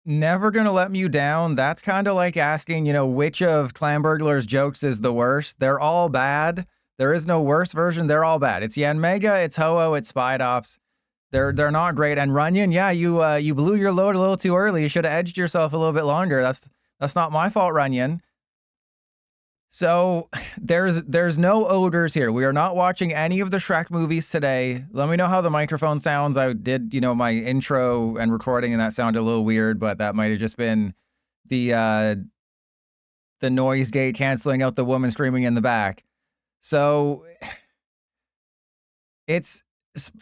Never gonna let you down. That's kind of like asking, which of Clan Burglar's jokes is the worst. They're all bad. There is no worst version. They're all bad. It's Yanmega, it's Ho-Oh, it's Spidops. They're not great. And Runyon, yeah, you blew your load a little too early. You should have edged yourself a little bit longer. That's not my fault, Runyon. So there's no ogres here. We are not watching any of the Shrek movies today. Let me know how the microphone sounds. I did, my intro and recording, and that sounded a little weird, but that might have just been the noise gate canceling out the woman screaming in the back. So it's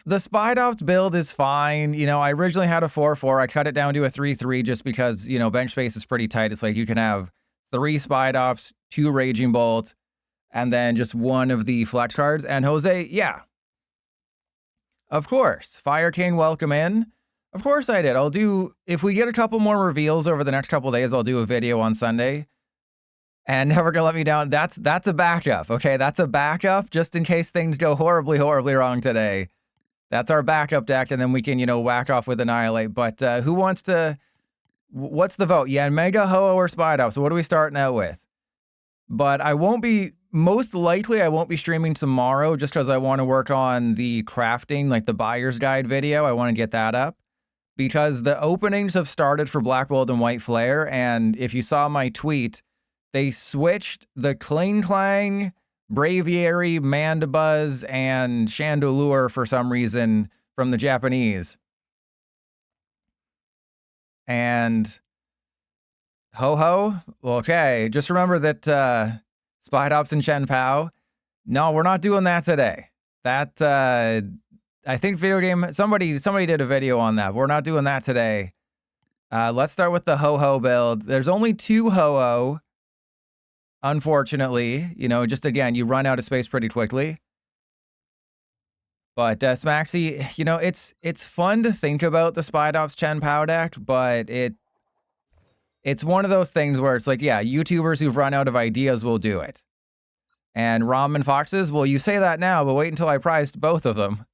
the Spidops build is fine. I originally had a 4-4. I cut it down to a 3-3 just because, bench space is pretty tight. It's like you can have 3 Spidops, 2 Raging Bolt, and then just 1 of the flex cards. And Jose, yeah. Of course. Fire King, welcome in. Of course I did. if we get a couple more reveals over the next couple days, I'll do a video on Sunday. And Never Gonna Let Me Down, that's a backup, okay? That's a backup just in case things go horribly, horribly wrong today. That's our backup deck, and then we can, whack off with Annihilate. But who wants to... What's the vote? Yeah, Mega, Ho-Oh, or Spidops. So what are we starting out with? But I won't be... Most likely, I won't be streaming tomorrow just because I want to work on the crafting, like the buyer's guide video. I want to get that up. Because the openings have started for Black Bolt and White Flare, and if you saw my tweet, they switched the Kling Clang, Braviary, Mandibuzz, and Chandelure for some reason from the Japanese. And Ho-Ho, okay, just remember that Spidops and Chen Pao, no, we're not doing that today. That, I think somebody did a video on that. We're not doing that today. Let's start with the Ho-Ho build. There's only 2 Ho-Oh, unfortunately. Just again, you run out of space pretty quickly. But Smaxy, it's fun to think about the Spidops Chen Pao deck, but it's one of those things where it's like, yeah, YouTubers who've run out of ideas will do it. And Ramen Foxes, well, you say that now, but wait until I prized both of them.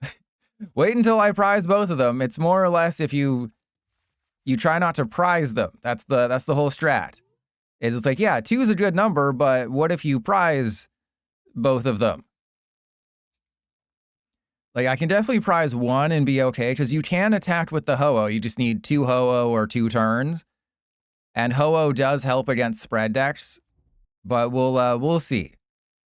Wait until I prize both of them. It's more or less if you try not to prize them. That's the whole strat. It's like, yeah, 2 is a good number, but what if you prize both of them? Like, I can definitely prize 1 and be okay, because you can attack with the Ho-Oh. You just need 2 Ho-Oh or 2 turns. And Ho-Oh does help against spread decks, but we'll see.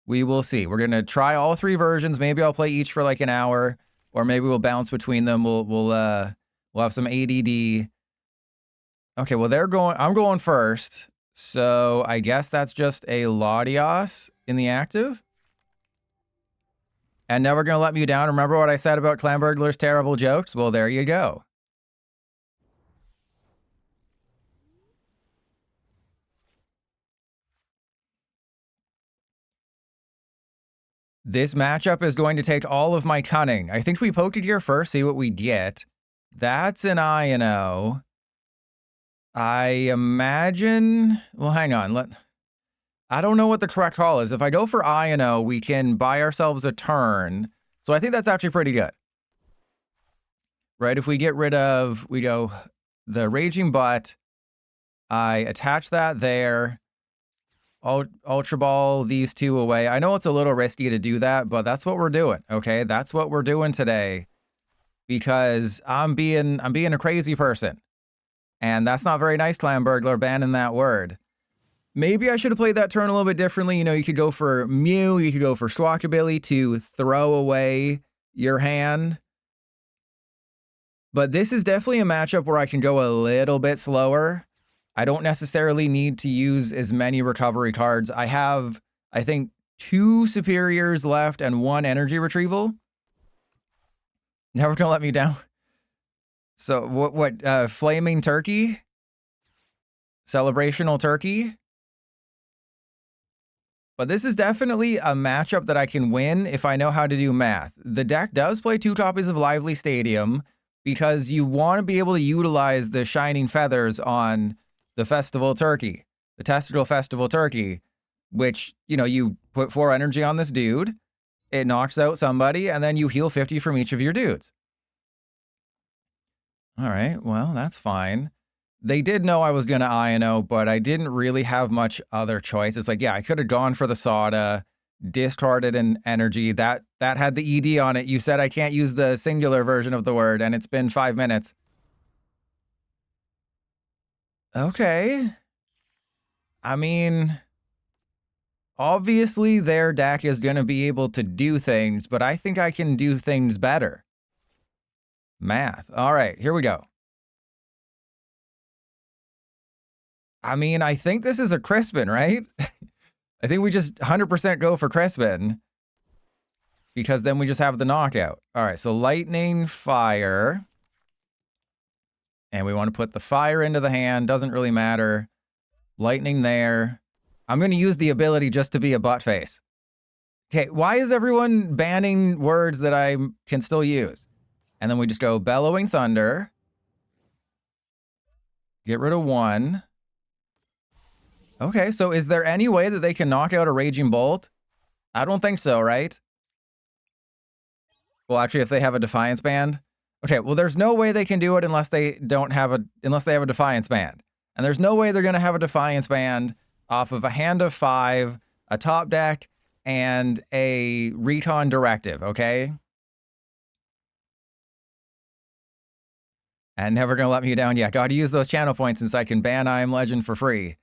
We will see. We're going to try all 3 versions. Maybe I'll play each for like an hour, or maybe we'll bounce between them. We'll have some ADD. Okay, well, I'm going first. So I guess that's just a Latios in the active. And Never Gonna Let Me Down. Remember what I said about Clan Burglar's terrible jokes? Well, there you go. This matchup is going to take all of my cunning. I think we poked it here first, see what we get. That's an I&O. I imagine... Well, hang on. I don't know what the correct call is. If I go for I&O, we can buy ourselves a turn. So I think that's actually pretty good. Right? If we get rid of... We go the Raging Butt. I attach that there. Ultra Ball these 2 away. I know it's a little risky to do that, but that's what we're doing, okay? That's what we're doing today. Because I'm being a crazy person. And that's not very nice, Clan Burglar, banning that word. Maybe I should have played that turn a little bit differently. You could go for Mew, you could go for Squawkabilly to throw away your hand. But this is definitely a matchup where I can go a little bit slower. I don't necessarily need to use as many recovery cards. I have, I think, 2 superiors left and 1 energy retrieval. Never Gonna Let Me Down. So what Flaming Turkey? Celebrational Turkey? But this is definitely a matchup that I can win if I know how to do math. The deck does play 2 copies of Lively Stadium because you want to be able to utilize the Shining Feathers on the Festival Turkey, the Testicle Festival Turkey, which, you put 4 energy on this dude, it knocks out somebody, and then you heal 50 from each of your dudes. All right, well, that's fine. They did know I was going to INO, but I didn't really have much other choice. It's like, yeah, I could have gone for the Soda, discarded an energy. That had the ED on it. You said I can't use the singular version of the word, and it's been 5 minutes. Okay. I mean, obviously their deck is going to be able to do things, but I think I can do things better. Math. All right, here we go. I mean, I think this is a Crispin, right? I think we just 100% go for Crispin, because then we just have the knockout. All right, so lightning, fire. And we want to put the fire into the hand. Doesn't really matter. Lightning there. I'm going to use the ability just to be a butt face. Okay, why is everyone banning words that I can still use? And then we just go Bellowing Thunder. Get rid of 1. Okay, so is there any way that they can knock out a Raging Bolt? I don't think so, right? Well, actually, if they have a Defiance Band. Okay, well, there's no way they can do it unless they have a Defiance Band. And there's no way they're going to have a Defiance Band off of a hand of 5, a top deck, and a Recon Directive, okay? And never going to let me down yet. Got to use those channel points since I can ban I Am Legend for free.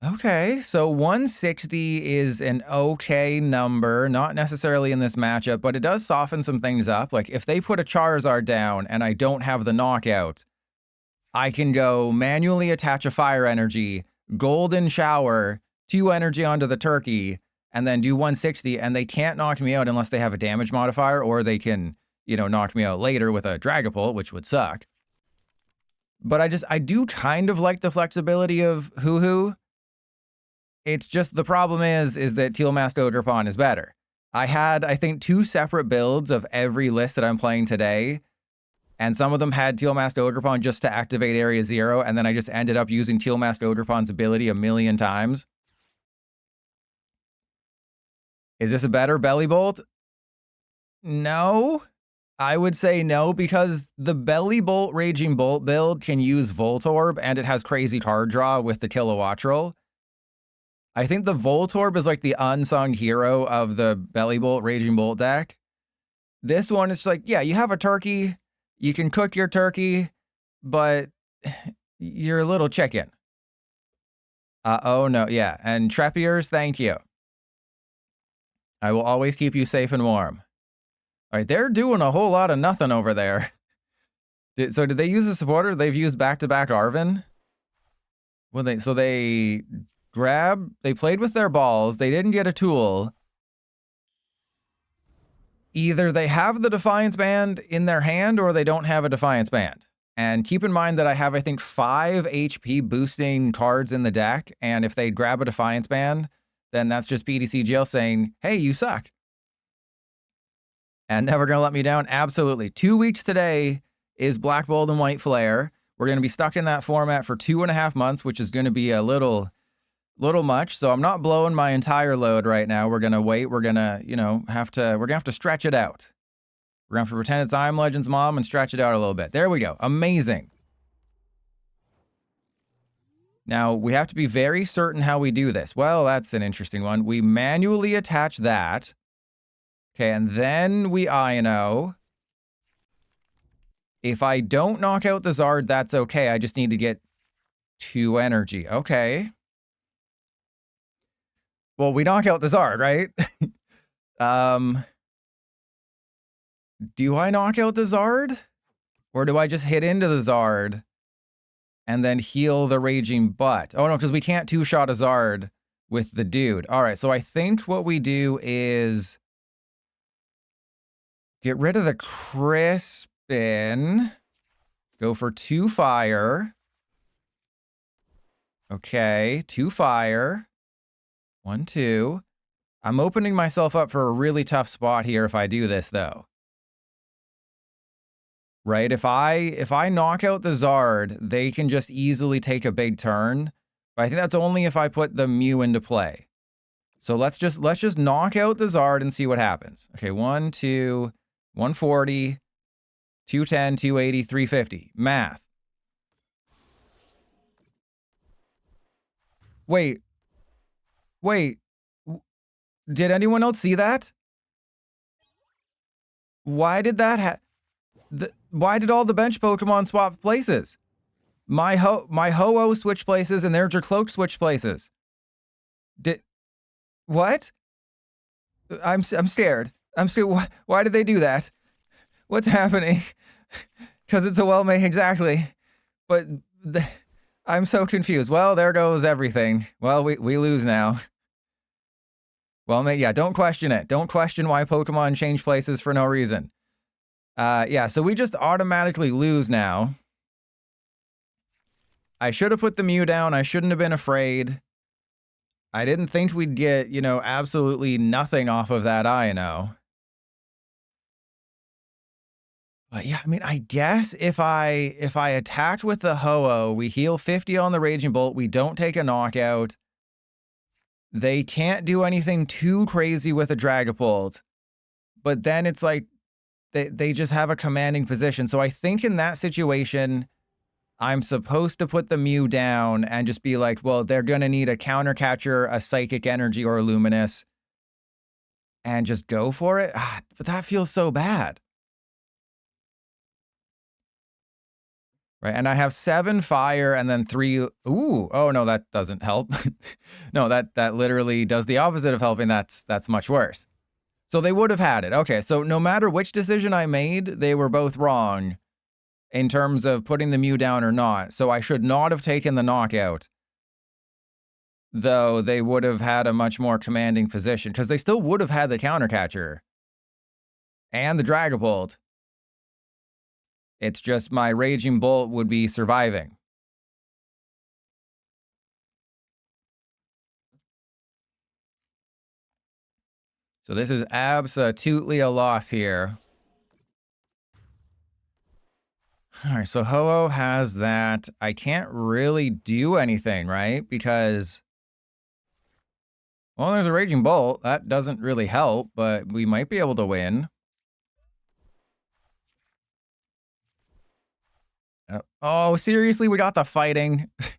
Okay, so 160 is an okay number, not necessarily in this matchup, but it does soften some things up. Like, if they put a Charizard down and I don't have the knockout, I can go manually attach a fire energy, golden shower, 2 energy onto the turkey, and then do 160, and they can't knock me out unless they have a damage modifier, or they can, knock me out later with a Dragapult, which would suck. But I do kind of like the flexibility of Hoo-Hoo. It's just the problem is that Teal Mask Ogerpon is better. I had, I think, 2 separate builds of every list that I'm playing today, and some of them had Teal Mask Ogerpon just to activate Area 0, and then I just ended up using Teal Mask Ogerpon's ability a million times. Is this a better Belly Bolt? No. I would say no, because the Belly Bolt Raging Bolt build can use Voltorb, and it has crazy card draw with the Kilowattrel. I think the Voltorb is like the unsung hero of the Belly Bolt Raging Bolt deck. This one is like, yeah, you have a turkey, you can cook your turkey, but you're a little chicken. Oh no, yeah, and Trepiers, thank you. I will always keep you safe and warm. All right, they're doing a whole lot of nothing over there. So did they use a supporter? They've used back-to-back Arven? Well, they played with their balls, they didn't get a tool. Either they have the Defiance Band in their hand or they don't have a Defiance Band. And keep in mind that I have, I think, 5 HP boosting cards in the deck, and if they grab a Defiance Band, then that's just PTCGL saying, hey, you suck. And never gonna let me down? Absolutely. 2 weeks today is Black Bolt and White Flare. We're gonna be stuck in that format for 2.5 months, which is gonna be a little much, so I'm not blowing my entire load right now. We're gonna wait. We're gonna, have to stretch it out. We're gonna have to pretend it's I Am Legend's mom and stretch it out a little bit. There we go. Amazing. Now, we have to be very certain how we do this. Well, that's an interesting one. We manually attach that. Okay, and then we INO. If I don't knock out the Zard, that's okay. I just need to get 2 energy. Okay. Well, we knock out the Zard, right? Do I knock out the Zard? Or do I just hit into the Zard and then heal the Raging Butt? Oh, no, because we can't 2-shot a Zard with the dude. All right, so I think what we do is get rid of the Crispin. Go for 2 fire. Okay, 2 fire. 1, 2. I'm opening myself up for a really tough spot here if I do this, though. Right? If I knock out the Zard, they can just easily take a big turn. But I think that's only if I put the Mew into play. So let's just knock out the Zard and see what happens. Okay, 1, 2, 140. 210, 280, 350. Math. Wait. Wait. Did anyone else see that? Why did that why did all the bench Pokemon swap places? My Ho-Oh switch places and their Jercloak switch places. What? I'm scared. I'm scared. Why did they do that? What's happening? Because it's a well-made, exactly. But I'm so confused. Well, there goes everything. Well, we lose now. Well, yeah, don't question it. Don't question why Pokemon change places for no reason. Yeah, so we just automatically lose now. I should have put the Mew down. I shouldn't have been afraid. I didn't think we'd get, you know, absolutely nothing off of that I-No. But yeah, I mean, I guess if I attacked with the Ho-Oh, we heal 50 on the Raging Bolt, we don't take a knockout. They can't do anything too crazy with a Dragapult. But then it's like they just have a commanding position. So I think in that situation, I'm supposed to put the Mew down and just be like, well, they're going to need a Counter Catcher, a Psychic Energy, or a Luminous, and just go for it. But that feels so bad. Right, and I have 7 fire and then 3. Ooh, oh no, that doesn't help. No, that literally does the opposite of helping. That's much worse. So they would have had it. Okay, so no matter which decision I made, they were both wrong in terms of putting the Mew down or not. So I should not have taken the knockout, though they would have had a much more commanding position, because they still would have had the Counter Catcher and the Dragapult. It's just my Raging Bolt would be surviving. So this is absolutely a loss here. All right, so Ho-Oh has that. I can't really do anything, right? Because, well, there's a Raging Bolt. That doesn't really help, but we might be able to win. Oh, seriously? We got the fighting? Of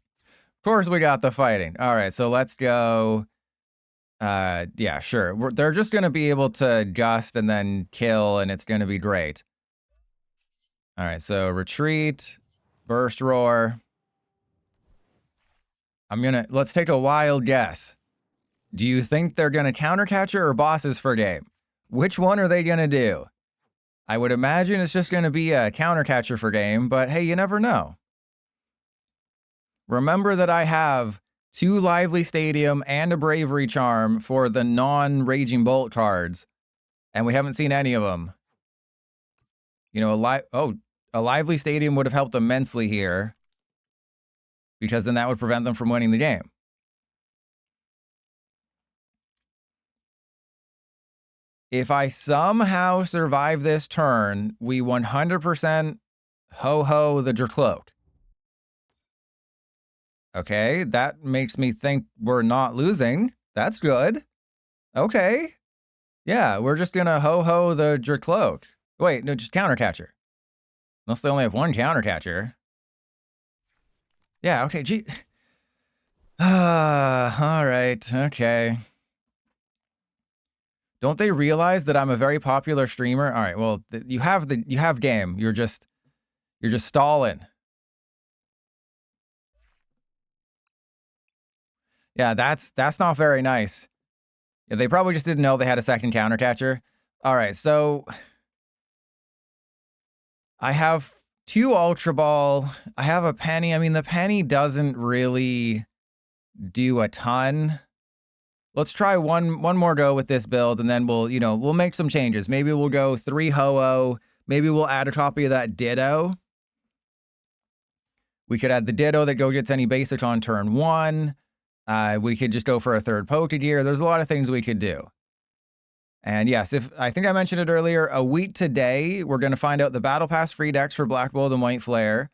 course we got the fighting. All right, so let's go. Yeah, sure. They're just going to be able to gust and then kill, and it's going to be great. All right, so retreat, burst roar. Let's take a wild guess. Do you think they're going to Counter Catcher or bosses for game? Which one are they going to do? I would imagine it's just going to be a Counter Catcher for game, but hey, you never know. Remember that I have 2 Lively Stadium and a Bravery Charm for the non-Raging Bolt cards, and we haven't seen any of them. You know, a Lively Stadium would have helped immensely here, because then that would prevent them from winning the game. If I somehow survive this turn, we 100% Ho-Oh the Jercloak. Okay, that makes me think we're not losing. That's good. Okay. Yeah, we're just gonna Ho-Oh the Jercloak. Wait, no, just Counter Catcher. Unless they only have 1 Counter Catcher. Yeah, okay, gee. All right, okay. Don't they realize that I'm a very popular streamer? All right, well, you have game. You're just stalling. Yeah, that's not very nice. Yeah, they probably just didn't know they had a second Counter Catcher. All right, so I have 2 Ultra Ball. I have a Penny. I mean, the Penny doesn't really do a ton. Let's try one more go with this build, and then we'll make some changes. Maybe we'll go 3 Ho-Oh. Maybe we'll add a copy of that Ditto. We could add the Ditto that gets any basic on turn 1. We could just go for a 3rd Pokegear. There's a lot of things we could do. And yes, I think I mentioned it earlier, a week today, we're going to find out the Battle Pass free decks for Black Bolt and White Flare.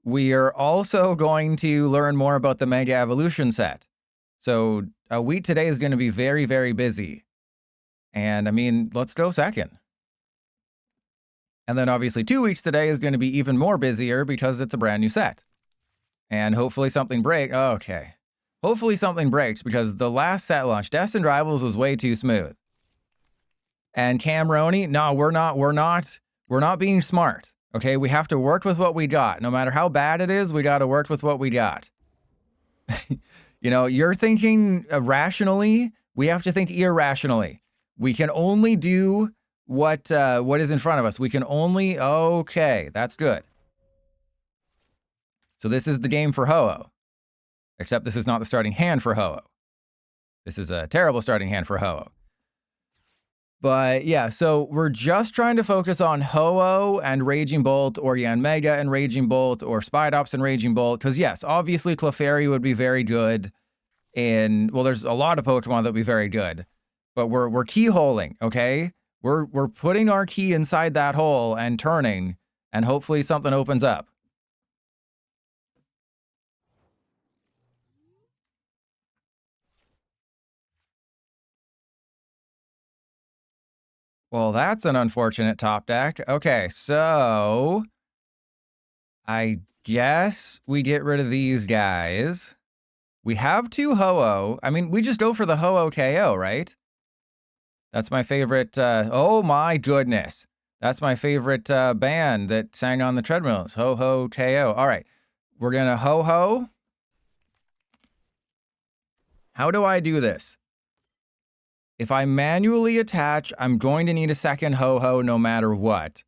We are also going to learn more about the Mega Evolution set. So a week today is going to be very, very busy. And I mean, let's go second. And then obviously 2 weeks today is going to be even more busier because it's a brand new set. And hopefully something breaks. Okay. Hopefully something breaks because the last set launch, Destined Rivals, was way too smooth. And Camroni, no, we're not being smart. Okay, we have to work with what we got. No matter how bad it is, we got to work with what we got. You know, you're thinking rationally, we have to think irrationally. We can only do what is in front of us. We can only, okay, that's good. So this is the game for Ho-Oh. Except this is not the starting hand for Ho-Oh. This is a terrible starting hand for Ho-Oh. But yeah, so we're just trying to focus on Ho-Oh and Raging Bolt, or Yanmega and Raging Bolt, or Spidops and Raging Bolt. Because yes, obviously Clefairy would be very good in, well, there's a lot of Pokemon that would be very good. But we're keyholing, okay? We're putting our key inside that hole and turning, and hopefully something opens up. Well, that's an unfortunate top deck. Okay, so I guess we get rid of these guys. We have 2 Ho-Oh. I mean, we just go for the Ho-Oh KO, right? That's my favorite. Oh my goodness. That's my favorite band that sang on the treadmills. Ho-Ho KO. All right. We're going to Ho-Ho. How do I do this? If I manually attach, I'm going to need a second Ho-Ho no matter what.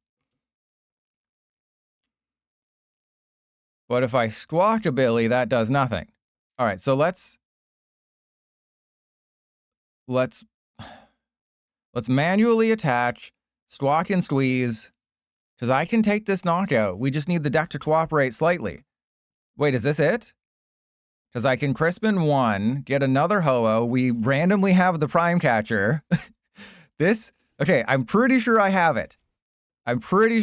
But if I Squawkabilly, that does nothing. All right, so let's manually attach, Squawk and Squeeze, because I can take this knockout. We just need the deck to cooperate slightly. Wait, is this it? Because I can Crispin 1, get another Ho-Oh. We randomly have the Prime Catcher. Okay, I'm pretty sure I have it.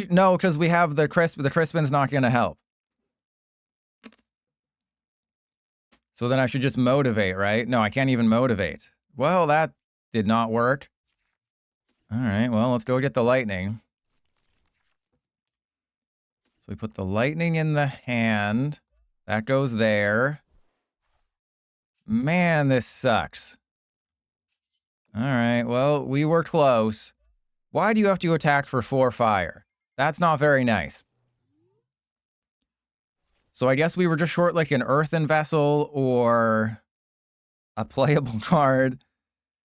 No, because we have the Crispin's not going to help. So then I should just motivate, right? No, I can't even motivate. Well, that did not work. All right, well, let's go get the lightning. So we put the lightning in the hand. That goes there. Man, this sucks. All right, well, we were close. Why do you have to attack for 4 fire? That's not very nice. So I guess we were just short like an earthen vessel or a playable card.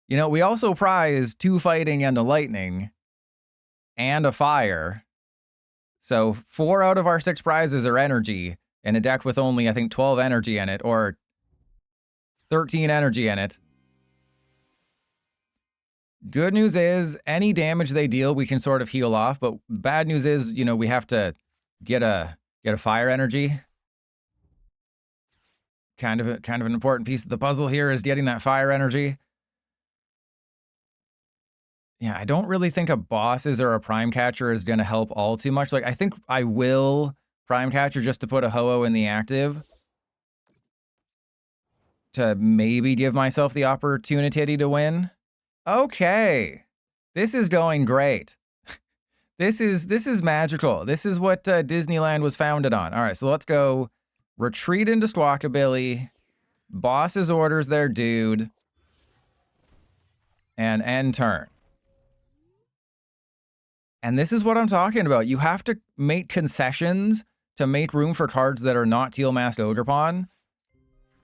You know, we also prize 2 fighting and a lightning and a fire. So 4 out of our 6 prizes are energy in a deck with only, I think, 12 energy in it, or 13 energy in it. Good news is any damage they deal, we can sort of heal off. But bad news is, you know, we have to get a fire energy. Kind of an important piece of the puzzle here is getting that fire energy. Yeah, I don't really think a bosses or a prime catcher is going to help all too much. Like, I think I will prime catcher just to put a Ho-Oh in the active to maybe give myself the opportunity to win. Okay, this is going great. This is magical. This is what Disneyland was founded on. All right, so let's go retreat into Squawkabilly. Boss's orders their dude. And end turn. And this is what I'm talking about. You have to make concessions to make room for cards that are not Teal Masked Ogerpon.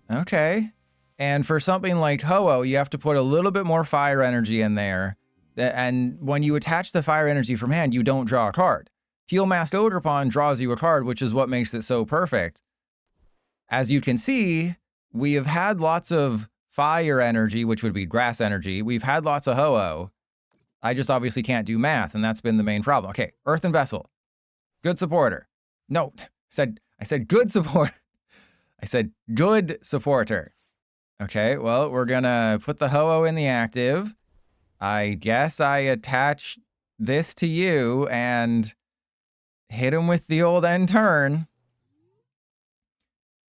Okay. And for something like Ho-Oh, you have to put a little bit more fire energy in there. And when you attach the fire energy from hand, you don't draw a card. Teal Masked Ogerpon draws you a card, which is what makes it so perfect. As you can see, we have had lots of fire energy, which would be grass energy. We've had lots of Ho-Oh. I just obviously can't do math, and that's been the main problem. Okay, Earthen Vessel. Good supporter. No, I said good support. I said good supporter. Okay, well, we're gonna put the Ho-Oh in the active. I guess I attach this to you and hit him with the old end turn.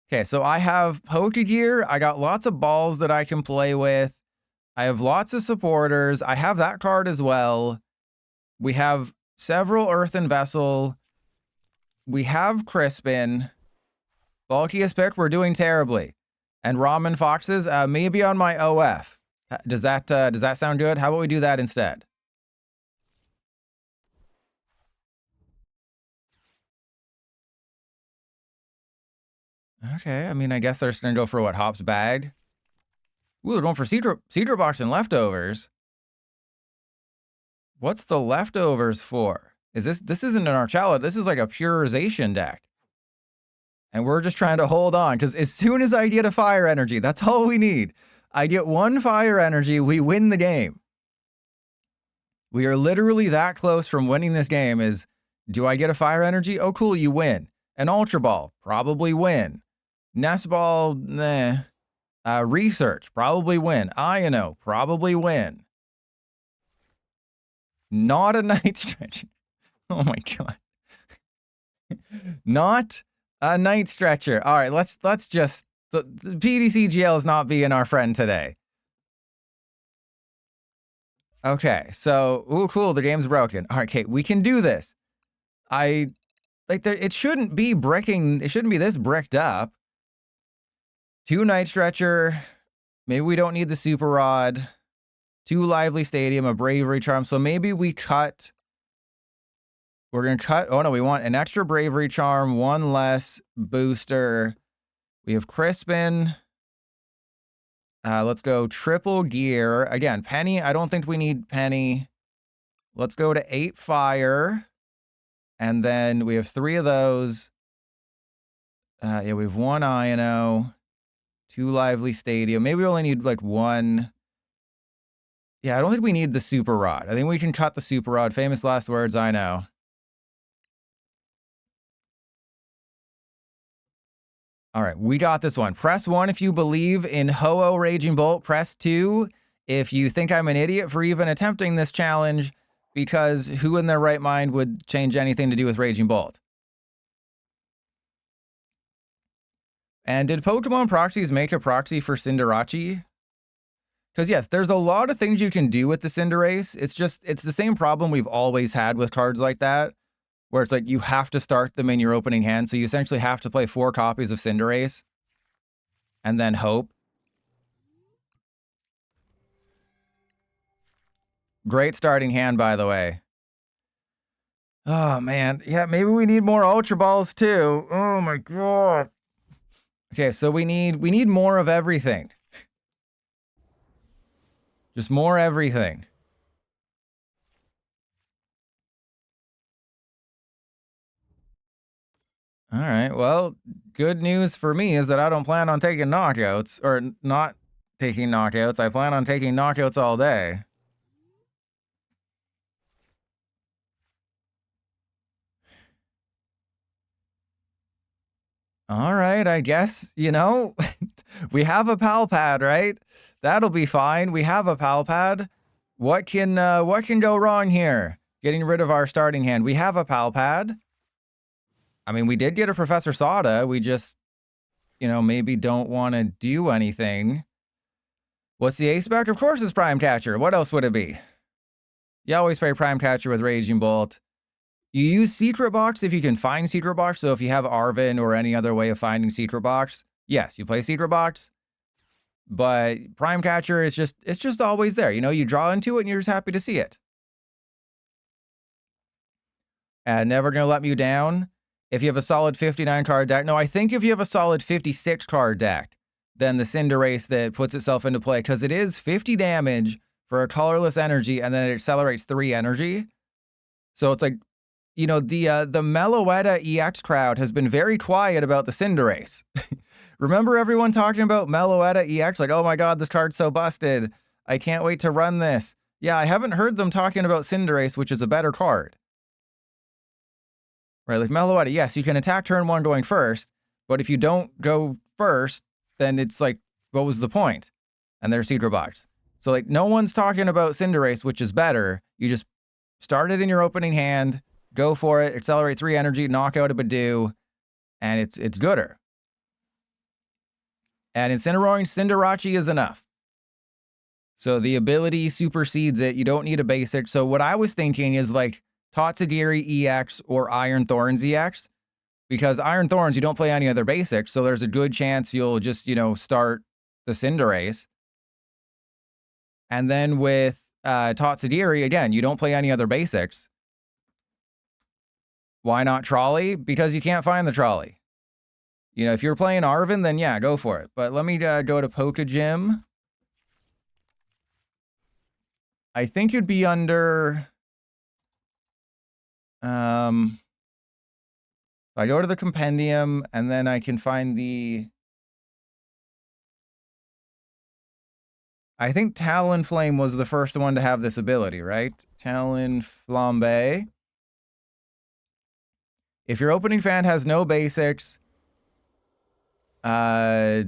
Okay, so I have Pokegear. I got lots of balls that I can play with. I have lots of supporters. I have that card as well. We have several Earthen Vessel. We have Crispin. Bulkiest pick, we're doing terribly. And Ramen Foxes, maybe on my OF. Does that sound good? How about we do that instead? Okay, I mean, I guess they're gonna go for what, Hop's Bag? Ooh, they're going for Cedar Box and Leftovers. What's the Leftovers for? This isn't an Archala, this is like a Purization deck. And we're just trying to hold on, because as soon as I get a Fire Energy, that's all we need. I get one Fire Energy, we win the game. We are literally that close from winning this game. Do I get a Fire Energy? Oh, cool, you win. An Ultra Ball, probably win. Nest Ball, nah. Research, probably win. Iono, probably win. Not a Night Stretcher. Oh my god. Not a Night Stretcher. All right, let's just the PDCGL is not being our friend today. Okay, so ooh, cool. The game's broken. All right, Kate, we can do this. It shouldn't be bricking. It shouldn't be this bricked up. 2 Night Stretcher. Maybe we don't need the Super Rod. 2 Lively Stadium, a Bravery Charm. So maybe we cut. We're going to cut. Oh, no, we want an extra Bravery Charm, 1 less booster. We have Crispin. Let's go triple gear. Again, Penny. I don't think we need Penny. Let's go to 8 fire. And then we have 3 of those. Yeah, we have 1 Iono. 2 Lively Stadium. Maybe we only need like 1. Yeah, I don't think we need the Super Rod. I think we can cut the Super Rod. Famous last words, I know. All right, we got this one. Press 1 if you believe in Ho-Oh Raging Bolt. Press 2 if you think I'm an idiot for even attempting this challenge, because who in their right mind would change anything to do with Raging Bolt? And did Pokemon Proxies make a proxy for Cinderace? Because yes, there's a lot of things you can do with the Cinderace. It's the same problem we've always had with cards like that, where it's like you have to start them in your opening hand. So you essentially have to play 4 copies of Cinderace and then hope. Great starting hand, by the way. Oh, man. Yeah, maybe we need more Ultra Balls, too. Oh, my God. Okay, so we need more of everything. Just more everything. All right, well, good news for me is that I don't plan on taking knockouts, or not taking knockouts. I plan on taking knockouts all day. All right, I guess, we have a pal pad, right? That'll be fine. We have a pal pad. What can go wrong here? Getting rid of our starting hand. We have a pal pad. I mean, we did get a Professor Sada. We just, maybe don't want to do anything. What's the ace back? Of course it's Prime Catcher. What else would it be? You always play Prime Catcher with Raging Bolt. You use Secret Box if you can find Secret Box. So if you have Arvin or any other way of finding Secret Box, yes, you play Secret Box. But Prime Catcher is it's just always there. You draw into it and you're just happy to see it. And never gonna let you down. If you have a solid 59 card deck. No, I think if you have a solid 56 card deck, then the Cinderace that puts itself into play, because it is 50 damage for a colorless energy, and then it accelerates 3 energy. So it's like, the Meloetta EX crowd has been very quiet about the Cinderace. Remember everyone talking about Meloetta EX? Like, oh my god, this card's so busted. I can't wait to run this. Yeah, I haven't heard them talking about Cinderace, which is a better card. Right, like Meloetta, yes, you can attack turn 1 going first, but if you don't go first, then it's like, what was the point? And there's Secret Box. So like, no one's talking about Cinderace, which is better. You just start it in your opening hand, go for it, accelerate 3 energy, knock out a Badoo, and it's gooder. And Incineroaring Cinderace is enough. So the ability supersedes it. You don't need a basic. So what I was thinking is like Tatsugiri EX, or Iron Thorns EX. Because Iron Thorns, you don't play any other basics, so there's a good chance you'll just, start the Cinderace. And then with Tatsugiri, again, you don't play any other basics. Why not Trolley? Because you can't find the Trolley. If you're playing Arvin, then yeah, go for it. But let me go to Poke Gym. I think you'd be under... I go to the compendium, and then I can find the... I think Talonflame was the first one to have this ability, right? Talonflambe. If your opening fan has no basics... yeah,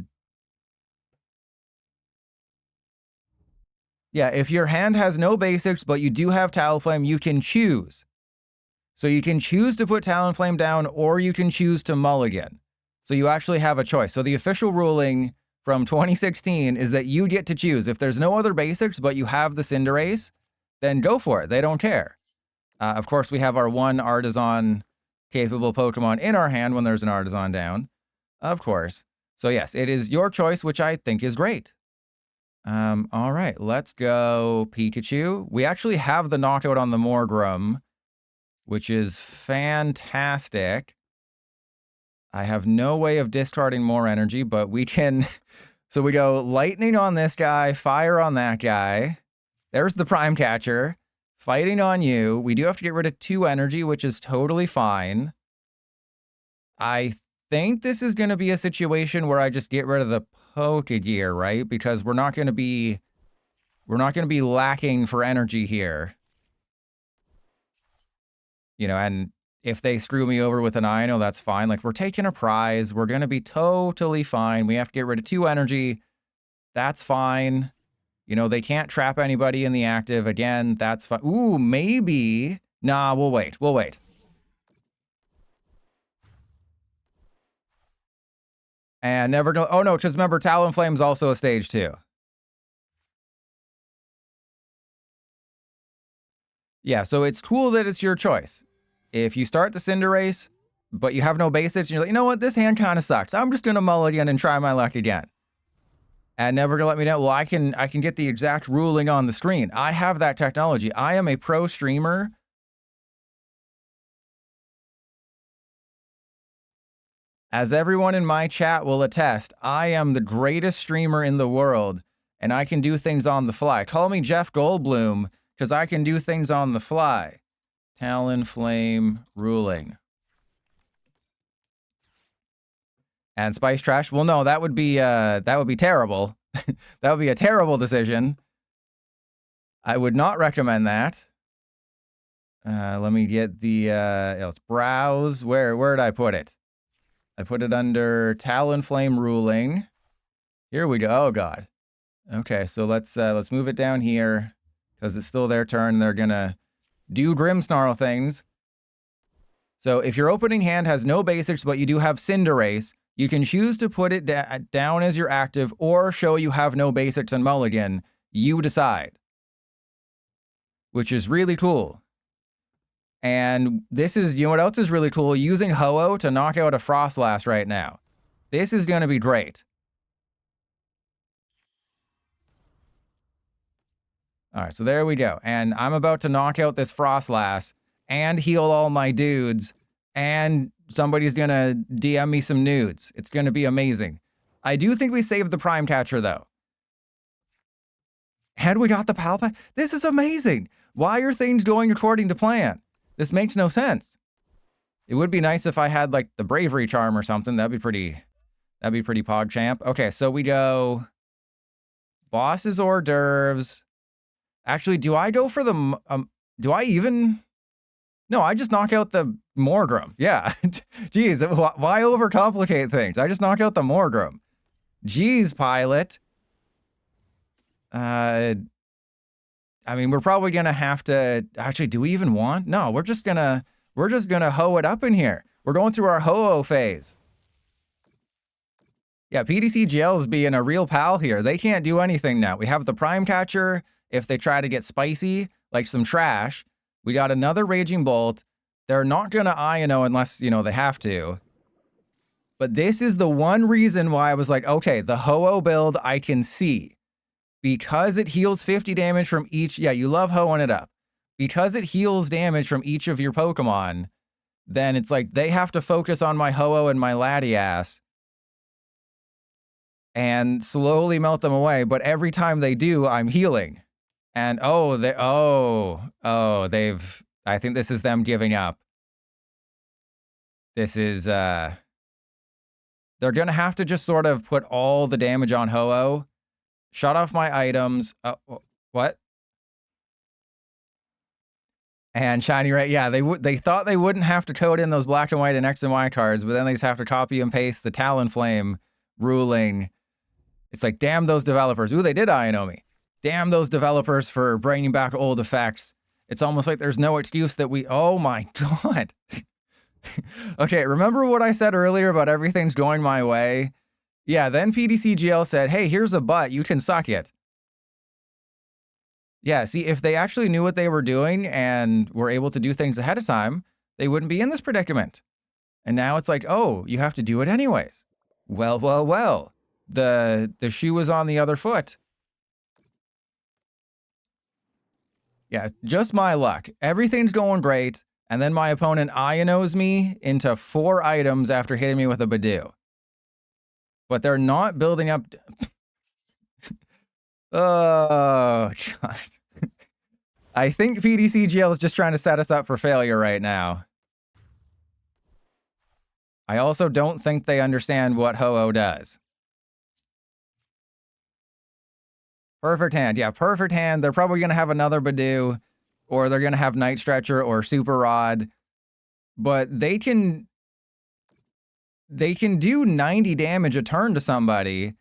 if your hand has no basics, but you do have Talonflame, you can choose. So you can choose to put Talonflame down, or you can choose to mulligan. So you actually have a choice. So the official ruling from 2016 is that you get to choose. If there's no other basics, but you have the Cinderace, then go for it. They don't care. Of course, we have our one Artisan-capable Pokemon in our hand when there's an Artisan down. Of course. So yes, it is your choice, which I think is great. All right, let's go Pikachu. We actually have the knockout on the Morgrem, which is fantastic. I have no way of discarding more energy, but we can... So we go lightning on this guy, fire on that guy. There's the Prime Catcher. Fighting on you. We do have to get rid of 2 energy, which is totally fine. I think this is going to be a situation where I just get rid of the Pokegear, right? Because we're not going to be lacking for energy here. And if they screw me over with an Ino, that's fine. Like, we're taking a prize. We're going to be totally fine. We have to get rid of 2 energy. That's fine. They can't trap anybody in the active. Again, that's fine. Ooh, maybe. Nah, we'll wait. We'll wait. And never go... Oh, no, because remember, Talonflame's also a stage 2. Yeah, so it's cool that it's your choice. If you start the Cinderace, but you have no basics, and you're like, you know what, this hand kind of sucks. I'm just going to mulligan and try my luck again. And never going to let me know. Well, I can get the exact ruling on the screen. I have that technology. I am a pro streamer. As everyone in my chat will attest, I am the greatest streamer in the world, and I can do things on the fly. Call me Jeff Goldblum, because I can do things on the fly. Talonflame ruling. And Spice Trash? Well, no, that would be terrible. That would be a terrible decision. I would not recommend that. Let me get the let's browse. Where did I put it? I put it under Talonflame ruling. Here we go. Oh god. Okay, so let's move it down here because it's still their turn. They're gonna do Grimmsnarl things. So if your opening hand has no basics, but you do have Cinderace, you can choose to put it down as your active or show you have no basics and mulligan. You decide. Which is really cool. And this is, you know what else is really cool? Using Ho-Oh to knock out a Frostlass right now. This is going to be great. All right, so there we go. And I'm about to knock out this Frostlass and heal all my dudes. And somebody's going to DM me some nudes. It's going to be amazing. I do think we saved the Prime Catcher, though. And we got the Palpa. This is amazing. Why are things going according to plan? This makes no sense. It would be nice if I had, like, the Bravery Charm or something. That'd be pretty PogChamp. Okay, so we go... Boss's hors d'oeuvres. Actually, do I go for the... do I even... No, I just knock out the Morgrem. Yeah. Jeez, why overcomplicate things? I just knock out the Morgrem. Jeez, Pilot. I mean, we're probably going to have to... Actually, do we even want... No, we're just going to hoe it up in here. We're going through our ho-oh phase. Yeah, PDCGL is being a real pal here. They can't do anything now. We have the Prime Catcher. If they try to get spicy, like some trash, We got another Raging Bolt. They're not going to Iono unless, you know, they have to. But this is the one reason why I was like, okay, the Ho-Oh build I can see. Because it heals 50 damage from each... Yeah, you love Ho-Oh-ing it up. Because it heals damage from each of your Pokemon, then it's like they have to focus on my Ho-Oh and my Latias and slowly melt them away. But every time they do, I'm healing. And they've... I think this is them giving up. This is... They're going to have to just sort of put all the damage on Ho-Oh. Shut off my items. What? And shiny red. Yeah, they thought they wouldn't have to code in those black and white and X and Y cards, but then they just have to copy and paste the Talonflame ruling. It's like, damn those developers. Ooh, they did Iono me. Damn those developers for bringing back old effects. It's almost like there's no excuse that we... Oh my god. Okay, remember what I said earlier about everything's going my way? Yeah, then PDCGL said, hey, here's a butt. You can suck it. Yeah, see, if they actually knew what they were doing and were able to do things ahead of time, they wouldn't be in this predicament. And now it's like, oh, you have to do it anyways. Well, well, well. The shoe was on the other foot. Yeah, just my luck. Everything's going great, and then my opponent Ionos me into 4 items after hitting me with a Badoo. But they're not building up... Oh, God. I think PDCGL is just trying to set us up for failure right now. I also don't think they understand what Ho-Oh does. Perfect hand. Yeah, perfect hand. They're probably going to have another Badoo, or they're going to have Night Stretcher or Super Rod. But they can do 90 damage a turn to somebody.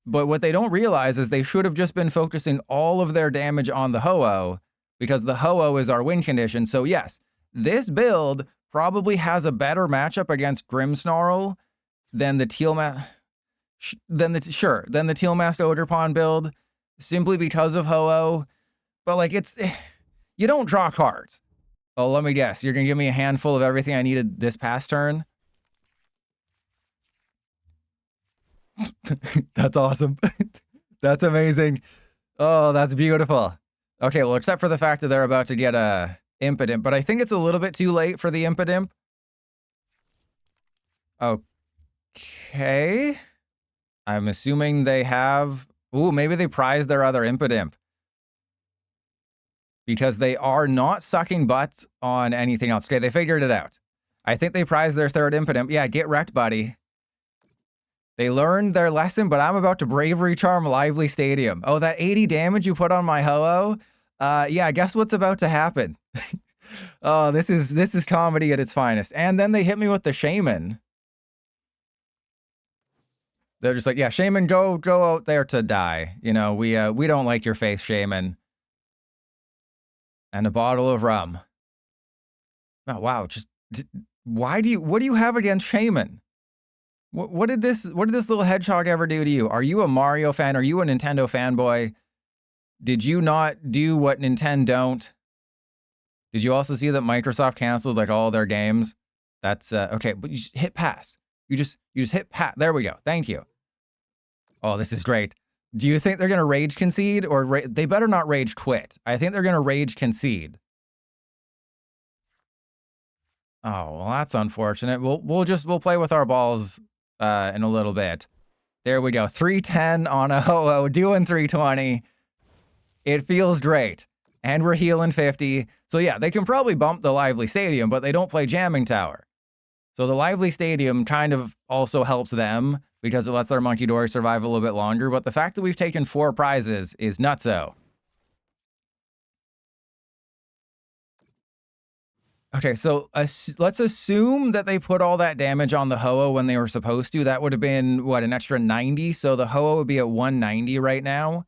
But what they don't realize is they should have just been focusing all of their damage on the Ho-Oh, because the Ho-Oh is our win condition. So yes, this build probably has a better matchup against Grimmsnarl than the Teal'c Ogerpon build, simply because of Ho-Oh. But like, you don't draw cards. Oh, let me guess. You're going to give me a handful of everything I needed this past turn? That's awesome. That's amazing. Oh, that's beautiful. Okay, well, except for the fact that they're about to get a Impidimp, but I think it's a little bit too late for the Impidimp. Okay. I'm assuming they have... Ooh, maybe they prize their other Impidimp. Because they are not sucking butts on anything else. Okay, they figured it out. I think they prize their third Impidimp. Yeah, get wrecked, buddy. They learned their lesson, but I'm about to Bravery Charm Lively Stadium. Oh, that 80 damage you put on my Ho-Oh? Yeah, guess what's about to happen? Oh, this is comedy at its finest. And then they hit me with the Shaman. They're just like, yeah, Shaman, go out there to die. You know, we don't like your face, Shaman. And a bottle of rum. Oh, wow, what do you have against Shaman? What did this little hedgehog ever do to you? Are you a Mario fan? Are you a Nintendo fanboy? Did you not do what Nintendo don't? Did you also see that Microsoft canceled like all their games? That's okay, but you just hit pass. You just hit pass. There we go. Thank you. Oh, this is great. Do you think they're going to rage concede, or they better not rage quit? I think they're going to rage concede. Oh, well, that's unfortunate. We'll play with our balls in a little bit. There we go. 310 on a Ho-Oh, doing 320. It feels great. And we're healing 50. So yeah, they can probably bump the Lively Stadium, but they don't play Jamming Tower. So the Lively Stadium kind of also helps them because it lets their Monkey Dory survive a little bit longer. But the fact that we've taken 4 prizes is nutso. Okay, so let's assume that they put all that damage on the Ho-Oh when they were supposed to. That would have been, what, an extra 90? So the Ho-Oh would be at 190 right now.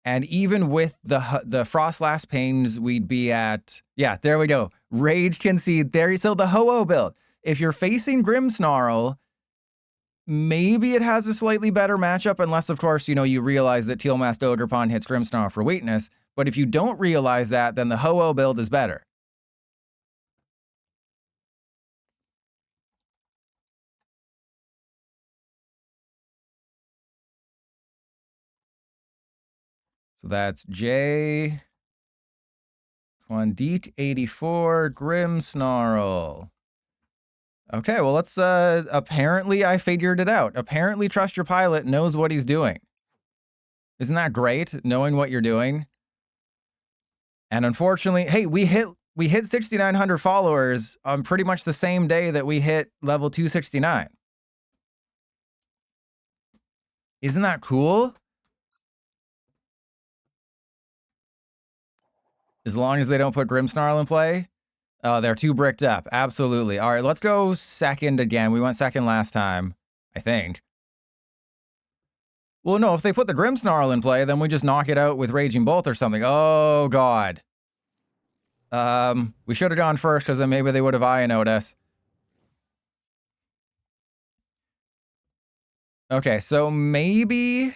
And even with the Frost Last Pains, we'd be at... Yeah, there we go. Rage Concede. There. So the Ho-Oh build. If you're facing Grimmsnarl, maybe it has a slightly better matchup, unless, of course, you know, you realize that Teal'c Ogerpon hits Grimmsnarl for weakness. But if you don't realize that, then the Ho-Oh build is better. So that's J. Quandique 84 Grimmsnarl. Okay, well, let's, apparently I figured it out. Apparently Trust Your Pilot knows what he's doing. Isn't that great, knowing what you're doing? And unfortunately, hey, we hit 6,900 followers on pretty much the same day that we hit level 269. Isn't that cool? As long as they don't put Grimmsnarl in play. Oh, they're too bricked up. Absolutely. All right, let's go second again. We went second last time, I think. Well, no, if they put the Grimmsnarl in play, then we just knock it out with Raging Bolt or something. Oh, God. We should have gone first, because then maybe they would have Iono'd us. Okay, so maybe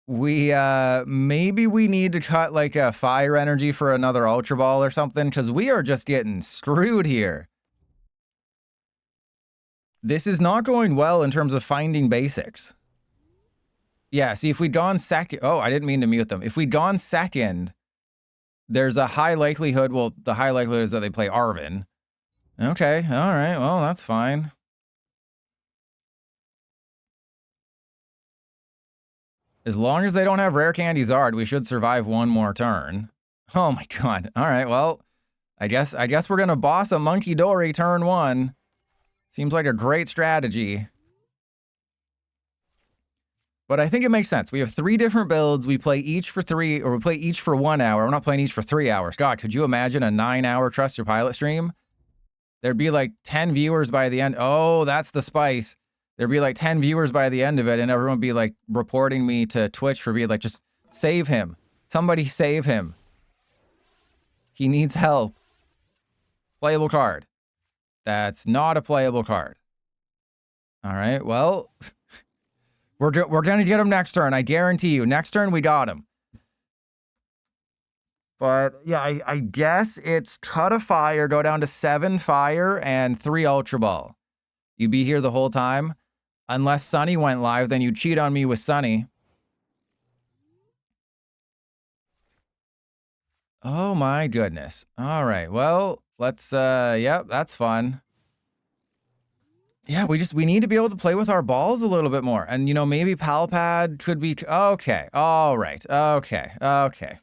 we need to cut like a fire energy for another Ultra Ball or something, because we are just getting screwed here. This is not going well in terms of finding basics. Yeah, see, if we'd gone second... Oh, I didn't mean to mute them. If we'd gone second, there's a high likelihood... Well, the high likelihood is that they play Arvin. Okay, all right, well, that's fine. As long as they don't have Rare Candy Zard, we should survive one more turn. Oh my god. All right, well, I guess we're going to boss a Monkey Dory turn 1. Seems like a great strategy. But I think it makes sense. We have 3 different builds. We play each for 3, or we play each for 1 hour. We're not playing each for 3 hours. God, could you imagine a 9-hour Trust Your Pilot stream? There'd be like 10 viewers by the end. Oh, that's the spice. There'd be like 10 viewers by the end of it, and everyone would be like reporting me to Twitch for being like, just save him. Somebody save him. He needs help. Playable card. That's not a playable card. All right, well... We're going to get him next turn. I guarantee you. Next turn, we got him. But, yeah, I guess it's cut a fire, go down to 7 fire, and 3 Ultra Ball. You'd be here the whole time. Unless Sunny went live, then you'd cheat on me with Sunny. Oh, my goodness. All right, well, let's, yep, that's fun. Yeah, we need to be able to play with our balls a little bit more. And, you know, maybe Palpad could be... Okay. All right. Okay. Okay.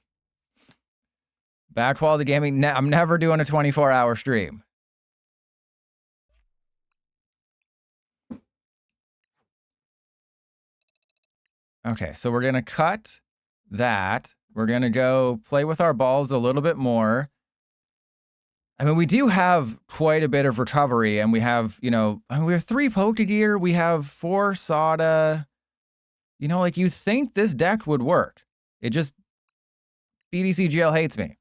Bad quality gaming. I'm never doing a 24-hour stream. Okay, so we're going to cut that. We're going to go play with our balls a little bit more. I mean, we do have quite a bit of recovery, and we have, you know, we have 3 Pokegear, we have 4 Soda. You know, like, you think this deck would work. It just... BDCGL hates me.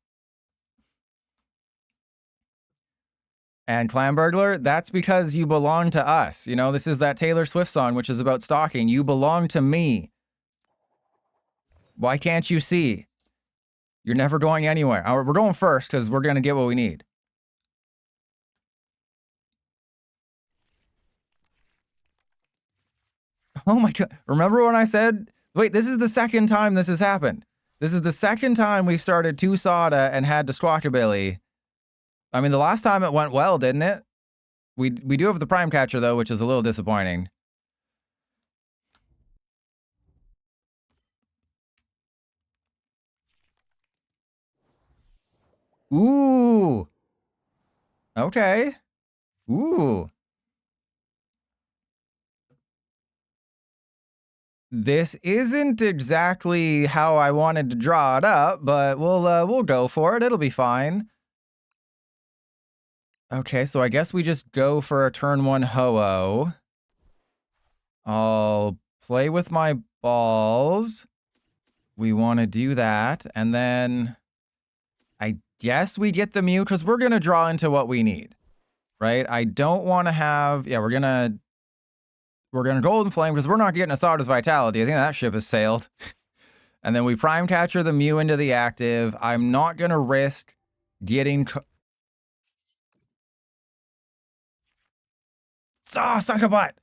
And Clam Burglar, that's because you belong to us. You know, this is that Taylor Swift song, which is about stalking. You belong to me. Why can't you see? You're never going anywhere. We're going first, because we're going to get what we need. Oh my god. Remember when I said... Wait, this is the second time this has happened. This is the second time we've started 2 Soda and had to Squawkabilly. I mean, the last time it went well, didn't it? We do have the Prime Catcher, though, which is a little disappointing. Ooh. Okay. Ooh. This isn't exactly how I wanted to draw it up, but we'll go for it. It'll be fine. Okay, so I guess we just go for a turn 1 Ho-Oh. I'll play with my balls. We want to do that, and then I guess we get the Mew, because we're going to draw into what we need, right? I don't want to have... Yeah, we're going to Golden Flame, because we're not getting a Soda's Vitality. I think that ship has sailed. And then we prime catcher the Mew into the active. I'm not going to risk getting... suck a butt!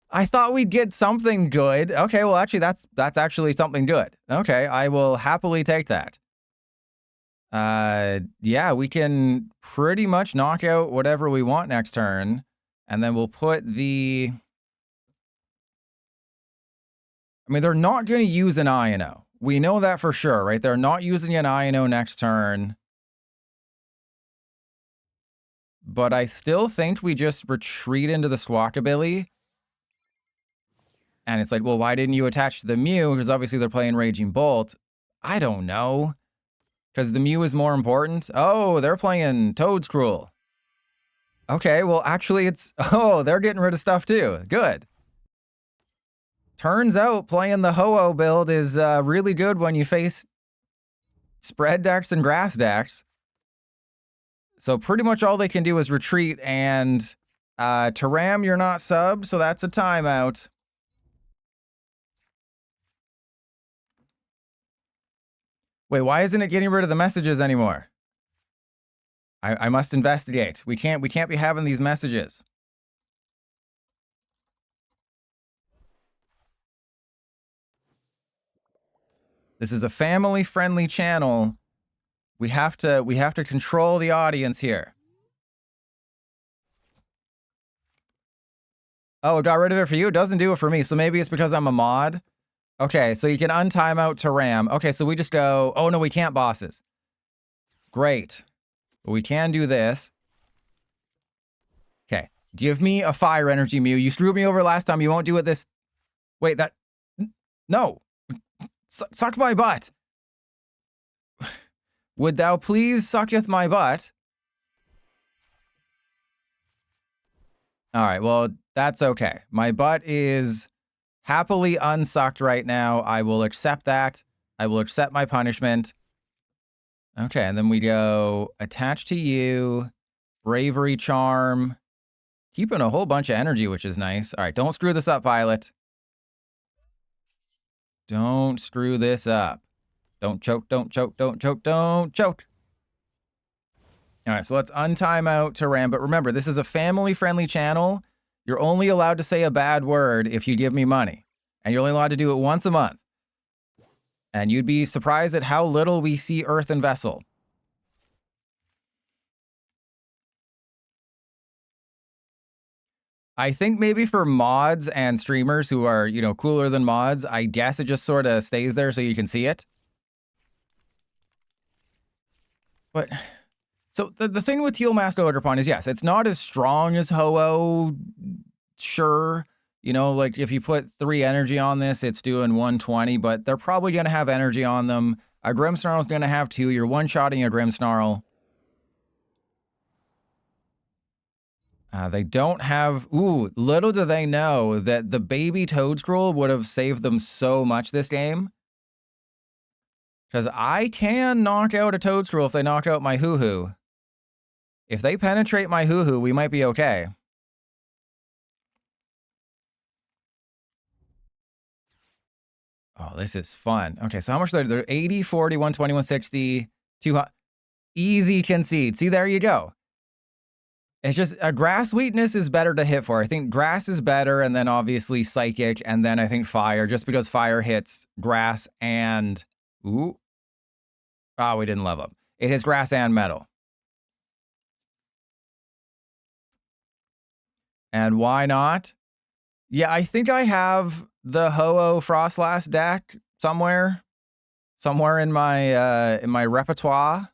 I thought we'd get something good. Okay, well, actually, that's actually something good. Okay, I will happily take that. Yeah, we can pretty much knock out whatever we want next turn. And then we'll put the... I mean, they're not going to use an Ino. We know that for sure, right? They're not using an Ino next turn. But I still think we just retreat into the Squawkabilly. And it's like, well, why didn't you attach to the Mew? Because obviously they're playing Raging Bolt. I don't know. Because the Mew is more important. Oh, they're playing Toadscruel. Okay, well, actually it's... Oh, they're getting rid of stuff too. Good. Turns out playing the Ho-Oh build is really good when you face spread decks and grass decks. So pretty much all they can do is retreat, and Taram, you're not subbed, so that's a timeout. Wait, why isn't it getting rid of the messages anymore? I must investigate. We can't be having these messages. This is a family-friendly channel. We have to control the audience here. Oh, it got rid of it for you? It doesn't do it for me, so maybe it's because I'm a mod. Okay, so you can untime out Taram. Okay, so we just go... Oh, no, we can't bosses. Great. But we can do this. Okay. Give me a fire energy Mew. You screwed me over last time. You won't do it this... Wait, that... No. Suck my butt. Would thou please sucketh my butt? Alright, well, that's okay. My butt is happily unsucked right now. I will accept that. I will accept my punishment. Okay, and then we go attach to you, bravery charm, keeping a whole bunch of energy, which is nice. All right, don't screw this up, Violet. Don't screw this up. Don't choke, don't choke, don't choke, don't choke. All right, so let's untime out Taram. But remember, this is a family-friendly channel. You're only allowed to say a bad word if you give me money. And you're only allowed to do it once a month. And you'd be surprised at how little we see Earthen Vessel. I think maybe for mods and streamers who are, you know, cooler than mods, I guess it just sort of stays there so you can see it. But, so the thing with Teal Mask Ogerpon is, yes, it's not as strong as Ho-Oh, sure. You know, like if you put 3 energy on this, it's doing 120, but they're probably going to have energy on them. A Grimmsnarl is going to have 2. You're one-shotting a Grimmsnarl. They don't have... Ooh, little do they know that the baby Toadscruel would have saved them so much this game. Because I can knock out a Toadscruel if they knock out my Hoo-Hoo. If they penetrate my Hoo-Hoo, we might be okay. Oh, this is fun. Okay, so how much are they? They're 80, 40, 120, 160, 200. Easy concede. See, there you go. It's just a grass weakness is better to hit for. I think grass is better, and then obviously psychic, and then I think fire, just because fire hits grass and... Ooh. Oh, we didn't level up. It hits grass and metal. And why not? Yeah, I think I have the Ho-Oh Frostlass deck somewhere in my repertoire.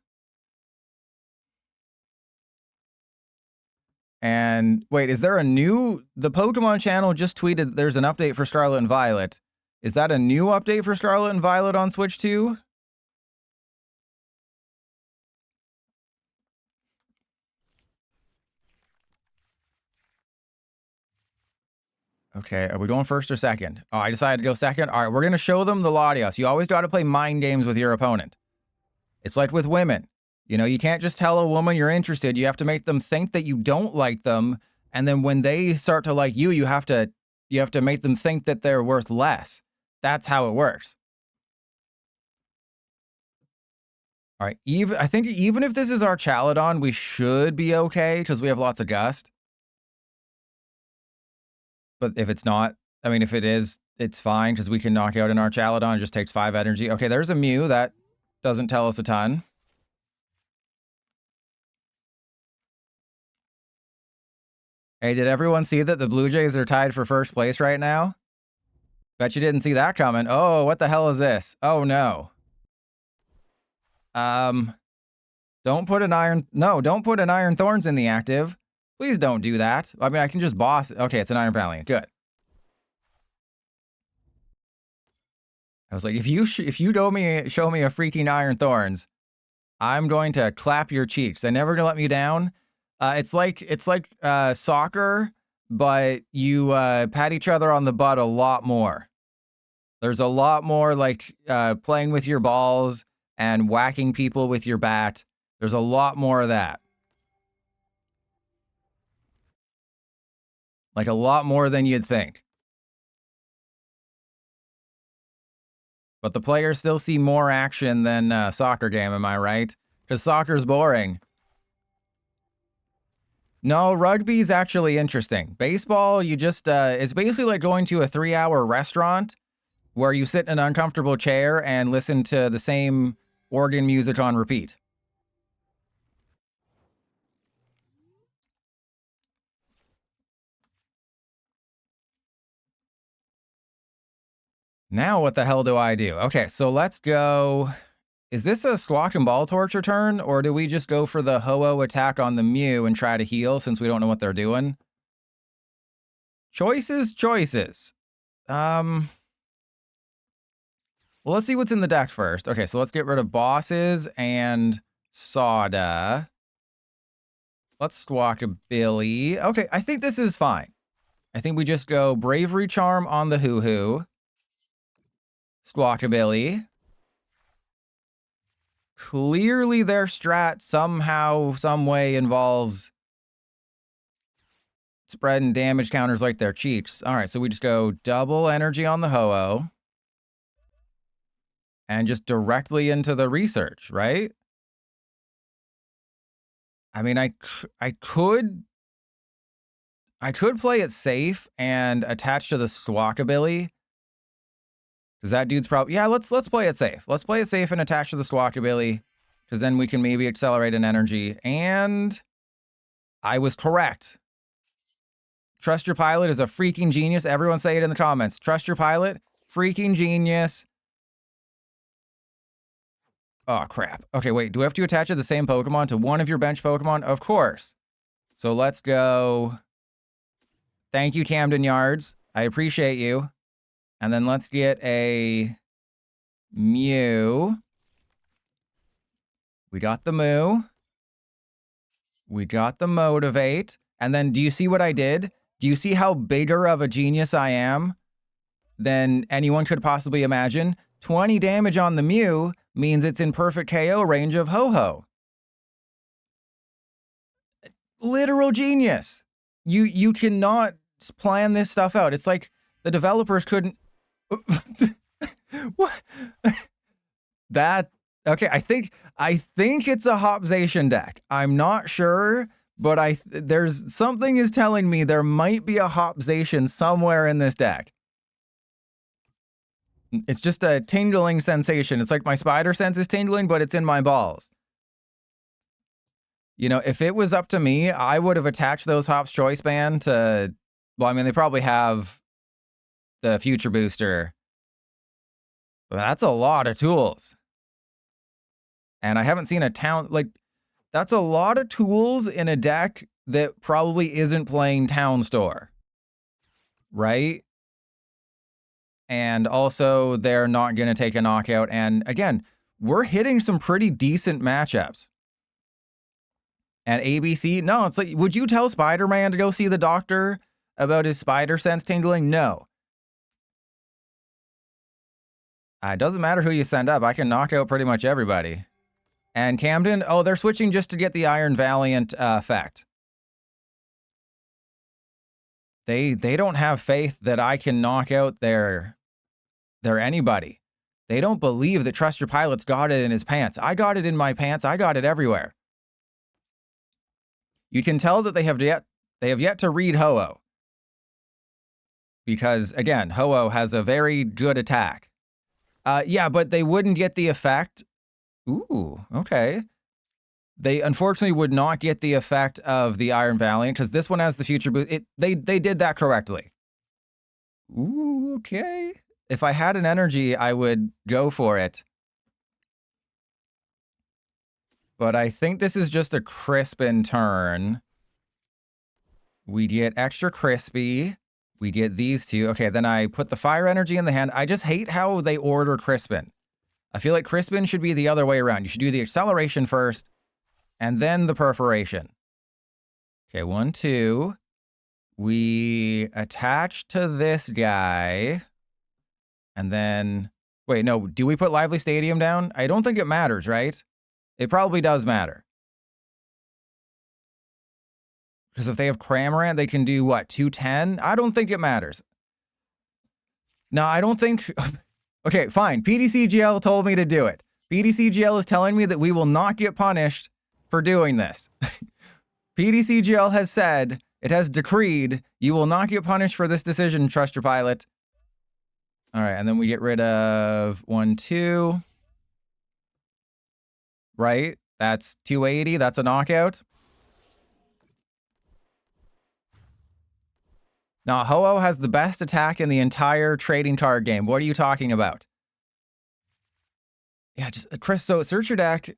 And wait, is there a new... The Pokemon channel just tweeted there's an update for Scarlet and Violet. Is that a new update for Scarlet and Violet on Switch 2? Okay, are we going first or second? Oh, I decided to go second. All right, we're going to show them the Latios. You always got to play mind games with your opponent. It's like with women. You know, you can't just tell a woman you're interested. You have to make them think that you don't like them. And then when they start to like you, you have to You have to make them think that they're worth less. That's how it works. All right, I think even if this is our Chaladon, we should be okay because we have lots of gust. But if it's not, I mean, if it is, it's fine because we can knock out in our Chaladon. It just takes 5 energy. Okay, there's a Mew. That doesn't tell us a ton. Hey, did everyone see that the Blue Jays are tied for first place right now? Bet you didn't see that coming. Oh, what the hell is this? Oh, no. Don't put an Iron... No, don't put an Iron Thorns in the active. Please don't do that. I mean, I can just boss... Okay, it's an Iron Valiant. Good. I was like, if you show me a freaking Iron Thorns, I'm going to clap your cheeks. They're never gonna let me down. It's like soccer, but you pat each other on the butt a lot more. There's a lot more like playing with your balls and whacking people with your bat. There's a lot more of that. Like a lot more than you'd think. But the players still see more action than a soccer game, am I right? Because soccer's boring. No, rugby's actually interesting. Baseball, you just, it's basically like going to a 3-hour restaurant where you sit in an uncomfortable chair and listen to the same organ music on repeat. Now what the hell do I do? Okay, so let's go... Is this a Squawk and Ball Torture turn, or do we just go for the Ho-Oh attack on the Mew and try to heal since we don't know what they're doing? Choices. Well, let's see what's in the deck first. Okay, so let's get rid of bosses and Soda. Let's Squawk a Billy. Okay, I think this is fine. I think we just go Bravery Charm on the Hoo-Hoo. Squawkabilly. Clearly their strat somehow, some way involves spreading damage counters like their cheeks. All right, so we just go double energy on the Ho-Oh. And just directly into the research, right? I mean, I could play it safe and attach to the Squawkabilly. Because that dude's probably... Yeah, let's play it safe. Let's play it safe and attach to the Squawkabilly. Because then we can maybe accelerate an energy. And I was correct. Trust your pilot is a freaking genius. Everyone say it in the comments. Trust your pilot. Freaking genius. Oh, crap. Okay, wait. Do we have to attach the same Pokemon to one of your bench Pokemon? Of course. So let's go... Thank you, Camden Yards. I appreciate you. And then let's get a Mew. We got the Moo. We got the Motivate. And then do you see what I did? Do you see how bigger of a genius I am than anyone could possibly imagine? 20 damage on the Mew means it's in perfect KO range of Ho-Ho. Literal genius. You cannot plan this stuff out. It's like the developers couldn't... What? That... Okay, I think it's a Hopzation deck. I'm not sure, but there's something is telling me there might be a Hopzation somewhere in this deck. It's just a tingling sensation. It's like my spider sense is tingling, but it's in my balls. You know, if it was up to me, I would have attached those Hop's Choice Band to... Well, I mean, they probably have the Future Booster. But that's a lot of tools. And I haven't seen a town... Like, that's a lot of tools in a deck that probably isn't playing Town Store. Right? And also, they're not going to take a knockout. And again, we're hitting some pretty decent matchups. And ABC, no, it's like, would you tell Spider-Man to go see the doctor about his spider sense tingling? No. It doesn't matter who you send up. I can knock out pretty much everybody. And Camden, oh, they're switching just to get the Iron Valiant effect. They don't have faith that I can knock out their anybody. They don't believe that Trust Your Pilot's got it in his pants. I got it in my pants. I got it everywhere. You can tell that they have yet to read Ho-Oh. Because, again, Ho-Oh has a very good attack. Yeah, but they wouldn't get the effect. Ooh, okay. They unfortunately would not get the effect of the Iron Valiant, because this one has the future boost. They did that correctly. Ooh, okay. If I had an energy, I would go for it. But I think this is just a Crispin turn. We get extra Crispy. We get these two. Okay, then I put the Fire Energy in the hand. I just hate how they order Crispin. I feel like Crispin should be the other way around. You should do the acceleration first, and then the perforation. Okay, 1, 2. We attach to this guy. And then... Wait, no. Do we put Lively Stadium down? I don't think it matters, right? It probably does matter. Because if they have Cramorant, they can do, what, 210? I don't think it matters. No, I don't think... Okay, fine. PDCGL told me to do it. PDCGL is telling me that we will not get punished for doing this. PDCGL has said, it has decreed, you will not get punished for this decision, Trust Your Pilot. All right, and then we get rid of 1, 2. Right? That's 280. That's a knockout. Now, Ho-Oh has the best attack in the entire trading card game. What are you talking about? Yeah, just, Chris, so search your deck,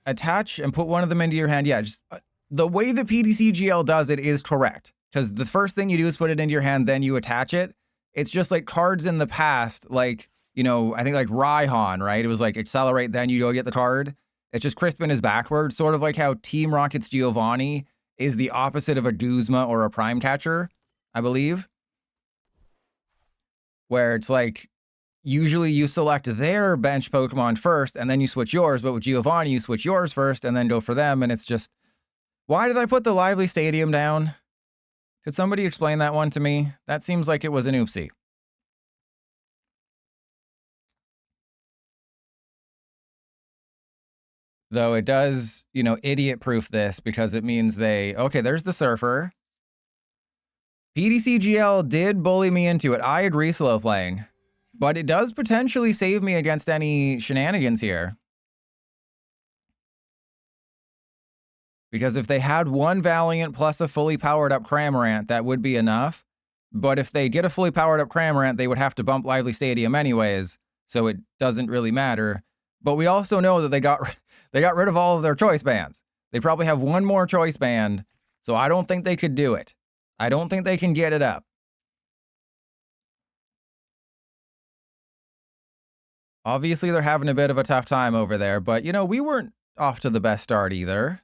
attach, and put one of them into your hand. Yeah, just the way the PDCGL does it is correct. Because the first thing you do is put it into your hand, then you attach it. It's just like cards in the past, like, you know, I think like Raihan, right? It was like accelerate, then you go get the card. It's just Crispin is backwards, sort of like how Team Rocket's Giovanni is the opposite of a Guzma or a Prime Catcher, I believe. Where it's like, usually you select their bench Pokemon first, and then you switch yours, but with Giovanni, you switch yours first, and then go for them, and it's just... Why did I put the Lively Stadium down? Could somebody explain that one to me? That seems like it was an oopsie. Though it does, you know, idiot-proof this, because it means they... Okay, there's the Surfer. PDCGL did bully me into it. I agree, slow playing. But it does potentially save me against any shenanigans here. Because if they had one Valiant plus a fully powered up Cramorant, that would be enough. But if they get a fully powered up Cramorant, they would have to bump Lively Stadium anyways, so it doesn't really matter. But we also know that they got rid of all of their choice bands. They probably have one more choice band, so I don't think they could do it. I don't think they can get it up. Obviously, they're having a bit of a tough time over there, but, you know, we weren't off to the best start either.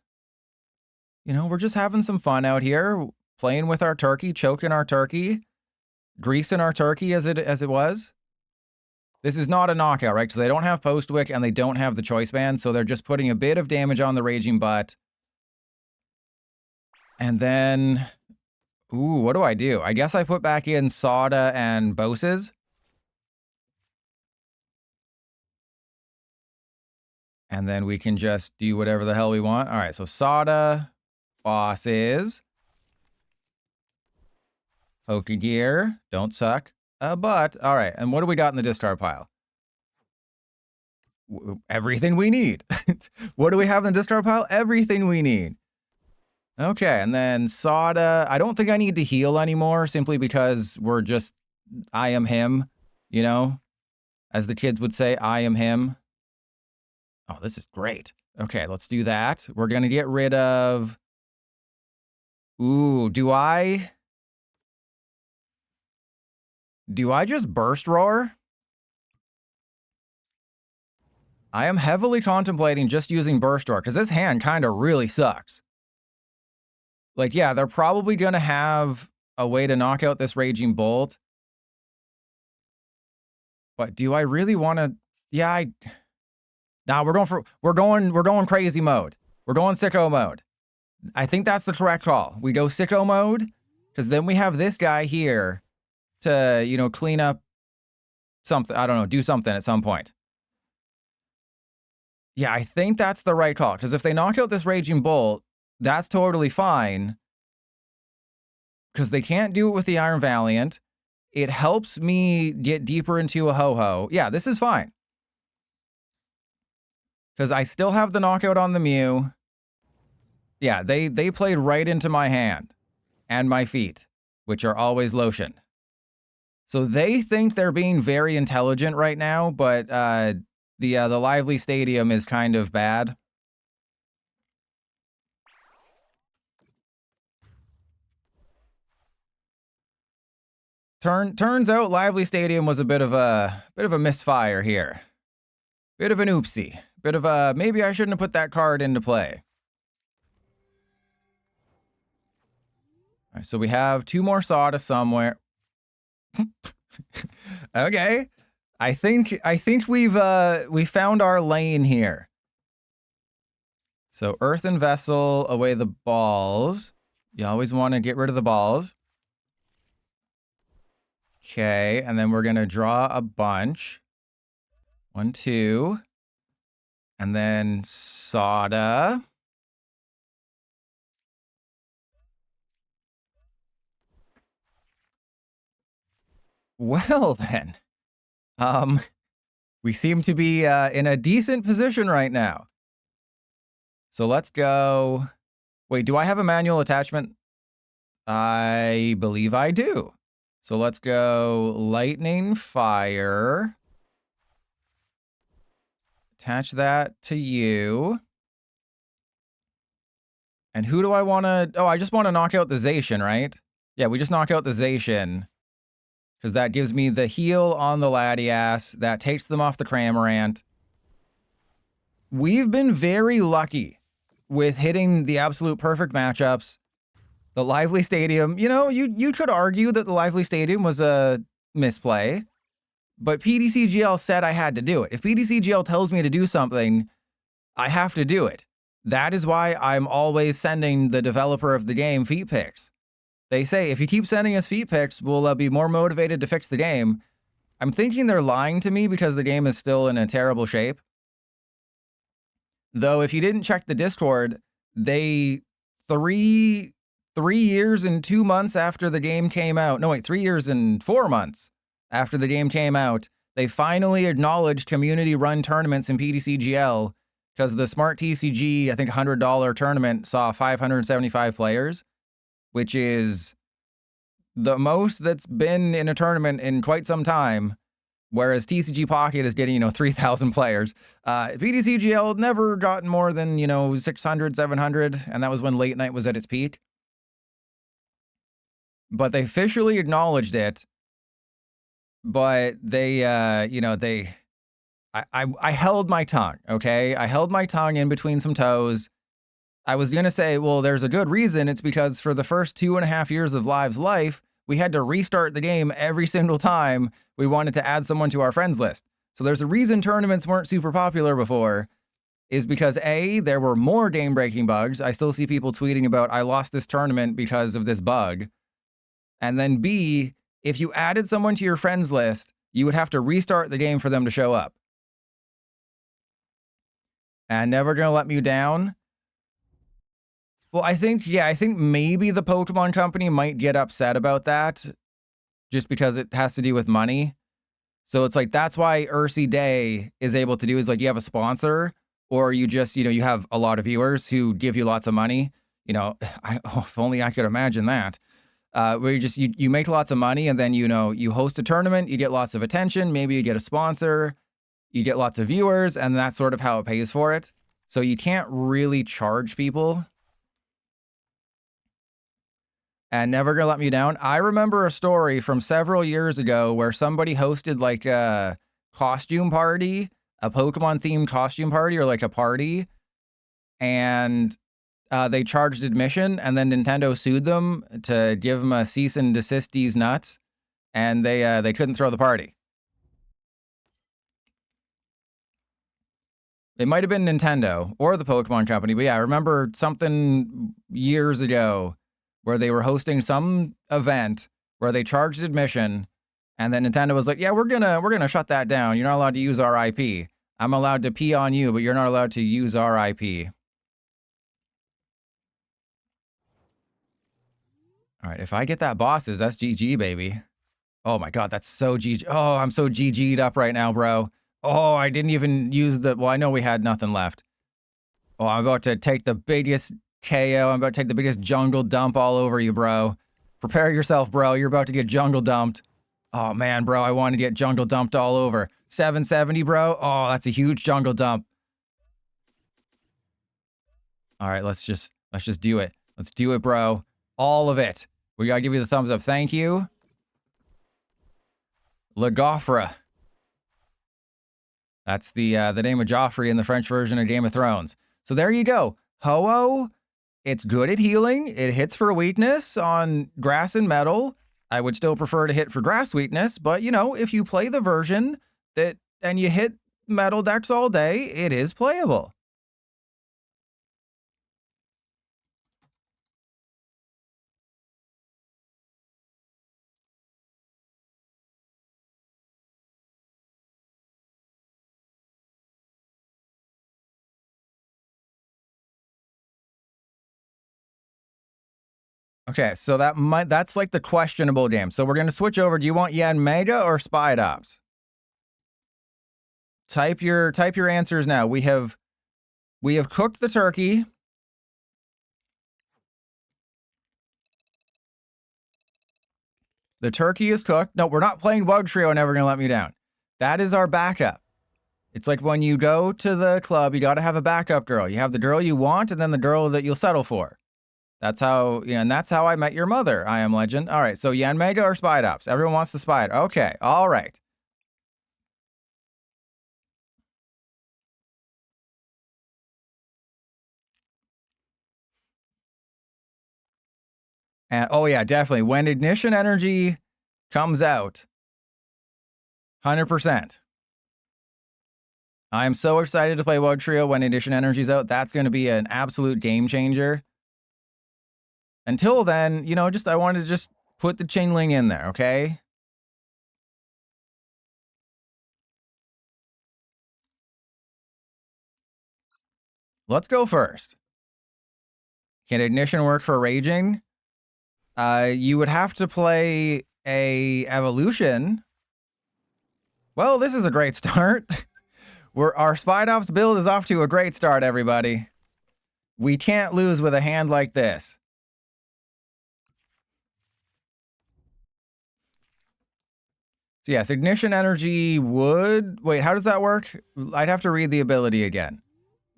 You know, we're just having some fun out here, playing with our turkey, choking our turkey, greasing our turkey as it was. This is not a knockout, right? Because they don't have Postwick and they don't have the choice band, so they're just putting a bit of damage on the Raging Butt. And then, ooh, what do? I guess I put back in Soda and Boses. And then we can just do whatever the hell we want. All right, so Soda, Bosses, Pokegear, don't suck. But, all right, and what do we got in the discard pile? Everything we need. What do we have in the discard pile? Everything we need. Okay, and then Soda. I don't think I need to heal anymore, simply because we're just... I am him, you know? As the kids would say, I am him. Oh, this is great. Okay, let's do that. We're going to get rid of... Ooh, do I just Burst Roar? I am heavily contemplating just using Burst Roar, because this hand kind of really sucks. Like, yeah, they're probably going to have a way to knock out this Raging Bolt. But do I really want to... Yeah, Nah, we're going crazy mode. We're going sicko mode. I think that's the correct call. We go sicko mode, Because then we have this guy here to, you know, clean up something. I don't know, do something at some point. Yeah, I think that's the right call. Because if they knock out this Raging Bolt, that's totally fine. Because they can't do it with the Iron Valiant. It helps me get deeper into a Ho-Ho. Yeah, this is fine. Because I still have the knockout on the Mew. Yeah, they played right into my hand and my feet, which are always lotion. So they think they're being very intelligent right now, but the Lively Stadium is kind of bad. Turns out Lively Stadium was a bit of a misfire here. Bit of an oopsie. Bit of a maybe I shouldn't have put that card into play. All right, so we have 2 more Soda somewhere. Okay. I think we found our lane here. So Earthen Vessel, away the balls. You always want to get rid of the balls. Okay, and then we're going to draw a bunch. 1, 2. And then Soda. Well then. We seem to be in a decent position right now. So let's go. Wait, do I have a manual attachment? I believe I do. So let's go Lightning Fire. Attach that to you. And who do I want to... Oh, I just want to knock out the Zacian, right? Yeah, we just knock out the Zacian. Because that gives me the heal on the Latias. That takes them off the Cramorant. We've been very lucky with hitting the absolute perfect matchups. The Lively Stadium, you know, you could argue that the Lively Stadium was a misplay. But PDCGL said I had to do it. If PDCGL tells me to do something, I have to do it. That is why I'm always sending the developer of the game feat pics. They say, if you keep sending us feat pics, we'll be more motivated to fix the game. I'm thinking they're lying to me because the game is still in a terrible shape. Though, if you didn't check the Discord, they 3 years and 2 months after the game came out. No, wait, 3 years and 4 months after the game came out, they finally acknowledged community-run tournaments in PDCGL because the Smart TCG, I think $100 tournament, saw 575 players, which is the most that's been in a tournament in quite some time, whereas TCG Pocket is getting, 3,000 players. PDCGL never gotten more than, 600, 700, and that was when Late Night was at its peak. But they officially acknowledged it, but they, I held my tongue, okay? I held my tongue in between some toes. I was going to say, well, there's a good reason. It's because for the first 2.5 years of Live's life, we had to restart the game every single time we wanted to add someone to our friends list. So there's a reason tournaments weren't super popular before, is because A, there were more game-breaking bugs. I still see people tweeting about, I lost this tournament because of this bug. And then B, if you added someone to your friends list, you would have to restart the game for them to show up. And Never Gonna Let Me Down. Well, I think maybe the Pokemon Company might get upset about that just because it has to do with money. So it's like, that's why Ursi Day is able to do is like, you have a sponsor, or you just, you have a lot of viewers who give you lots of money. If only I could imagine that. Where you make lots of money, and then, you host a tournament, you get lots of attention, maybe you get a sponsor, you get lots of viewers, and that's sort of how it pays for it. So you can't really charge people. And Never Gonna Let Me Down. I remember a story from several years ago where somebody hosted like a costume party, a Pokemon themed costume party, or like a party, and they charged admission, and then Nintendo sued them to give them a cease and desist these nuts, and they couldn't throw the party. It might have been Nintendo or the Pokemon Company, but yeah, I remember something years ago where they were hosting some event where they charged admission, and then Nintendo was like, "Yeah, we're gonna shut that down. You're not allowed to use our IP. I'm allowed to pee on you, but you're not allowed to use our IP." All right, if I get that bosses, that's GG, baby. Oh my god, that's so GG. Oh, I'm so GG'd up right now, bro. Oh, I didn't even use the... Well, I know we had nothing left. Oh, I'm about to take the biggest KO. I'm about to take the biggest jungle dump all over you, bro. Prepare yourself, bro. You're about to get jungle dumped. Oh, man, bro, I want to get jungle dumped all over. 770, bro. Oh, that's a huge jungle dump. All right, let's just do it. Let's do it, bro. All of it. We gotta give you the thumbs up. Thank you. Le Gaufre. That's the name of Joffrey in the French version of Game of Thrones. So there you go. Ho-Oh, it's good at healing. It hits for weakness on grass and metal. I would still prefer to hit for grass weakness, but you know, if you play the version that and you hit metal decks all day, it is playable. Okay, so that's like the questionable game. So we're gonna switch over. Do you want Yanmega or Spidops? Type your answers now. We have cooked the turkey. The turkey is cooked. No, we're not playing Wug Trio. Never gonna let me down. That is our backup. It's like when you go to the club, you got to have a backup girl. You have the girl you want, and then the girl that you'll settle for. That's how, you know, and that's how I met your mother. I am legend. All right, so Yanmega or Spidops? Everyone wants the Spider. Okay, all right. And oh yeah, definitely. When ignition energy comes out, 100%. I am so excited to play Wug Trio when ignition energy's out. That's going to be an absolute game changer. Until then, you know, I wanted to just put the Chingling in there, okay? Let's go first. Can ignition work for raging? You would have to play a evolution. Well, this is a great start. Our Spidops build is off to a great start, everybody. We can't lose with a hand like this. So yes, ignition energy would... Wait, how does that work? I'd have to read the ability again.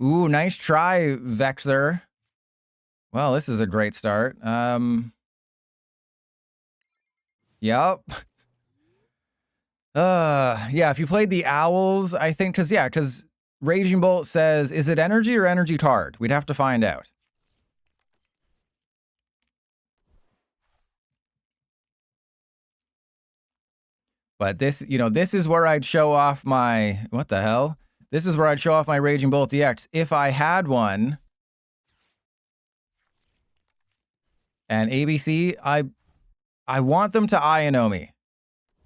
Ooh, nice try, Vexer. Well, this is a great start. Yep. Yeah, if you played the owls, I think, because Raging Bolt says, is it energy or energy card? We'd have to find out. But this, you know, this is where I'd show off my... What the hell? This is where I'd show off my Raging Bolt EX if I had one. And ABC, I want them to Iono me.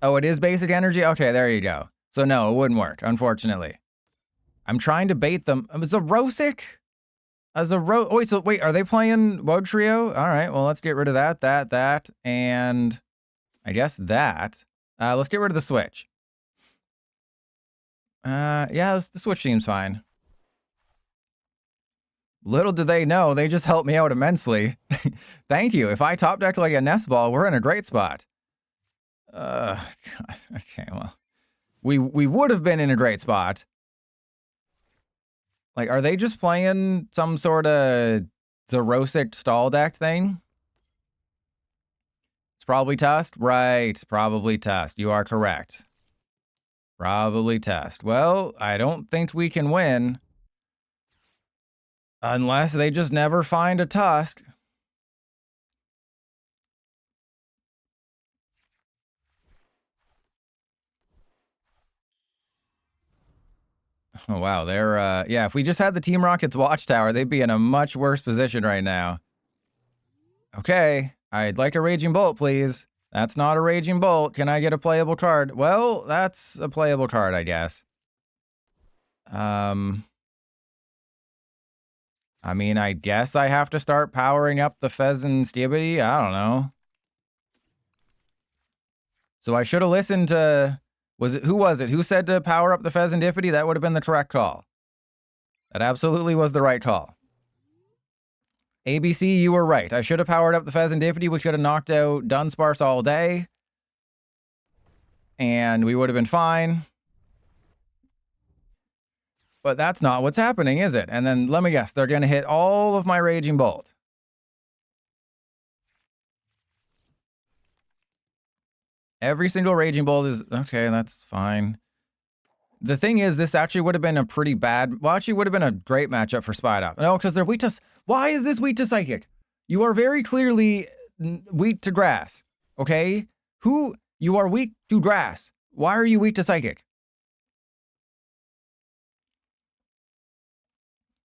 Oh, it is basic energy? Okay, there you go. So no, it wouldn't work, unfortunately. I'm trying to bait them. Zarosic? Wait, are they playing Wug Trio? All right, well, let's get rid of that, and I guess that. Let's get rid of the Switch. Yeah, the Switch seems fine. Little do they know, they just helped me out immensely. Thank you. If I top deck like a nest ball, we're in a great spot. God. Okay, well. We would have been in a great spot. Like, are they just playing some sort of Zarosic stall deck thing? It's probably Tusk? Right, probably Tusk. You are correct. Probably Tusk. Well, I don't think we can win. Unless they just never find a Tusk. Oh, wow. They're, yeah, if we just had the Team Rockets Watchtower, they'd be in a much worse position right now. Okay, I'd like a Raging Bolt, please. That's not a Raging Bolt. Can I get a playable card? Well, that's a playable card, I guess. I mean, I guess I have to start powering up the Pheasant Skibidi. I don't know. So I should have listened to... Who was it? Who said to power up the Pheasantipity? That would have been the correct call. That absolutely was the right call. ABC, you were right. I should have powered up the Pheasantipity. We could have knocked out Dunsparce all day. And we would have been fine. But that's not what's happening, is it? And then, let me guess, they're going to hit all of my Raging Bolt. Every single Raging Bolt is... Okay, that's fine. The thing is, this actually would have been a pretty bad... Well, actually would have been a great matchup for Spidops. No, because they're weak to... Why is this weak to Psychic? You are very clearly weak to Grass. Okay? You are weak to Grass. Why are you weak to Psychic?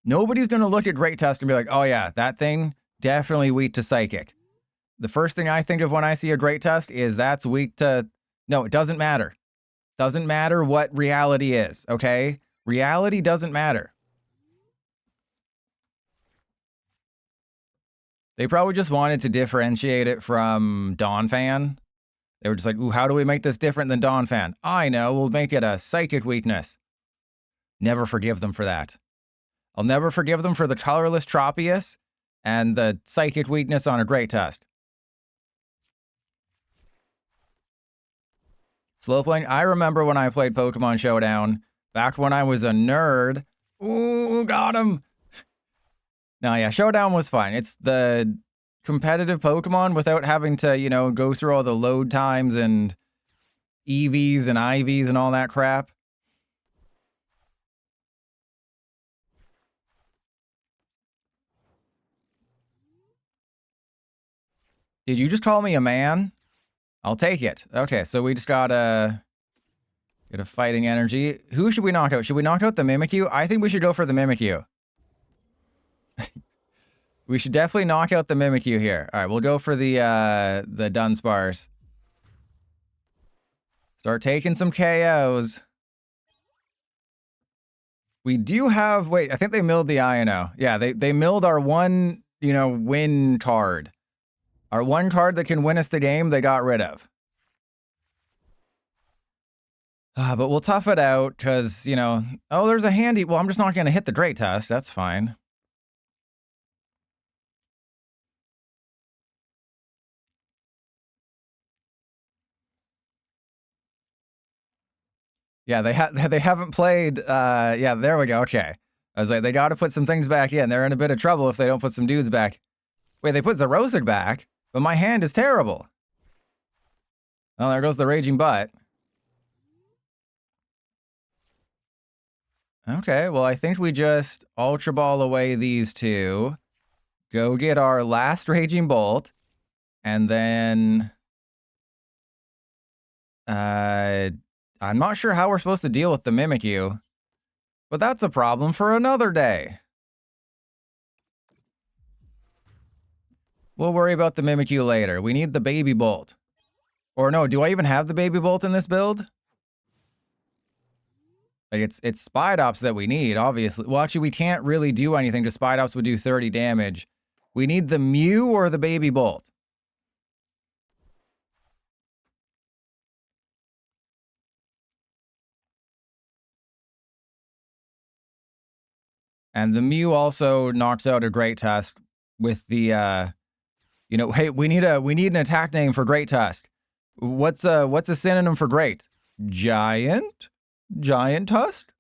Nobody's going to look at Great Test and be like, oh yeah, that thing, definitely weak to Psychic. The first thing I think of when I see a Great Test is that's weak to... No, it doesn't matter. Doesn't matter what reality is, okay? Reality doesn't matter. They probably just wanted to differentiate it from Donphan. They were just like, ooh, how do we make this different than Donphan? I know, we'll make it a Psychic weakness. Never forgive them for that. I'll never forgive them for the colorless Tropius and the Psychic weakness on a Great Test. Slow playing. I remember when I played Pokemon Showdown, back when I was a nerd. Ooh, got him. No, yeah, Showdown was fine. It's the competitive Pokemon without having to, you know, go through all the load times and EVs and IVs and all that crap. Did you just call me a man? I'll take it. Okay, so we just got a... Get a fighting energy. Who should we knock out? Should we knock out the Mimikyu? I think we should go for the Mimikyu. We should definitely knock out the Mimikyu here. All right, we'll go for the Dunsparce. Start taking some KOs. We do have... Wait, I think they milled the Iono. Yeah, they milled our one, you know, win card. Our one card that can win us the game, they got rid of. But we'll tough it out, because, you know... Oh, there's a handy... Well, I'm just not going to hit the Great Test. That's fine. Yeah, they haven't played... yeah, there we go. Okay. I was like, they got to put some things back in. They're in a bit of trouble if they don't put some dudes back. Wait, they put Zerosig back, but my hand is terrible. Oh, there goes the Raging Butt. Okay, well, I think we just Ultra Ball away these two. Go get our last Raging Bolt. And then... I'm not sure how we're supposed to deal with the Mimikyu. But that's a problem for another day. We'll worry about the Mimikyu later. We need the Baby Bolt. Or no, do I even have the Baby Bolt in this build? Like, it's Spidops that we need, obviously. Well, actually, we can't really do anything because Spidops would do 30 damage. We need the Mew or the Baby Bolt. And the Mew also knocks out a Great Tusk with the, you know, hey, we need an attack name for Great Tusk. What's a synonym for Great? Giant? Giant Tusk?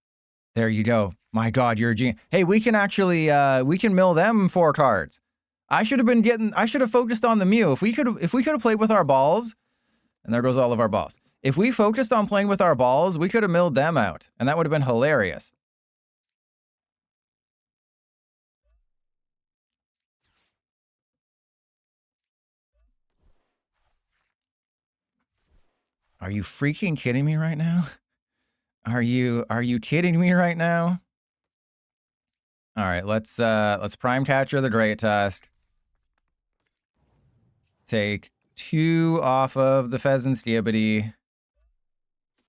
There you go. My God, you're a genius. Hey, we can actually, we can mill them 4 cards. I should have focused on the Mew. If we could have played with our balls, and there goes all of our balls. If we focused on playing with our balls, we could have milled them out, and that would have been hilarious. Are you freaking kidding me right now? Are you kidding me right now? All right, let's Prime Catcher the Great Tusk. Take 2 off of the Pheasant Skibbity.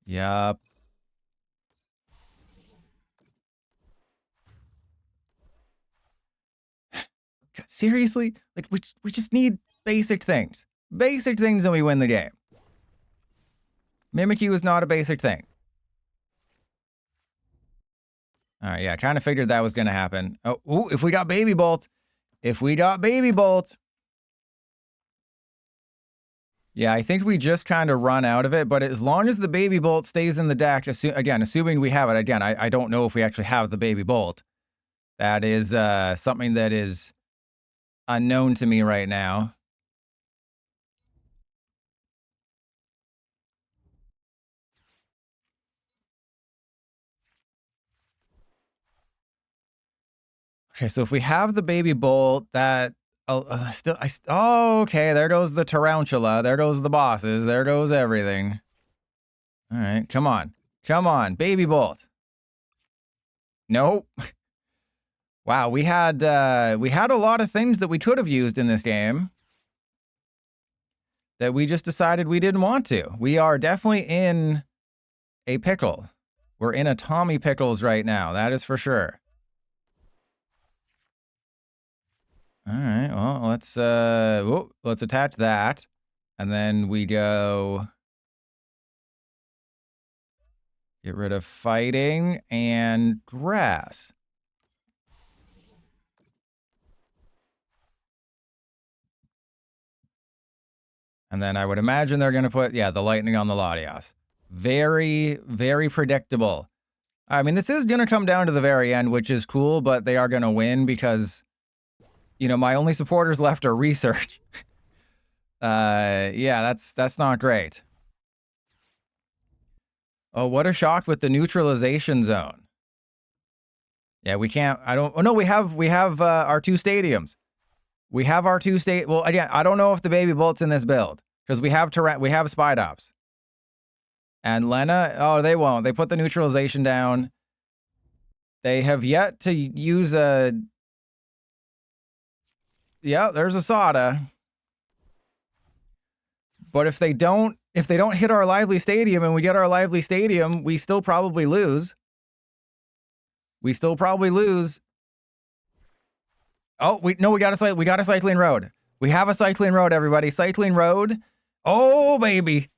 Yup. Seriously? Like, we just need basic things. Basic things and we win the game. Mimikyu is not a basic thing. Alright, yeah, kind of figured that was going to happen. Oh, ooh, if we got Baby Bolt. If we got Baby Bolt. Yeah, I think we just kind of run out of it, but as long as the Baby Bolt stays in the deck, again, assuming we have it, again, I don't know if we actually have the Baby Bolt. That is something that is unknown to me right now. Okay, so if we have the Baby Bolt, that oh, okay, there goes the Tarantula, there goes the bosses, there goes everything. All right, come on, Baby Bolt. Nope. Wow, we had a lot of things that we could have used in this game that we just decided we didn't want to. We are definitely in a pickle. We're in a Tommy Pickles right now, that is for sure. All right, well, let's attach that. And then we go get rid of fighting and grass. And then I would imagine they're going to put, yeah, the lightning on the Latias. Very, very predictable. I mean, this is going to come down to the very end, which is cool, but they are going to win because, you know, my only supporters left are research. Yeah, that's not great. Oh, what a shock with the neutralization zone. Yeah, we can't, oh no, we have our 2 stadiums. We have our 2 well, again, I don't know if the Baby Bolt's in this build because we have Spidops. And Lena, oh, they won't. They put the neutralization down. They have yet to use a, yeah, there's a Sada. But if they don't hit our lively stadium and we get our lively stadium, we still probably lose. We still probably lose. Oh, we got a cycling road. We have a cycling road, everybody. Cycling road. Oh, baby.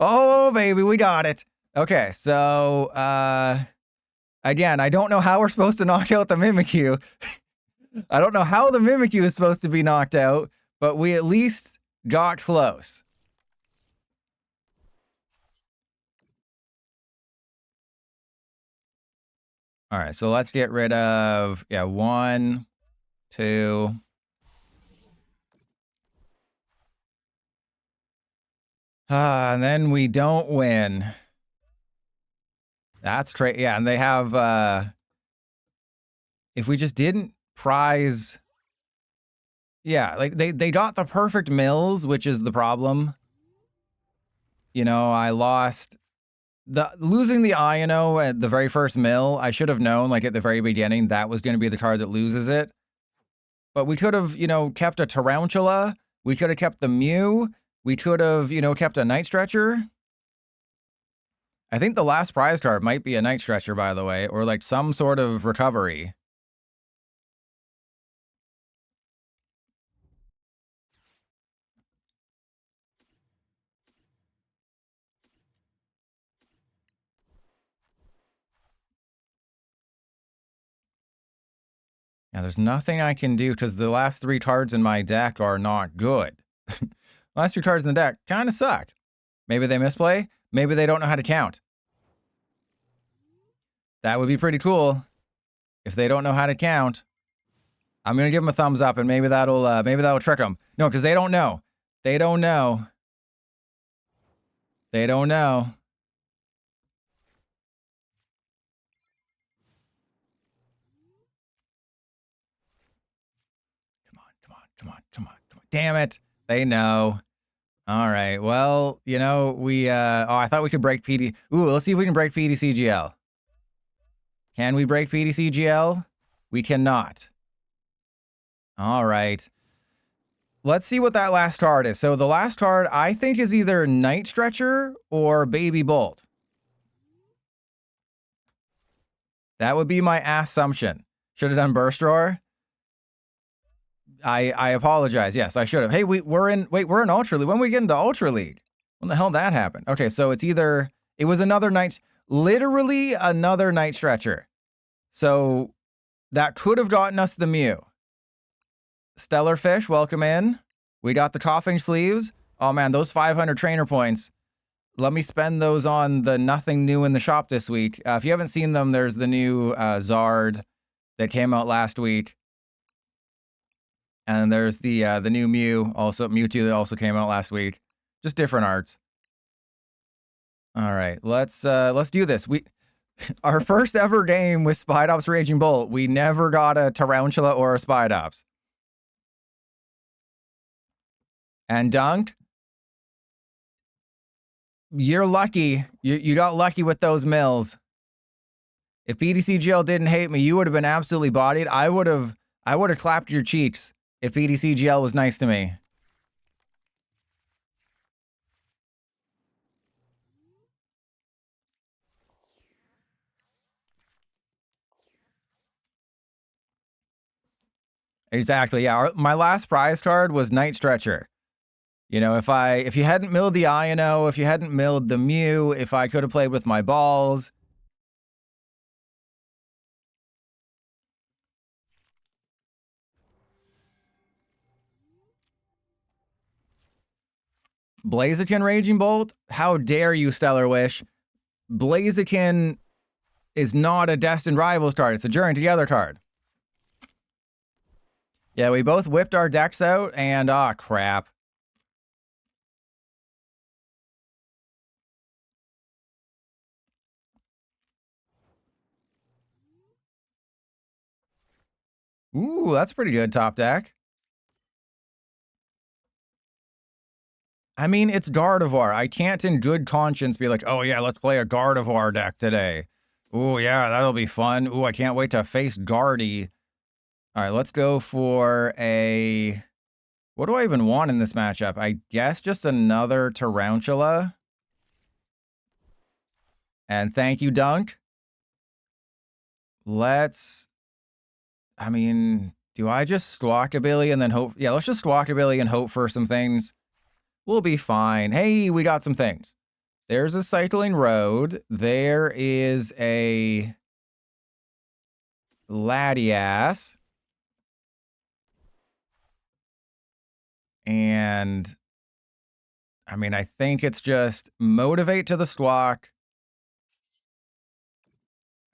Oh, baby, we got it. Okay, so again, I don't know how we're supposed to knock out the Mimikyu. I don't know how the Mimikyu is supposed to be knocked out, but we at least got close. All right, so let's get rid of, yeah, 1, 2. And then we don't win. That's crazy. Yeah, and they have, if we just didn't prize, yeah, like they got the perfect mills, which is the problem. You know, I lost losing the Iono at the very first mill. I should have known, like, at the very beginning, that was going to be the card that loses it. But we could have, you know, kept a Tarantula. We could have kept the Mew. We could have, you know, kept a Night Stretcher. I think the last prize card might be a Night Stretcher, by the way, or like some sort of recovery. Yeah, there's nothing I can do because the last 3 cards in my deck are not good. Last 3 cards in the deck kind of suck. Maybe they misplay. Maybe they don't know how to count. That would be pretty cool if they don't know how to count. I'm gonna give them a thumbs up, and maybe that'll trick them. No, because they don't know. They don't know. They don't know. Come on. Damn it. They know. All right. Well, you know, I thought we could break PD. Ooh, let's see if we can break PDCGL. Can we break PDCGL? We cannot. All right. Let's see what that last card is. So the last card, I think, is either Night Stretcher or Baby Bolt. That would be my assumption. Should have done Burst Roar. I apologize. Yes, I should have. Hey, we're in Ultra League. When we get into Ultra League? When the hell did that happen? Okay, so it was another literally another Night Stretcher. So that could have gotten us the Mew. Stellar Fish, welcome in. We got the Coughing Sleeves. Oh man, those 500 trainer points. Let me spend those on the nothing new in the shop this week. If you haven't seen them, there's the new Zard that came out last week. And there's the new Mewtwo that also came out last week. Just different arts. All right, let's do this. Our first ever game with Spidops Raging Bolt, we never got a Tarantula or a Spidops. And Dunk, you're lucky. You got lucky with those mills. If PDCGL didn't hate me, you would have been absolutely bodied. I would have clapped your cheeks if PDCGL was nice to me. Exactly. Yeah. My last prize card was Night Stretcher. You know, if you hadn't milled the Ino, if you hadn't milled the Mew, if I could have played with my balls. Blaziken Raging Bolt? How dare you, Stellar Wish? Blaziken is not a Destined Rivals card. It's a Journey Together card. Yeah, we both whipped our decks out, and crap. Ooh, that's pretty good, top deck. I mean, it's Gardevoir. I can't in good conscience be like, oh yeah, let's play a Gardevoir deck today. Ooh, yeah, that'll be fun. Ooh, I can't wait to face Guardy. All right, let's go for a... What do I even want in this matchup? I guess just another Tarantula. And thank you, Dunk. I mean, do I just Squawkabilly and then hope? Yeah, let's just Squawkabilly and hope for some things. We'll be fine. Hey, we got some things. There's a Cycling Road. There is a Latias. And I mean, I think it's just Motivate to the Squawk.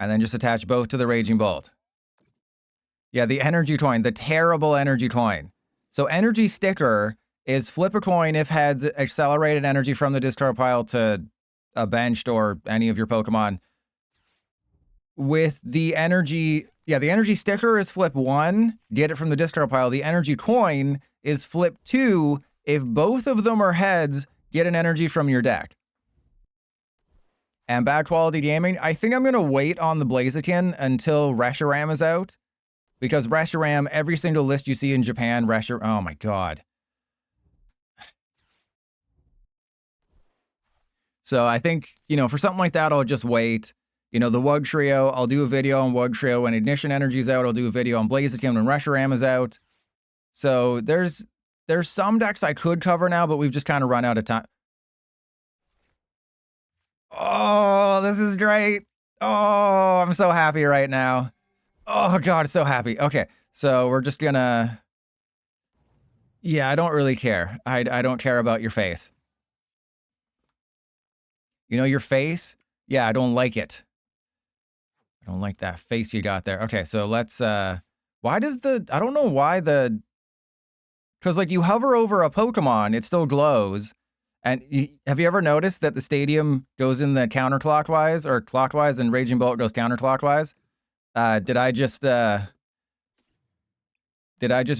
And then just attach both to the Raging Bolt. Yeah, the energy coin, the terrible energy coin. So energy sticker is flip a coin if heads accelerated energy from the discard pile to a benched or any of your Pokemon. With the energy, yeah, the energy sticker is flip 1, get it from the discard pile. The energy coin is flip 2. If both of them are heads, get an energy from your deck. And bad quality gaming, I think I'm going to wait on the Blaziken until Reshiram is out. Because Reshiram, every single list you see in Japan, oh my god. So I think, you know, for something like that, I'll just wait. You know, the Wug Trio, I'll do a video on Wug Trio when Ignition Energy's out. I'll do a video on Blaziken when Reshiram is out. So there's some decks I could cover now, but we've just kind of run out of time. Oh, this is great. Oh, I'm so happy right now. Oh god, so happy. Okay, so we're just gonna... Yeah, I don't really care. I don't care about your face. You know, your face? Yeah, I don't like it. I don't like that face you got there. Okay, so let's... Why does I don't know why the... Because, like, you hover over a Pokemon, it still glows. And have you ever noticed that the stadium goes in the counterclockwise or clockwise and Raging Bolt goes counterclockwise? Did I just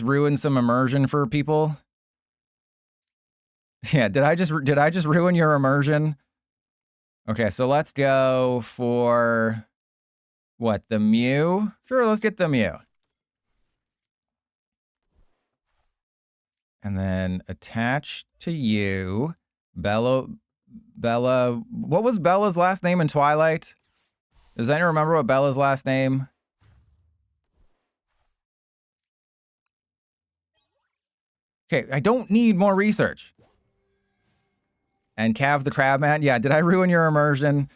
ruin some immersion for people? Yeah, did I just ruin your immersion? Okay, so let's go for what, the Mew? Sure, let's get the Mew. And then attach to you, Bella. What was Bella's last name in Twilight? Does anyone remember what Bella's last name? Okay, I don't need more research. And Cav the Crabman. Yeah, did I ruin your immersion?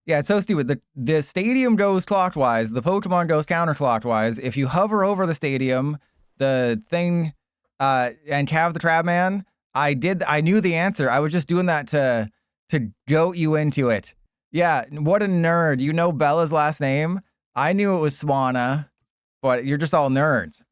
Yeah, it's so stupid. The stadium goes clockwise. The Pokemon goes counterclockwise. If you hover over the stadium, the thing, and Cav the Crabman, I knew the answer. I was just doing that to goat you into it. Yeah, what a nerd. You know Bella's last name? I knew it was Swanna, but you're just all nerds.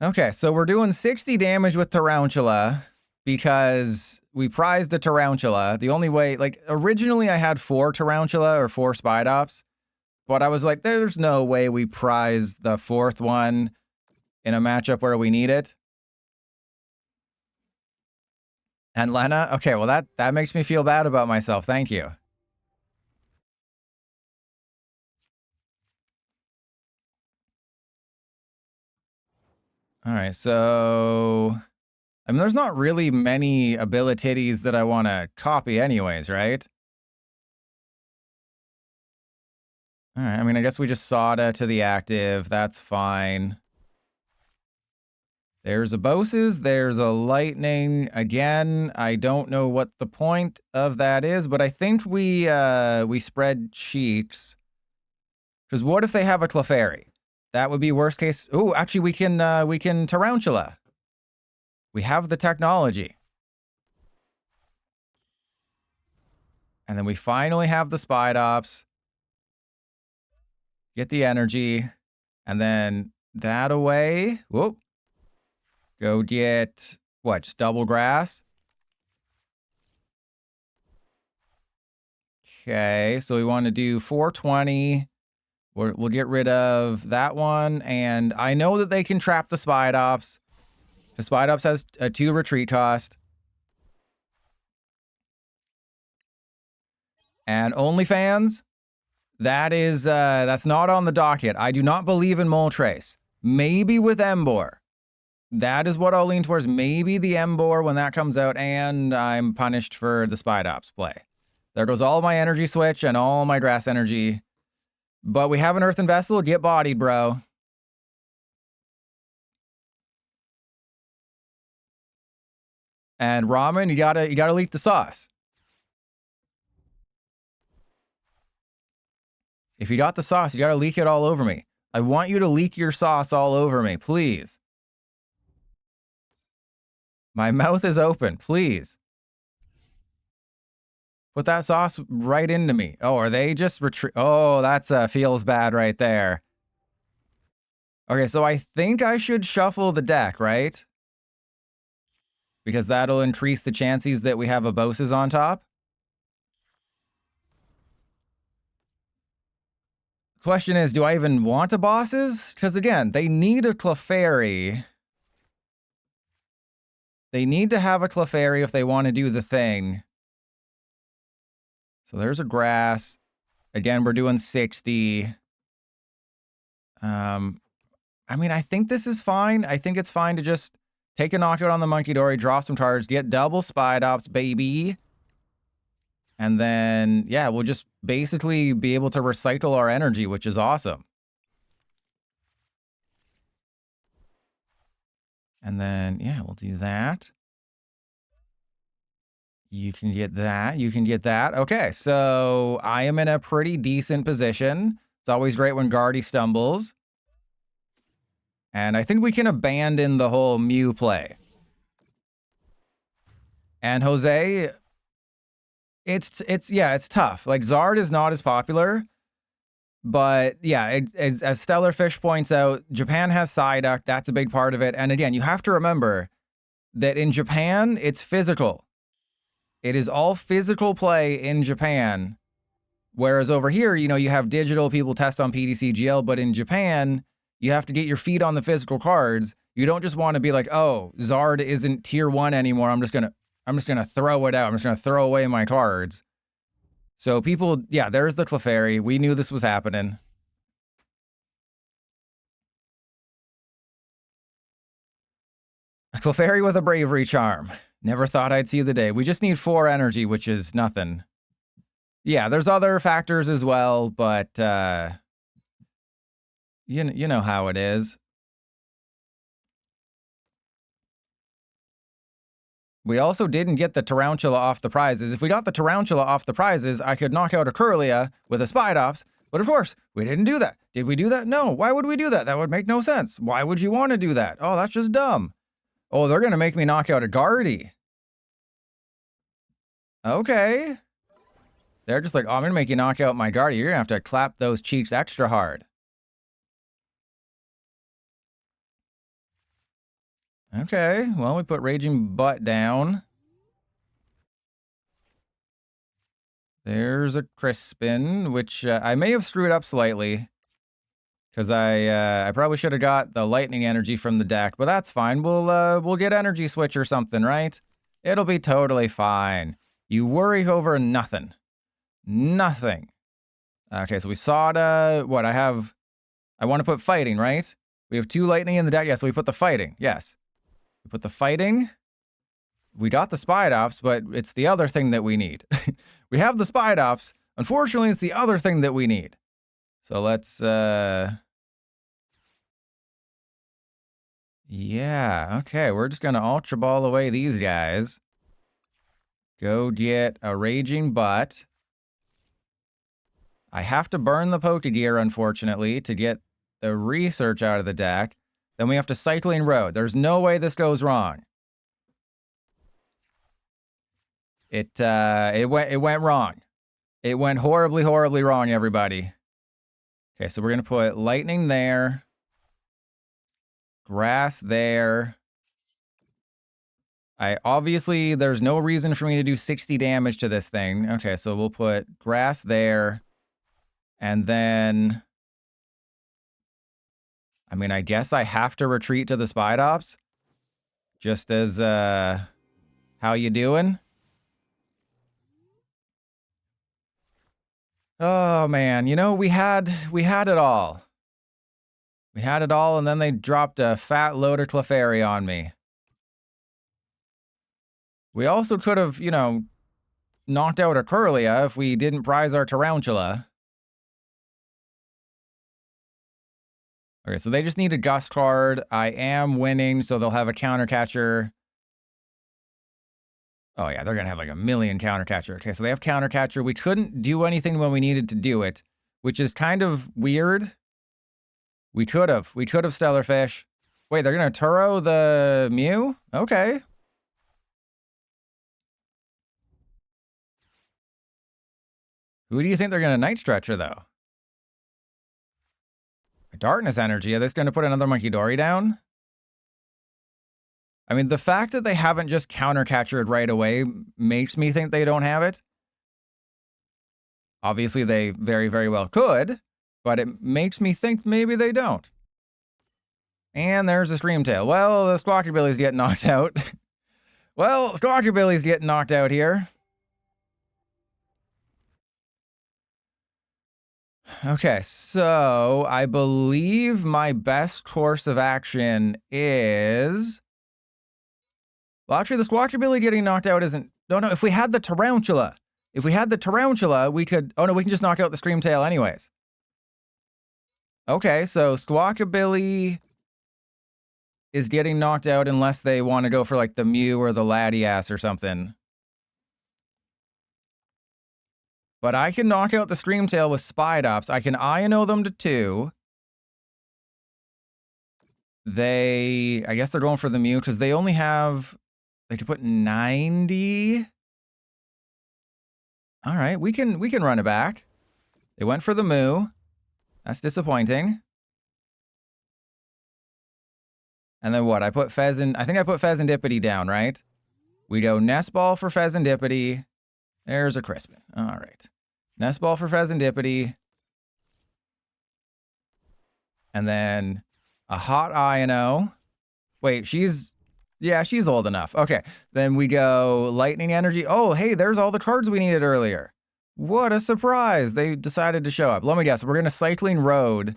Okay, so we're doing 60 damage with Tarantula because we prized a Tarantula. The only way, like, originally I had 4 Tarantula or 4 Spidops, but I was like, there's no way we prize the 4th one in a matchup where we need it. And Lena? Okay, well, that makes me feel bad about myself. Thank you. All right, so... I mean, there's not really many abilities that I want to copy anyways, right? All right, I mean, I guess we just Sada to the active. That's fine. There's a Boses. There's a Lightning. Again, I don't know what the point of that is, but I think we spread cheeks. Because what if they have a Clefairy? That would be worst case. Oh, actually, we can Tarantula. We have the technology. And then we finally have the Spidops. Get the energy. And then that away. Whoop. Go get, what, just double grass? Okay, so we want to do 420. We'll get rid of that one. And I know that they can trap the Spidops. The Spidops has a 2 retreat cost. And OnlyFans, that's not on the docket. I do not believe in Moltres. Maybe with Embor. That is what I'll lean towards. Maybe the Embor when that comes out, and I'm punished for the Spidops play. There goes all my energy switch and all my grass energy. But we have an Earthen Vessel. Get bodied, bro. And Ramen, you gotta leak the sauce. If you got the sauce, you gotta leak it all over me. I want you to leak your sauce all over me, please. My mouth is open, please. Put that sauce right into me. Oh, are they just retreat? Oh, that's feels bad right there. Okay, so I think I should shuffle the deck, right? Because that'll increase the chances that we have a Boses on top. Question is, do I even want a Bosses? Because again, they need a Clefairy. They need to have a Clefairy if they want to do the thing. So there's a grass. Again, we're doing 60. I mean, I think this is fine. I think it's fine to just take a knockout on the Monkey Dory, draw some cards, get double Spidops, baby. And then, yeah, we'll just basically be able to recycle our energy, which is awesome. And then, yeah, we'll do that. You can get that. You can get that. Okay, so I am in a pretty decent position. It's always great when Guardy stumbles. And I think we can abandon the whole Mew play. And Jose, it's tough. Like, Zard is not as popular. But yeah, as Stellarfish points out, Japan has Psyduck. That's a big part of it. And again, you have to remember that in Japan, it's physical. It is all physical play in Japan. Whereas over here, you know, you have digital, people test on PDCGL, but in Japan, you have to get your feet on the physical cards. You don't just want to be like, oh, Zard isn't tier 1 anymore. I'm just gonna throw it out. I'm just gonna throw away my cards. So people, yeah, there's the Clefairy. We knew this was happening. A Clefairy with a Bravery Charm. Never thought I'd see the day. We just need 4 energy, which is nothing. Yeah, there's other factors as well, but you know how it is. We also didn't get the Tarantula off the prizes. If we got the Tarantula off the prizes, I could knock out a Curlia with a Spidops, but of course, we didn't do that. Did we do that? No. Why would we do that? That would make no sense. Why would you want to do that? Oh, that's just dumb. Oh, they're going to make me knock out a Guardy. Okay. They're just like, oh, I'm going to make you knock out my Guardy. You're going to have to clap those cheeks extra hard. Okay, well, we put Raging Butt down. There's a Crispin, which I may have screwed up slightly. Because I probably should have got the lightning energy from the deck, but that's fine. We'll get energy switch or something, right? It'll be totally fine. You worry over nothing. Nothing. Okay, so we saw what I want to put fighting, right? We have 2 lightning in the deck. Yeah, so we put the fighting. Yes. We put the fighting. We got the Spidops, but it's the other thing that we need. We have the Spidops. Unfortunately, it's the other thing that we need. So let's, yeah, okay, we're just going to Ultra Ball away these guys. Go get a Raging Butt. I have to burn the Pokegear, unfortunately, to get the research out of the deck. Then we have to Cycling Road. There's no way this goes wrong. It went wrong. It went horribly, horribly wrong, everybody. Okay, so we're going to put Lightning there. Grass there. Obviously, there's no reason for me to do 60 damage to this thing. Okay, so we'll put Grass there. And then, I mean, I guess I have to retreat to the Spidops. Just as, how you doing? Oh, man, you know, we had it all. We had it all, and then they dropped a fat load of Clefairy on me. We also could have, you know, knocked out a Curlia if we didn't prize our Tarantula. Okay, so they just need a Gust card. I am winning, so they'll have a Counter Catcher. Oh yeah, they're going to have like a million Counter Catcher. Okay, so they have Counter Catcher. We couldn't do anything when we needed to do it, which is kind of weird. We could have Stellar Fish. Wait, they're going to Turo the Mew? Okay. Who do you think they're going to Night Stretcher, though? Darkness Energy. Are they going to put another Monkey Dory down? I mean, the fact that they haven't just Counter Catchered right away makes me think they don't have it. Obviously, they very, very well could, but it makes me think maybe they don't. And there's a Streamtail. Well, the Squawkabilly's getting knocked out. Well, Squawkabilly's getting knocked out here. Okay, so I believe my best course of action is... Well, actually, the Squawkabilly getting knocked out isn't... No, if we had the Tarantula. If we had the Tarantula, we could... Oh, no, we can just knock out the Streamtail anyways. Okay, so Squawkabilly is getting knocked out unless they want to go for, like, the Mew or the Latias or something. But I can knock out the Streamtail with Spidops. I can INO them to 2. I guess they're going for the Mew because they only have... They could put 90. All right, we can run it back. They went for the Moo. That's disappointing. And then what? I think I put Pheasantipity down, right? We go Nest Ball for Pheasantipity. There's a Crispin. All right. Nest Ball for Pheasantipity. And then a Hot INO. Wait, she's old enough. Okay. Then we go Lightning Energy. Oh, hey, there's all the cards we needed earlier. What a surprise. They decided to show up. Let me guess. We're going to Cycling Road.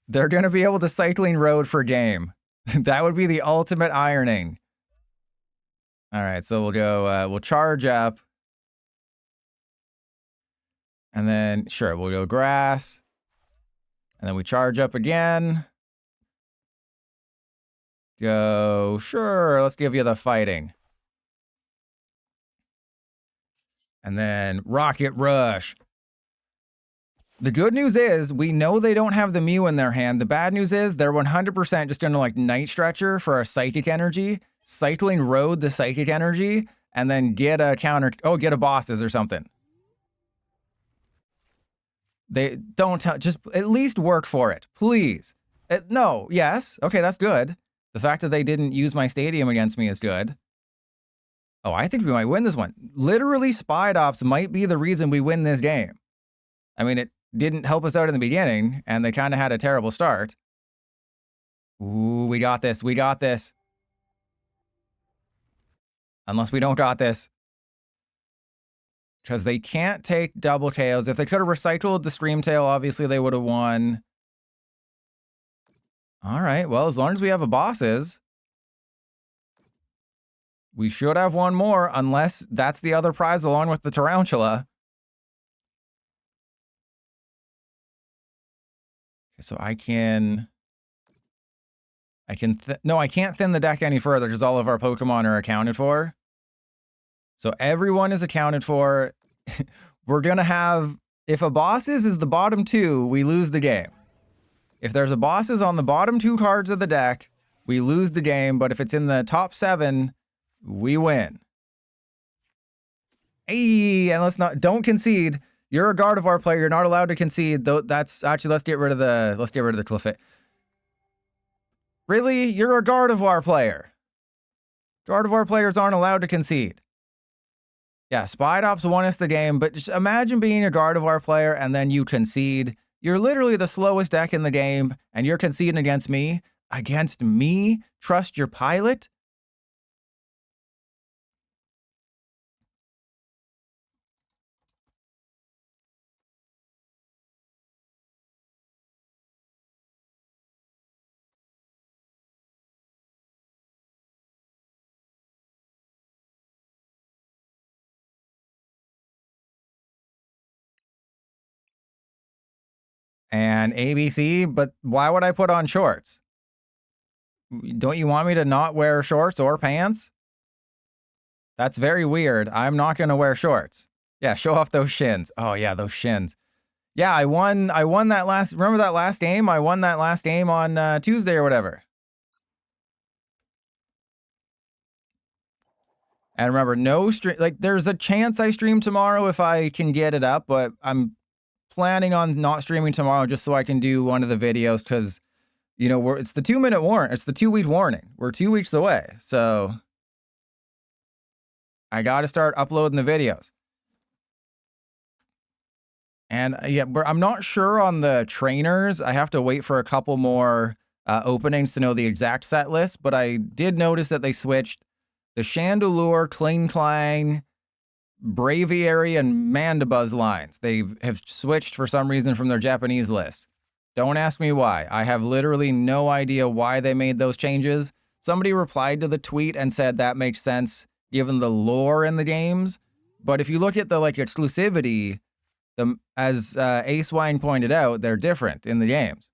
They're going to be able to Cycling Road for game. That would be the ultimate ironing. All right, so we'll go, we'll charge up. And then, sure, we'll go grass. And then we charge up again. Go, sure, let's give you the fighting. And then rocket rush. The good news is we know they don't have the Mew in their hand. The bad news is they're 100% just going to like Night Stretcher for a Psychic Energy, Cycling Road the Psychic Energy, and then get a counter. Oh, get a bosses or something. They don't tell, just at least work for it, please. No, yes. Okay, that's good. The fact that they didn't use my stadium against me is good. Oh, I think we might win this one. Literally, Spidops might be the reason we win this game. I mean, it didn't help us out in the beginning, and they kind of had a terrible start. Ooh, we got this. We got this. Unless we don't got this. Because they can't take double KOs. If they could have recycled the Stream Tail, obviously they would have won. All right, well, as long as we have a bosses, we should have one more, unless that's the other prize along with the Tarantula. Okay, so I can't thin the deck any further because all of our Pokemon are accounted for. So everyone is accounted for. We're going to have, if a bosses is the bottom two, we lose the game. If there's a bosses on the bottom two cards of the deck, we lose the game. But if it's in the top 7, we win. Hey, and don't concede. You're a Gardevoir player. You're not allowed to concede. Though that's actually, let's get rid of the Clefairy. Really? You're a Gardevoir player. Gardevoir players aren't allowed to concede. Yeah, Spidops won us the game, but just imagine being a Gardevoir player and then you concede. You're literally the slowest deck in the game, and you're conceding against me? Against me? Trust your pilot? And ABC, but why would I put on shorts? Don't you want me to not wear shorts or pants? That's very weird. I'm not going to wear shorts. Yeah, show off those shins. Oh yeah, those shins. Yeah, I won that last, remember that last game? I won that last game on Tuesday or whatever. And remember, no stream, like there's a chance I stream tomorrow if I can get it up, but I'm planning on not streaming tomorrow just so I can do one of the videos because, you know, it's the 2-minute warning. It's the 2-week warning. We're 2 weeks away. So I got to start uploading the videos. And yeah, I'm not sure on the trainers. I have to wait for a couple more openings to know the exact set list, but I did notice that they switched the Chandelure, Kling Klang, Braviary, and Mandibuzz lines. They have switched for some reason from their Japanese list. Don't ask me why. I have literally no idea why they made those changes. Somebody replied to the tweet and said that makes sense given the lore in the games. But if you look at the like exclusivity, as Ace Wine pointed out, they're different in the games.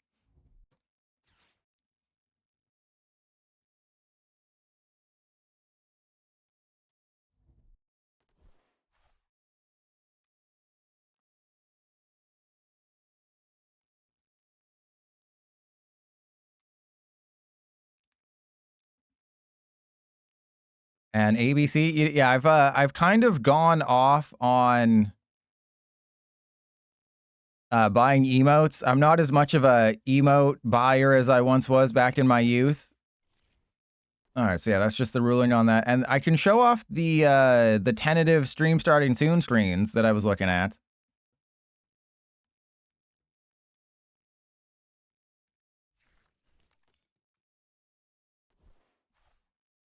And ABC, yeah, I've kind of gone off on buying emotes. I'm not as much of a emote buyer as I once was back in my youth. All right, so yeah, that's just the ruling on that. And I can show off the tentative stream starting soon screens that I was looking at.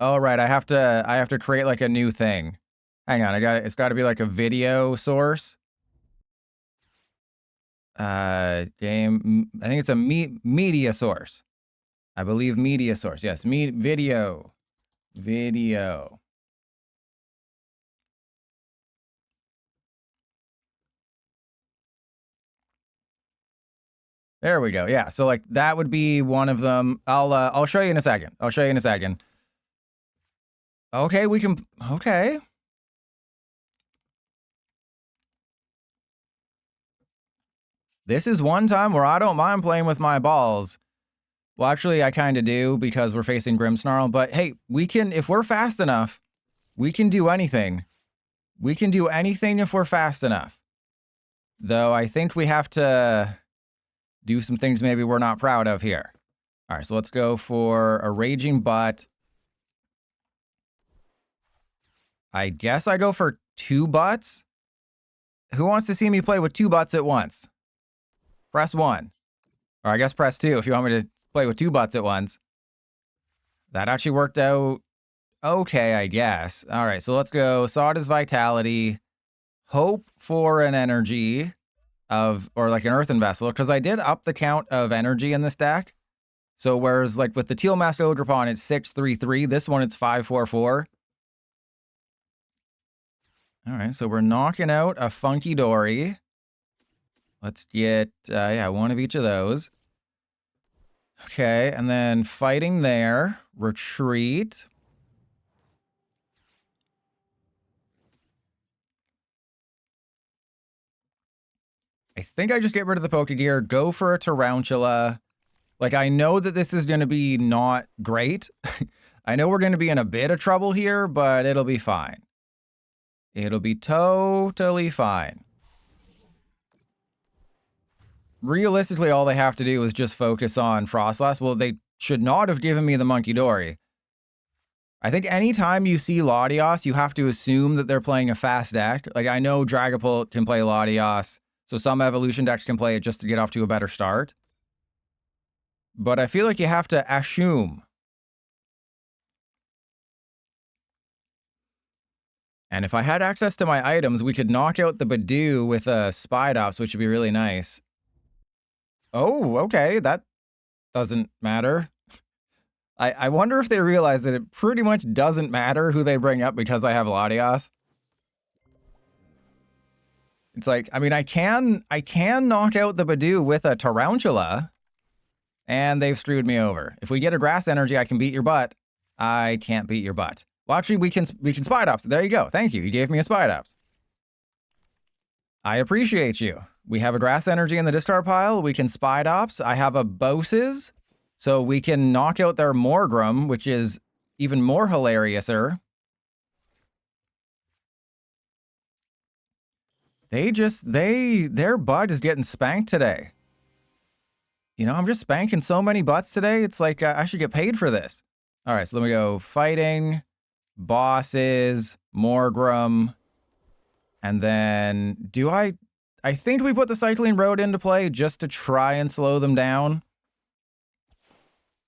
Oh right, I have to create like a new thing. Hang on, it's got to be like a video source. Game, I think it's a media source. I believe media source. Yes, video. Video. There we go. Yeah, so like that would be one of them. I'll show you in a second. I'll show you in a second. Okay, we can. Okay. This is one time where I don't mind playing with my balls. Well, actually, I kind of do because we're facing Grimmsnarl. But hey, we can, if we're fast enough, we can do anything. We can do anything if we're fast enough. Though I think we have to do some things maybe we're not proud of here. All right, so let's go for a Raging Butt. I guess I go for 2 butts. Who wants to see me play with 2 butts at once? Press 1. Or I guess press 2 if you want me to play with 2 butts at once. That actually worked out okay, I guess. All right, so let's go Sawdust Vitality. Hope for an energy of, or like an Earthen Vessel, because I did up the count of energy in this deck. So whereas like with the Teal Mask Ogrepon, it's 633, this one it's 544. All right, so we're knocking out a Funky Dory. Let's get, yeah, one of each of those. Okay, and then fighting there. Retreat. I think I just get rid of the Pokegear, go for a Tarantula. Like, I know that this is going to be not great. I know we're going to be in a bit of trouble here, but it'll be fine. It'll be totally fine. Realistically, all they have to do is just focus on Frostlass. Well, they should not have given me the Monkey Dory. I think anytime you see Latios, you have to assume that they're playing a fast deck. Like, I know Dragapult can play Latios, so some evolution decks can play it just to get off to a better start. But I feel like you have to assume. And if I had access to my items, we could knock out the Badoo with a Spidops, which would be really nice. Oh, okay, that doesn't matter. I wonder if they realize that it pretty much doesn't matter who they bring up because I have Latios. It's like, I mean, I can knock out the Badoo with a Tarantula, and they've screwed me over. If we get a Grass Energy, I can beat your butt. I can't beat your butt. Well, actually, we can Spidops. There you go. Thank you. You gave me a Spidops. I appreciate you. We have a Grass Energy in the discard pile. We can Spidops. I have a Boses, so we can knock out their Morgrim, which is even more hilariouser. Their butt is getting spanked today. You know, I'm just spanking so many butts today. It's like I should get paid for this. All right, so let me go fighting, bosses, Morgrim, and then I think we put the Cycling Road into play just to try and slow them down.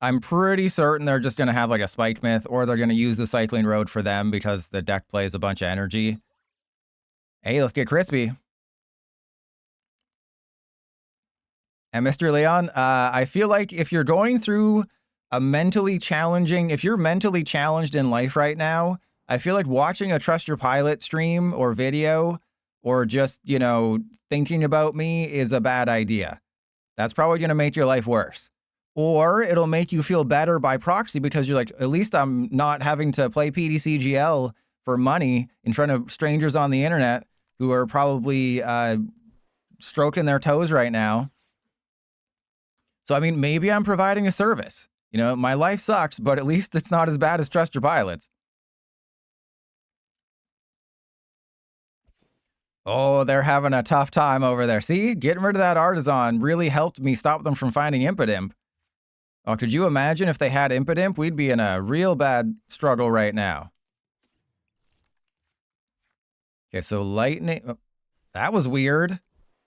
I'm pretty certain they're just going to have like a Spike Myth, or they're going to use the Cycling Road for them because the deck plays a bunch of energy. Hey, let's get crispy. And Mr. Leon, I feel like if you're going through a if you're mentally challenged in life right now, I feel like watching a Trust Your Pilot stream or video, or just, you know, thinking about me is a bad idea. That's probably going to make your life worse. Or it'll make you feel better by proxy because you're like, at least I'm not having to play PDCGL for money in front of strangers on the internet who are probably stroking their toes right now. So, I mean, maybe I'm providing a service. You know, my life sucks, but at least it's not as bad as Trust Your Pilots. Oh, they're having a tough time over there. See, getting rid of that Artisan really helped me stop them from finding Impidimp. Oh, could you imagine if they had Impidimp? We'd be in a real bad struggle right now. Okay, so lightning. Oh, that was weird.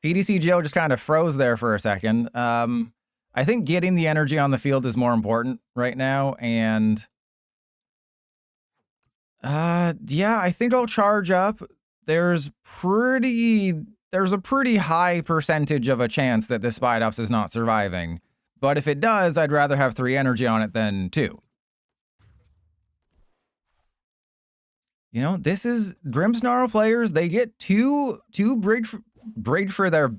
PDCGO just kind of froze there for a second. I think getting the energy on the field is more important right now, and yeah, I think I'll charge up. There's a pretty high percentage of a chance that this Spidops is not surviving. But if it does, I'd rather have 3 energy on it than 2. You know, this is Grimmsnarl players. They get two brig for their.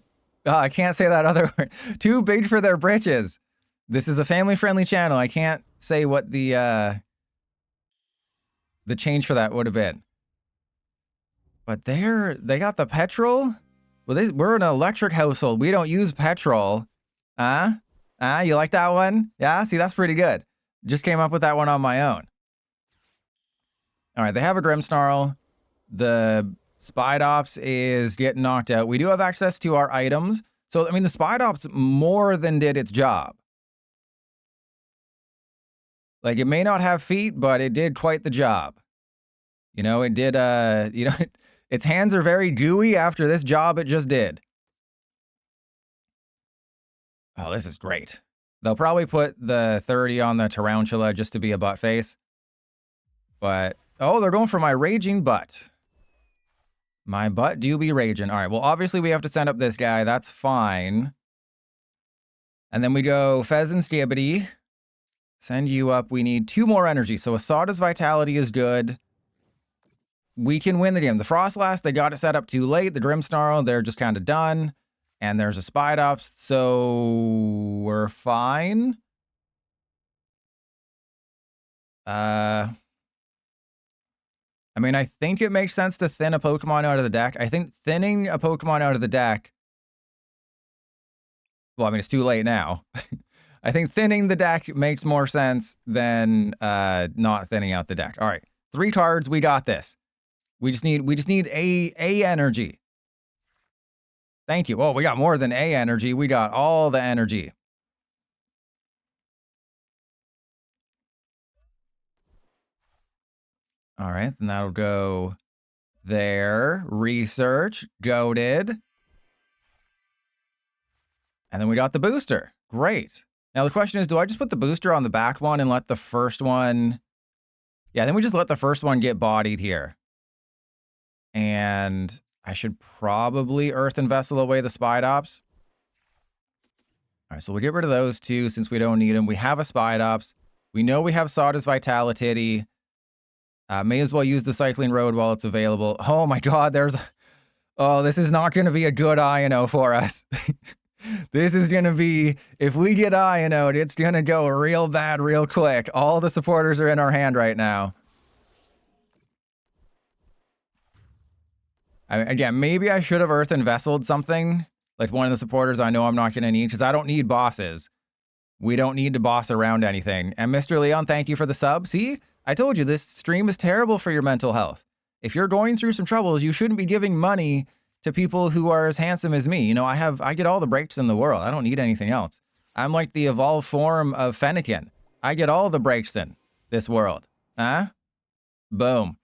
I can't say that other word. Too big for their britches. This is a family-friendly channel. I can't say what the change for that would have been. But they got the petrol. Well, we're an electric household. We don't use petrol. You like that one? Yeah, see, that's pretty good. Just came up with that one on my own. All right, they have a Grimmsnarl. The Spidops is getting knocked out. We do have access to our items. So, I mean, the Spidops more than did its job. Like, it may not have feet, but it did quite the job. You know, it did, you know, its hands are very gooey after this job it just did. Oh, this is great. They'll probably put the 30 on the Tarantula just to be a butt face. But, oh, they're going for my raging butt. My butt do be raging. All right, well, obviously we have to send up this guy. That's fine. And then we go Fez and Stibbity. Send you up. We need 2 more energy. So Asada's Vitality is good. We can win the game. The Frostlass, they got it set up too late. The Grimmsnarl, they're just kind of done. And there's a Spidops, so we're fine. I mean, I think it makes sense to thin a Pokemon out of the deck. I think thinning a Pokemon out of the deck... Well, I mean, it's too late now. I think thinning the deck makes more sense than not thinning out the deck. All right, 3 cards. We got this. We just need a energy. Thank you. Oh, we got more than a energy. We got all the energy. All right, then that'll go there. Research. Goated. And then we got the booster. Great. Now the question is, do I just put the booster on the back one and let the first one... Yeah, then we just let the first one get bodied here. And I should probably Earth and Vessel away the Spidops. All right, so we'll get rid of those 2 since we don't need them. We have a Spidops. We know we have Sawdust Vitality. May as well use the Cycling Road while it's available. Oh my god, there's... Oh, this is not going to be a good INO for us. This is going to be... If we get INO'd, it's going to go real bad real quick. All the supporters are in our hand right now. Again, maybe I should have Earth and Vesseled something. Like one of the supporters I know I'm not going to need, because I don't need bosses. We don't need to boss around anything. And Mr. Leon, thank you for the sub. See, I told you this stream is terrible for your mental health. If you're going through some troubles, you shouldn't be giving money to people who are as handsome as me. You know, I get all the breaks in the world. I don't need anything else. I'm like the evolved form of Fennekin. I get all the breaks in this world. Huh? Boom.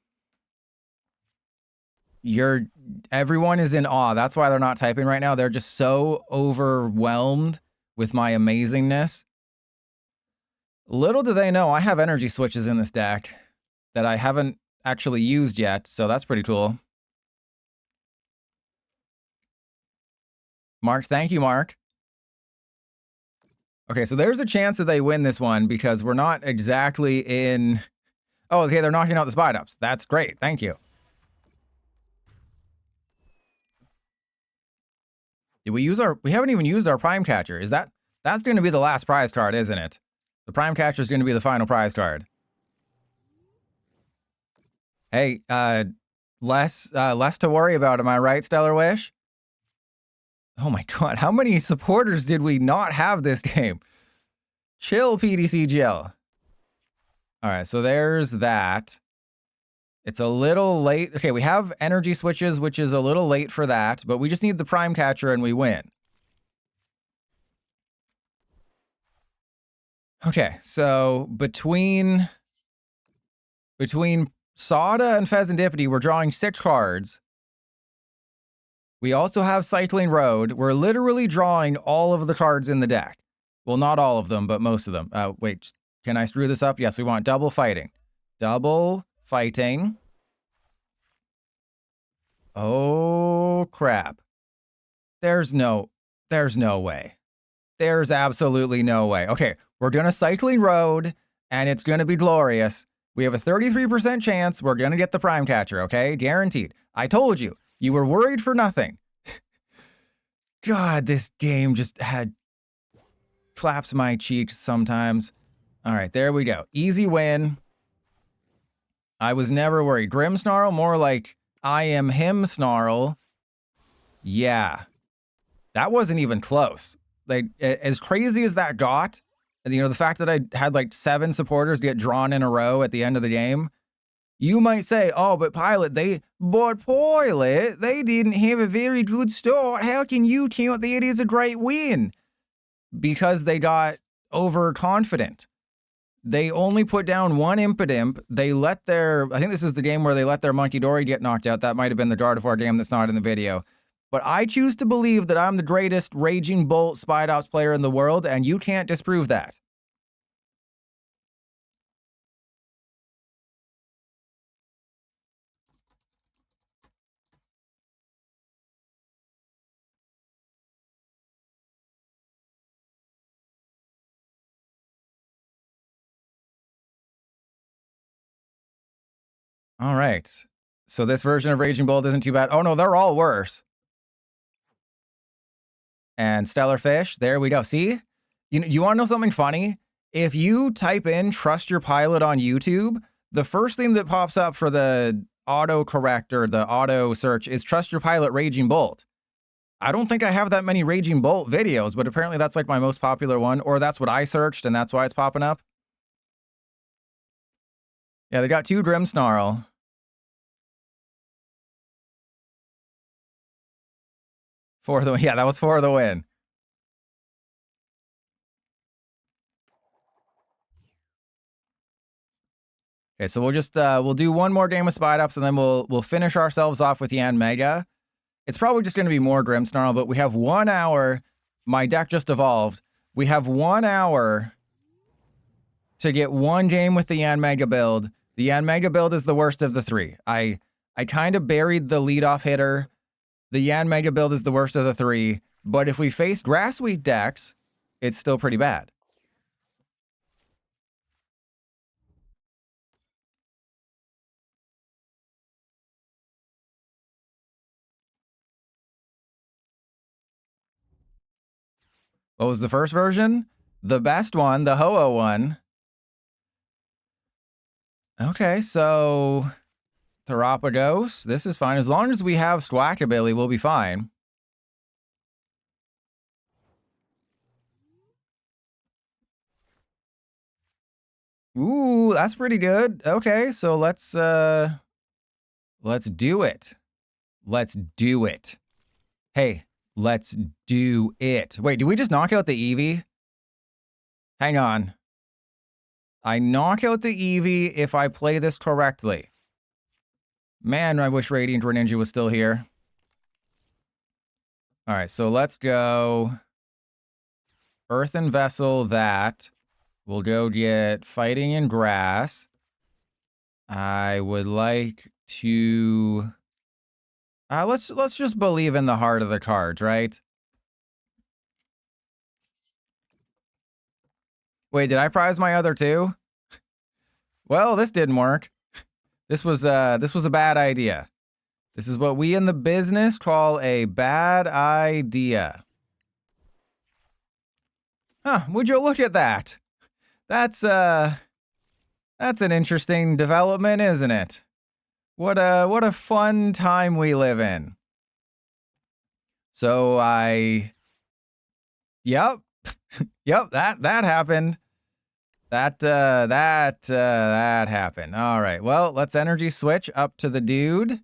Everyone is in awe. That's why they're not typing right now. They're just so overwhelmed with my amazingness. Little do they know, I have energy switches in this deck that I haven't actually used yet, so that's pretty cool. Mark, thank you, Mark. Okay, so there's a chance that they win this one because we're not exactly in... Oh, okay, they're knocking out the Spidops. That's great. Thank you. Did we use our... We haven't even used our Prime Catcher. Is that... That's going to be the last prize card, isn't it? The Prime Catcher is going to be the final prize card. Hey, less to worry about, am I right, Stellar Wish? Oh my god, how many supporters did we not have this game? Chill, PDC Jill. Alright, so there's that. It's a little late. Okay, we have energy switches, which is a little late for that, but we just need the Prime Catcher and we win. Okay, so between Sada and Pheasantipity, we're drawing 6 cards. We also have Cycling Road. We're literally drawing all of the cards in the deck. Well, not all of them, but most of them. Wait, can I screw this up? Yes, we want double fighting. Double fighting. Oh, crap. There's no way. There's absolutely no way. Okay, we're doing a cycling road, and it's going to be glorious. We have a 33% chance we're going to get the prime catcher, okay? Guaranteed. I told you. You were worried for nothing. God, this game just claps my cheeks sometimes. All right, there we go. Easy win. I was never worried. Grim Snarl, more like I am him snarl. Yeah. That wasn't even close. Like, as crazy as that got, you know, the fact that I had like 7 supporters get drawn in a row at the end of the game, you might say, oh, but Pilot, they didn't have a very good start. How can you count that as a great win? Because they got overconfident. They only put down one Impidimp. They let their, I think this is the game where they let their Monkey Dory get knocked out. That might have been the Gardevoir game that's not in the video. But I choose to believe that I'm the greatest Raging Bolt Spidops player in the world, and you can't disprove that. All right. So this version of Raging Bolt isn't too bad. Oh no, they're all worse. And Stellar Fish, there we go. See? You want to know something funny? If you type in Trust Your Pilot on YouTube, the first thing that pops up for the autocorrect or the auto search is Trust Your Pilot Raging Bolt. I don't think I have that many Raging Bolt videos, but apparently that's like my most popular one, or that's what I searched and that's why it's popping up. Yeah, they got 2 Grim Snarl. Yeah, that was for the win. Okay, so we'll just we'll do one more game of Spidops, and then we'll finish ourselves off with Yanmega. It's probably just going to be more Grimmsnarl, but we have 1 hour. My deck just evolved. We have 1 hour to get one game with the Yanmega build. The Yanmega build is the worst of the 3. I kind of buried the leadoff hitter. The Yanmega build is the worst of the 3. But if we face Grassweed decks, it's still pretty bad. What was the first version? The best one, the Ho-Oh one. Okay, so Terapagos, this is fine. As long as we have Squawkabilly, we'll be fine. Ooh, that's pretty good. Okay, so let's do it. Let's do it. Hey, let's do it. Wait, did we just knock out the Eevee? Hang on. I knock out the Eevee if I play this correctly. Man, I wish Radiant Greninja was still here. All right, so let's go Earthen Vessel that. We'll go get Fighting in Grass. I would like to... let's just believe in the heart of the cards, right? Wait, did I prize my other 2? Well, this didn't work. This was a bad idea. This is what we in the business call a bad idea. Huh, would you look at that? That's an interesting development, isn't it? What a fun time we live in. So yep. Yep, that happened. That happened. All right. Well, let's energy switch up to the dude.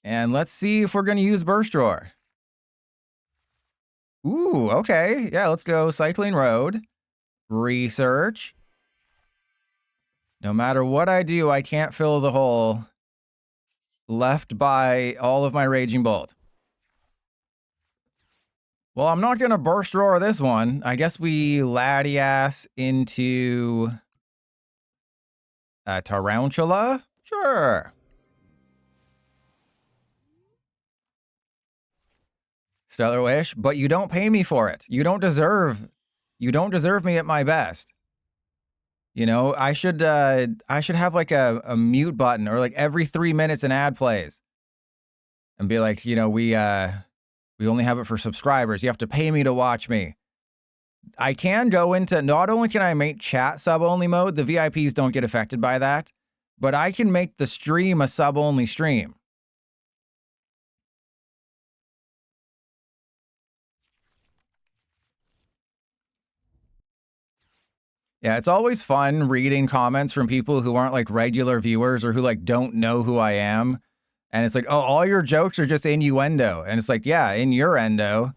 And let's see if we're going to use Burst Roar. Ooh, okay. Yeah, let's go Cycling Road. Research. No matter what I do, I can't fill the hole left by all of my Raging Bolt. Well, I'm not going to Burst Roar this one. I guess we Latias into Tarantula? Sure. Stellar Wish, but you don't pay me for it. You don't deserve me at my best. You know, I should have like a mute button, or like every 3 minutes an ad plays, and be like, you know, we only have it for subscribers. You have to pay me to watch me. I can go into, not only can I make chat sub-only mode, the VIPs don't get affected by that, but I can make the stream a sub-only stream. Yeah, it's always fun reading comments from people who aren't like regular viewers or who like don't know who I am. And it's like, oh, all your jokes are just innuendo. And it's like, yeah, in your endo.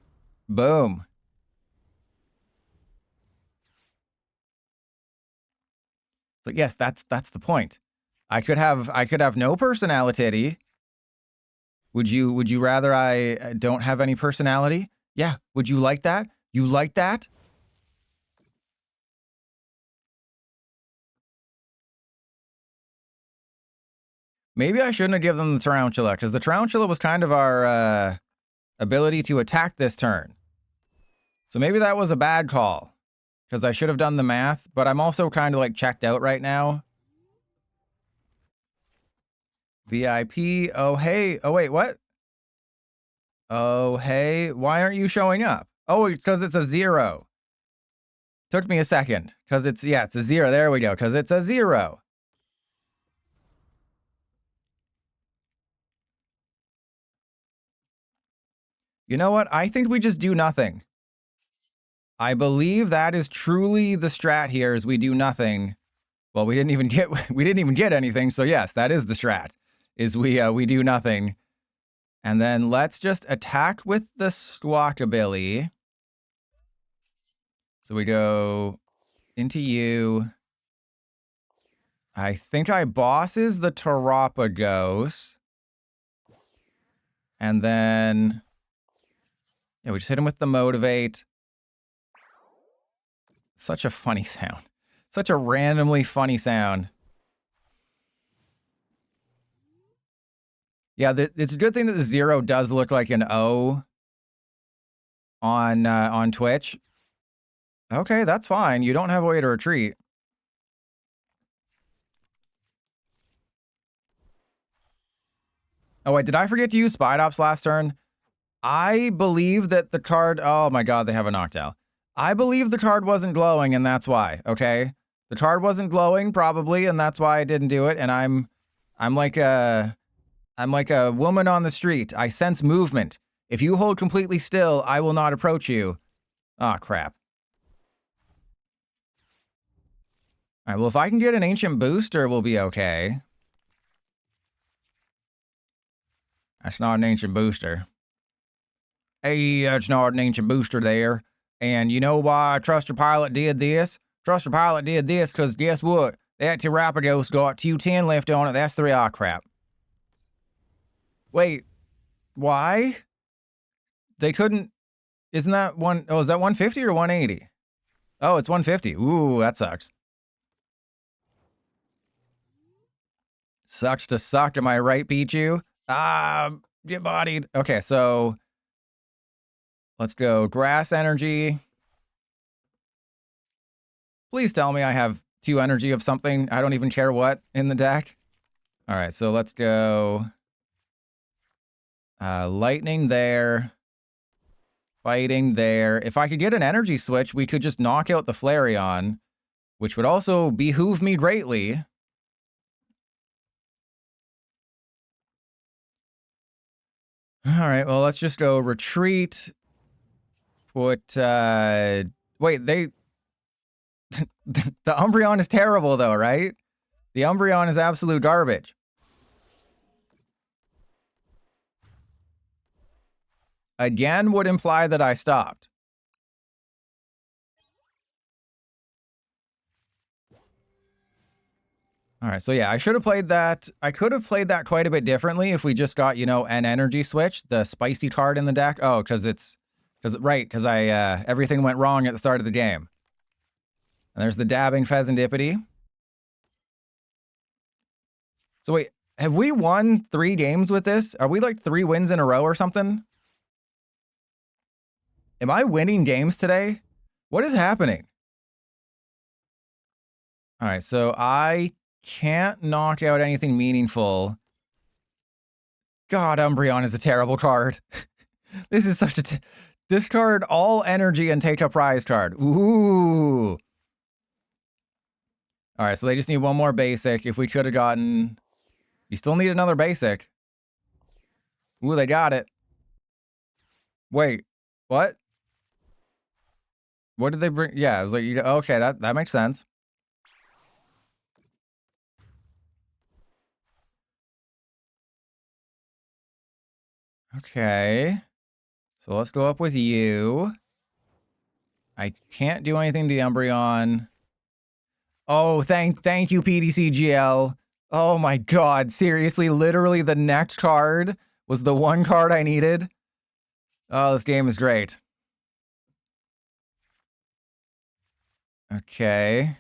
Boom. It's like, yes, that's the point. I could have no personality. Would you rather I don't have any personality? Yeah. Would you like that? You like that? Maybe I shouldn't have given them the tarantula, because the tarantula was kind of our ability to attack this turn. So maybe that was a bad call, because I should have done the math, but I'm also kind of like checked out right now. VIP. Oh, hey. Oh, wait, what? Oh, hey. Why aren't you showing up? Oh, because it's a 0. Took me a second, because it's a 0. There we go, because it's a 0. You know what? I think we just do nothing. I believe that is truly the strat here, is we do nothing. Well, we didn't even get anything, so yes, that is the strat. Is we do nothing. And then let's just attack with the Squawkabilly. So we go into you. I think I bosses the Terapagos. And then, yeah, we just hit him with the Motivate. Such a funny sound. Such a randomly funny sound. Yeah, it's a good thing that the 0 does look like an O on Twitch. Okay, that's fine. You don't have a way to retreat. Oh, wait, did I forget to use Spidops last turn? I believe that the card... Oh my god, they have a knockdown. I believe the card wasn't glowing, and that's why, okay? The card wasn't glowing, probably, and that's why I didn't do it, and I'm like a woman on the street. I sense movement. If you hold completely still, I will not approach you. Ah, crap. All right, well, if I can get an Ancient Booster, we'll be okay. That's not an Ancient Booster. Hey, that's not an Ancient Booster there. And you know why Truster Pilot did this? Truster Pilot did this because guess what? That Terapagos got 210 left on it. That's 3. Ah, crap. Wait. Why? They couldn't... Isn't that one... Oh, is that 150 or 180? Oh, it's 150. Ooh, that sucks. Sucks to suck. Am I right, Pichu? Get bodied. Okay, so... Let's go. Grass energy. Please tell me I have 2 energy of something. I don't even care what in the deck. All right, so let's go. Lightning there. Fighting there. If I could get an energy switch, we could just knock out the Flareon, which would also behoove me greatly. All right, well, let's just go retreat. Put, wait, they... the Umbreon is terrible, though, right? The Umbreon is absolute garbage. Again would imply that I stopped. All right, so yeah, I should have played that. I could have played that quite a bit differently if we just got, you know, an energy switch, the spicy card in the deck. Oh, because I, everything went wrong at the start of the game. And there's the dabbing Pheasantipity. So wait, have we won 3 games with this? Are we like 3 wins in a row or something? Am I winning games today? What is happening? All right, so I can't knock out anything meaningful. God, Umbreon is a terrible card. This is such a discard all energy and take a prize card. Ooh. All right, so they just need one more basic. If we could have gotten... You still need another basic. Ooh, they got it. Wait, what? What did they bring? Yeah, it was like, okay, that makes sense. Okay. So let's go up with you. I can't do anything to the Umbreon. Oh, thank you, PDCGL. Oh my god, seriously, literally the next card was the one card I needed. Oh, this game is great. Okay.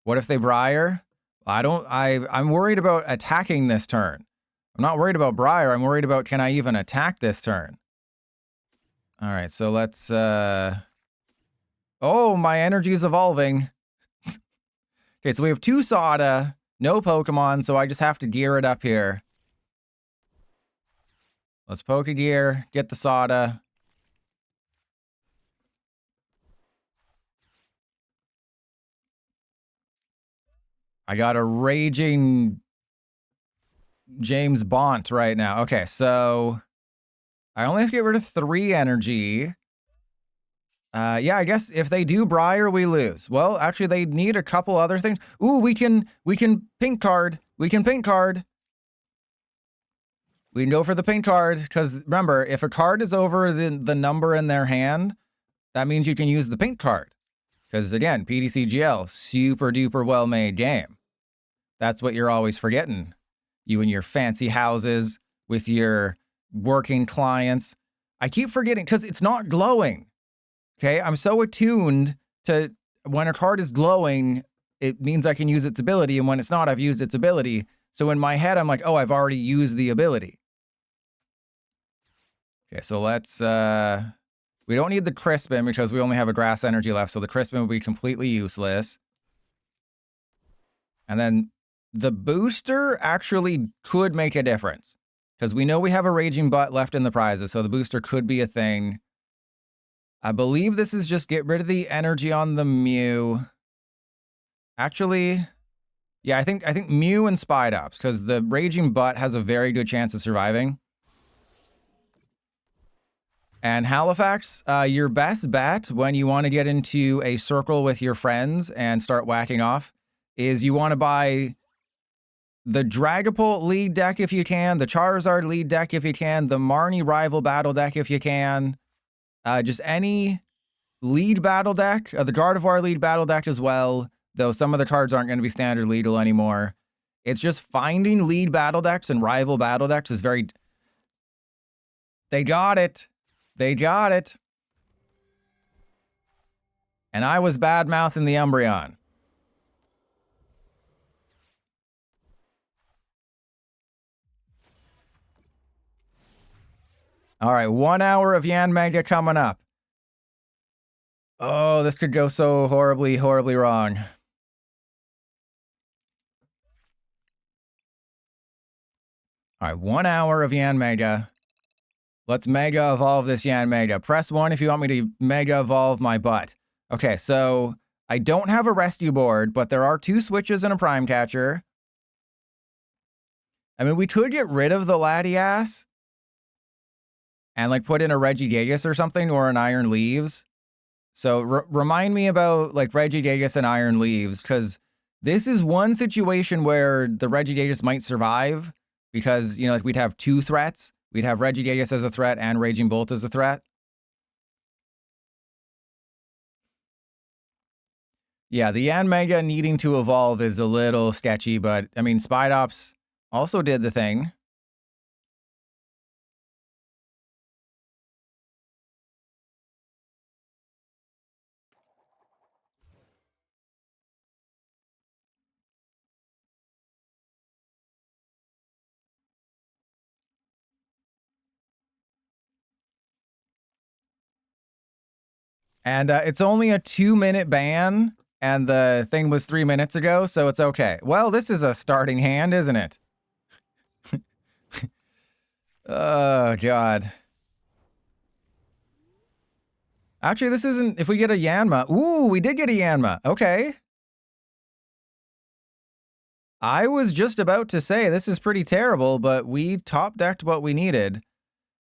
What if they Briar? I'm worried about attacking this turn. I'm not worried about Briar, I'm worried about can I even attack this turn? Alright, so let's oh, my energy's evolving. Okay, so we have 2 Sada, no Pokemon, so I just have to gear it up here. Let's Pokegear, get the Sada. I got a raging James Bont right now. Okay, so I only have to get rid of 3 energy. Yeah, I guess if they do Briar, we lose. Well, actually, they need a couple other things. Ooh, we can pink card. We can pink card. We can go for the pink card, because remember, if a card is over the number in their hand, that means you can use the pink card. Because again, PDCGL, super duper well-made game. That's what you're always forgetting. You and your fancy houses with your working clients. I keep forgetting, because it's not glowing. Okay, I'm so attuned to when a card is glowing, it means I can use its ability, and when it's not, I've used its ability. So in my head, I'm like, oh, I've already used the ability. Okay, so let's, we don't need the Crispin because we only have a grass energy left, so the Crispin will be completely useless. And then the booster actually could make a difference, because we know we have a Raging Butt left in the prizes, so the booster could be a thing. I believe this is just get rid of the energy on the Mew. Actually, yeah, I think Mew and Spidops, because the Raging Butt has a very good chance of surviving. And Halifax, your best bet when you want to get into a circle with your friends and start whacking off is you want to buy the Dragapult lead deck if you can, the Charizard lead deck if you can, the Marnie rival battle deck if you can, just any lead battle deck, the Gardevoir lead battle deck as well, though some of the cards aren't going to be standard legal anymore. It's just finding lead battle decks and rival battle decks is very... They got it. They got it. And I was bad-mouthing the Umbreon. All right, 1 hour of Yanmega coming up. Oh, this could go so horribly, horribly wrong. All right, 1 hour of Yanmega. Let's Mega Evolve this Yanmega. Press 1 if you want me to Mega Evolve my butt. Okay, so I don't have a rescue board, but there are 2 switches and a Prime Catcher. I mean, we could get rid of the Latias and like put in a Regigigas or something, or an Iron Leaves. So remind me about like Regigigas and Iron Leaves, because this is one situation where the Regigigas might survive, because, you know, like we'd have 2 threats. We'd have Regigigas as a threat and Raging Bolt as a threat. Yeah, the Yanmega needing to evolve is a little sketchy, but I mean, Spidops also did the thing. And it's only a 2-minute ban, and the thing was 3 minutes ago, so it's okay. Well, this is a starting hand, isn't it? Oh, God. Actually, this isn't... If we get a Yanma... Ooh, we did get a Yanma. Okay. I was just about to say this is pretty terrible, but we top-decked what we needed.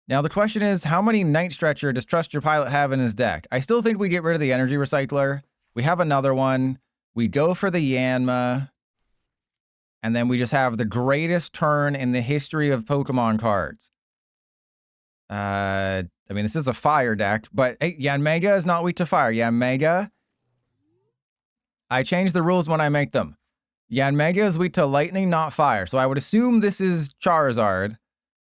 Now, the question is, how many Night Stretcher does Trust Your Pilot have in his deck? I still think we get rid of the Energy Recycler. We have another one. We go for the Yanma. And then we just have the greatest turn in the history of Pokemon cards. I mean, this is a fire deck, but hey, Yanmega is not weak to fire. Yanmega, I change the rules when I make them. Yanmega is weak to lightning, not fire. So I would assume this is Charizard.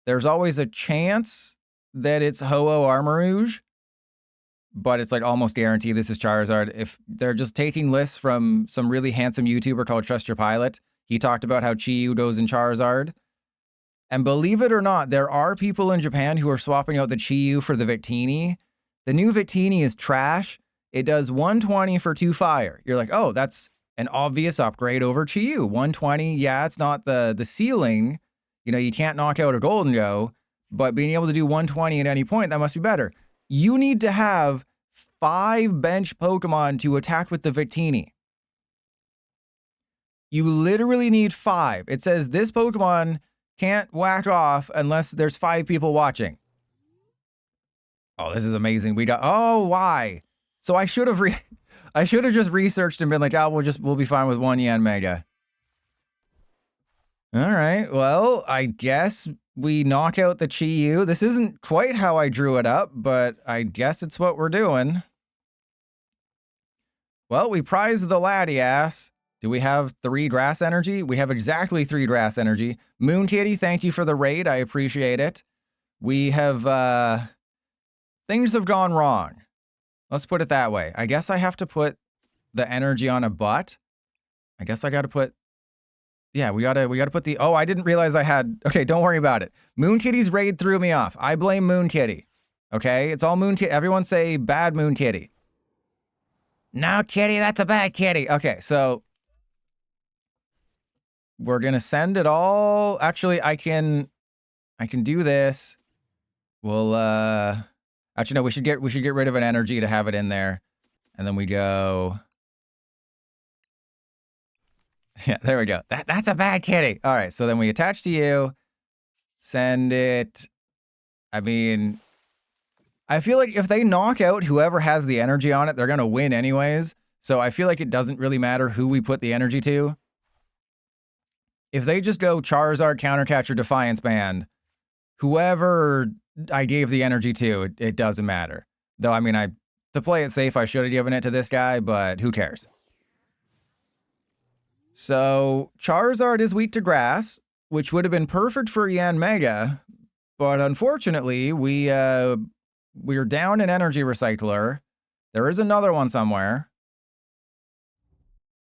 There's always a chance that it's Ho-Oh Armarouge, but it's like almost guaranteed this is Charizard. If they're just taking lists from some really handsome YouTuber called Trust Your Pilot, he talked about how Chi-Yu goes in Charizard. And believe it or not, there are people in Japan who are swapping out the Chi-Yu for the Victini. The new Victini is trash. It does 120 for 2 fire. You're like, oh, that's an obvious upgrade over Chi-Yu. 120, yeah, it's not the ceiling. You know, you can't knock out a Golden Go, but being able to do 120 at any point, that must be better. You need to have 5 bench Pokemon to attack with the Victini. You literally need 5. It says this Pokemon can't whack off unless there's 5 people watching. Oh, this is amazing. We got... Oh, why? So I should have just researched and been like, oh, we'll be fine with 1 Yanmega. All right. Well, I guess we knock out the Chi-Yu. This isn't quite how I drew it up, but I guess it's what we're doing. Well, we prize the Latias. Do we have 3 grass energy? We have exactly 3 grass energy. Moon Kitty, thank you for the raid. I appreciate it. We have, things have gone wrong. Let's put it that way. I guess I have to put the energy on a butt. I guess I got to put... Yeah, we gotta put the... Oh, I didn't realize I had... Okay, don't worry about it. Moon Kitty's raid threw me off. I blame Moon Kitty. Okay? It's all Moon Kitty. Everyone say bad Moon Kitty. No, Kitty, that's a bad kitty. Okay, so... We're gonna send it all... Actually, I can do this. We'll, Actually, no, we should get rid of an energy to have it in there. And then we go... Yeah, there we go. That's a bad kitty. All right, so then we attach to you. Send it. I mean... I feel like if they knock out whoever has the energy on it, they're gonna win anyways. So I feel like it doesn't really matter who we put the energy to. If they just go Charizard, Countercatcher, Defiance Band, whoever I gave the energy to, it doesn't matter. Though, I mean, to play it safe, I should have given it to this guy, but who cares? So, Charizard is weak to grass, which would have been perfect for Yanmega, but unfortunately, we're down an energy recycler. There is another one somewhere.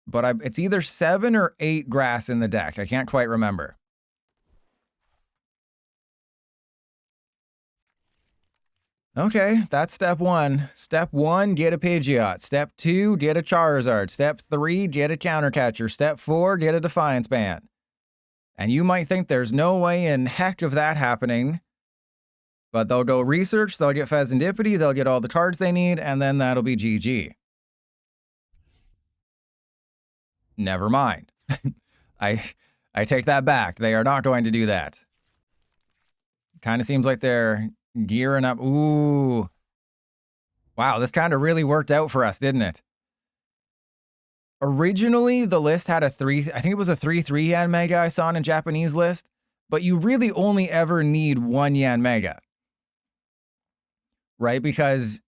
But it's either 7 or 8 grass in the deck. I can't quite remember. Okay, that's step 1. Step 1, get a Pidgeot. Step 2, get a Charizard. Step 3, get a Countercatcher. Step 4, get a Defiance Band. And you might think there's no way in heck of that happening. But they'll go research, they'll get Pheasantipity, they'll get all the cards they need, and then that'll be GG. Never mind. I take that back. They are not going to do that. Kind of seems like they're gearing up. Ooh. Wow, this kind of really worked out for us, didn't it? Originally, the list had I think it was a 3/3 Yanmega I saw in a Japanese list, but you really only ever need 1 Yanmega. Right? Because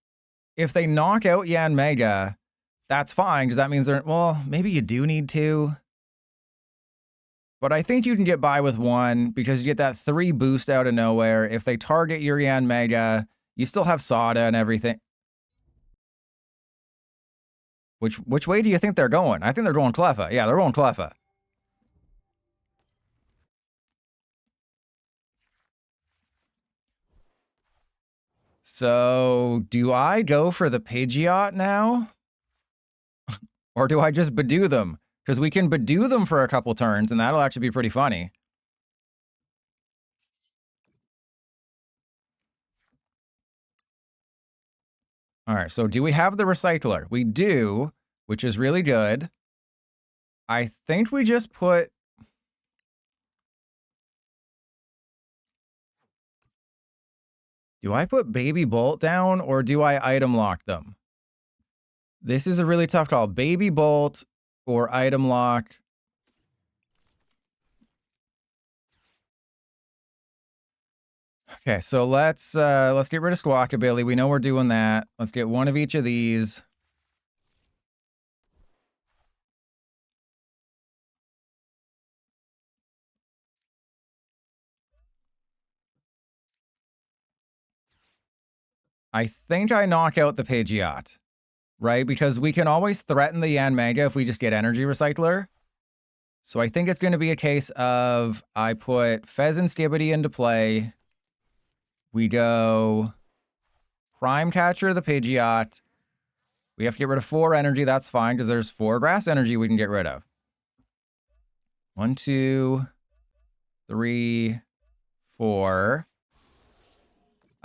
if they knock out Yanmega, that's fine, because that means well, maybe you do need 2. But I think you can get by with 1, because you get that 3 boost out of nowhere. If they target your Yanmega, you still have Sada and everything. Which way do you think they're going? I think they're going Cleffa. Yeah, they're going Cleffa. So, do I go for the Pidgeot now? Or do I just Badoo them? Because we can Badoo them for a couple turns, and that'll actually be pretty funny. All right, so do we have the Recycler? We do, which is really good. I think we just put... Do I put Baby Bolt down, or do I item lock them? This is a really tough call. Baby Bolt or item lock. Okay, so let's get rid of Squawkabilly. We know we're doing that. Let's get one of each of these. I think I knock out the Pidgeot, right? Because we can always threaten the Yanmega if we just get Energy Recycler. So I think it's going to be a case of I put Fez and Skibidi into play. We go Prime Catcher the Pidgeot. We have to get rid of 4 energy. That's fine because there's 4 grass energy we can get rid of. 1, 2, 3, 4.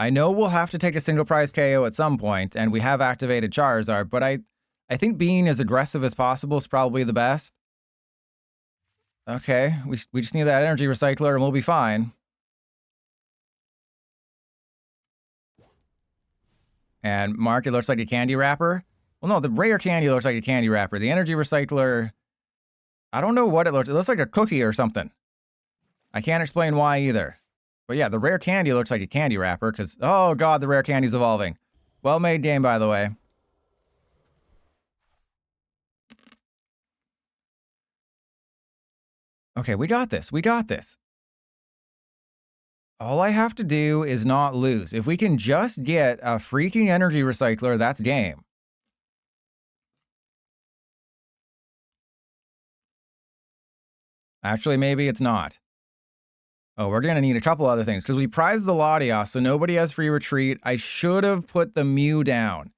I know we'll have to take a single prize KO at some point, and we have activated Charizard, but I think being as aggressive as possible is probably the best. Okay, we just need that energy recycler and we'll be fine. And Mark, it looks like a candy wrapper. Well, no, the rare candy looks like a candy wrapper. The energy recycler, I don't know what it looks. It looks like a cookie or something. I can't explain why either. But yeah, the rare candy looks like a candy wrapper because, oh god, the rare candy's evolving. Well-made game, by the way. Okay, we got this. We got this. All I have to do is not lose. If we can just get a freaking energy recycler, that's game. Actually, maybe it's not. Oh, we're going to need a couple other things because we prized the Latias, so nobody has free retreat. I should have put the Mew down.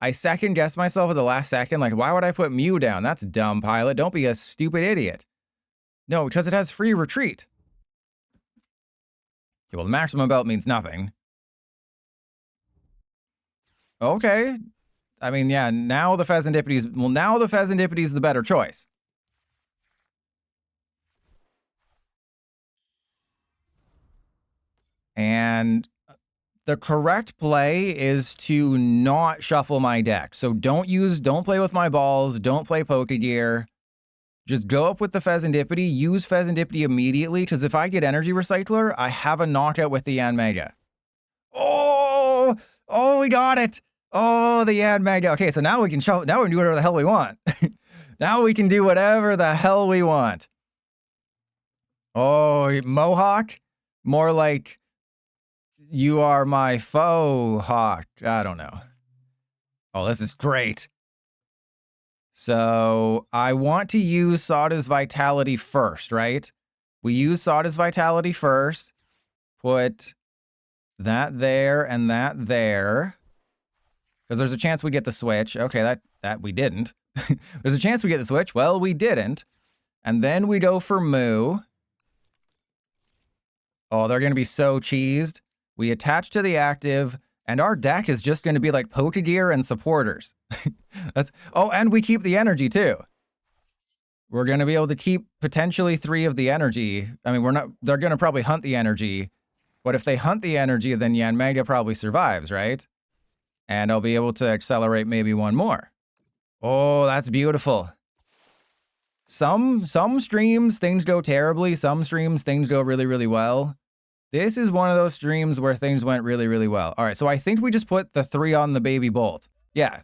I second-guessed myself at the last second. Like, why would I put Mew down? That's dumb, Pilot. Don't be a stupid idiot. No, because it has free retreat. Okay, well, the maximum belt means nothing. Okay. I mean, yeah, now the Pheasantipiti's... Well, now the Pheasantipiti's the better choice. And the correct play is to not shuffle my deck. So don't play with my balls, don't play Pokegear. Just go up with the Pheasantipiti, use Pheasantipiti immediately, because if I get Energy Recycler, I have a knockout with the Yanmega. Oh, we got it. Oh, the Yanmega. Okay, so now we can shuffle, now we can do whatever the hell we want. Now we can do whatever the hell we want. Oh, Mohawk? More like... You are my foe, Hawk. I don't know. Oh, this is great. So I want to use Sada's Vitality first, right? We use Sada's Vitality first. Put that there and that there. Because there's a chance we get the switch. Okay, that we didn't. There's a chance we get the switch. Well, we didn't. And then we go for Moo. Oh, they're going to be so cheesed. We attach to the active, and our deck is just going to be like Pokegear and supporters. Oh, and we keep the energy too. We're going to be able to keep potentially 3 of the energy. I mean, they're going to probably hunt the energy, but if they hunt the energy, then Yanmega probably survives, right? And I'll be able to accelerate maybe 1 more. Oh, that's beautiful. Some streams, things go terribly. Some streams, things go really, really well. This is one of those streams where things went really, really well. All right, so I think we just put the 3 on the Baby Bolt. Yeah.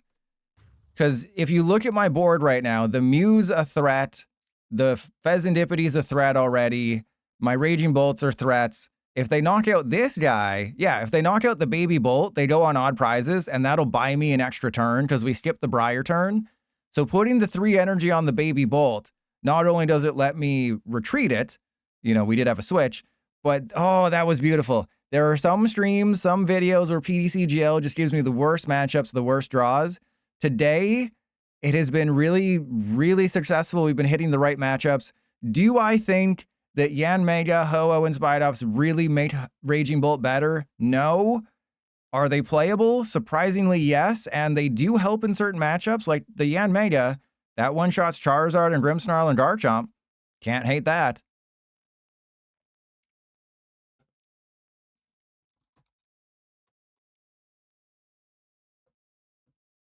Because if you look at my board right now, the Mew's a threat. The Pheasantipiti's a threat already. My Raging Bolts are threats. If they knock out this guy, yeah, if they knock out the Baby Bolt, they go on odd prizes, and that'll buy me an extra turn because we skipped the Briar turn. So putting the 3 energy on the Baby Bolt, not only does it let me retreat it, you know, we did have a switch, but, oh, that was beautiful. There are some streams, some videos where PDCGL just gives me the worst matchups, the worst draws. Today, it has been really, really successful. We've been hitting the right matchups. Do I think that Yanmega, Ho-Oh, and Spidops really make Raging Bolt better? No. Are they playable? Surprisingly, yes. And they do help in certain matchups, like the Yanmega. That one-shots Charizard and Grimmsnarl and Garchomp. Can't hate that.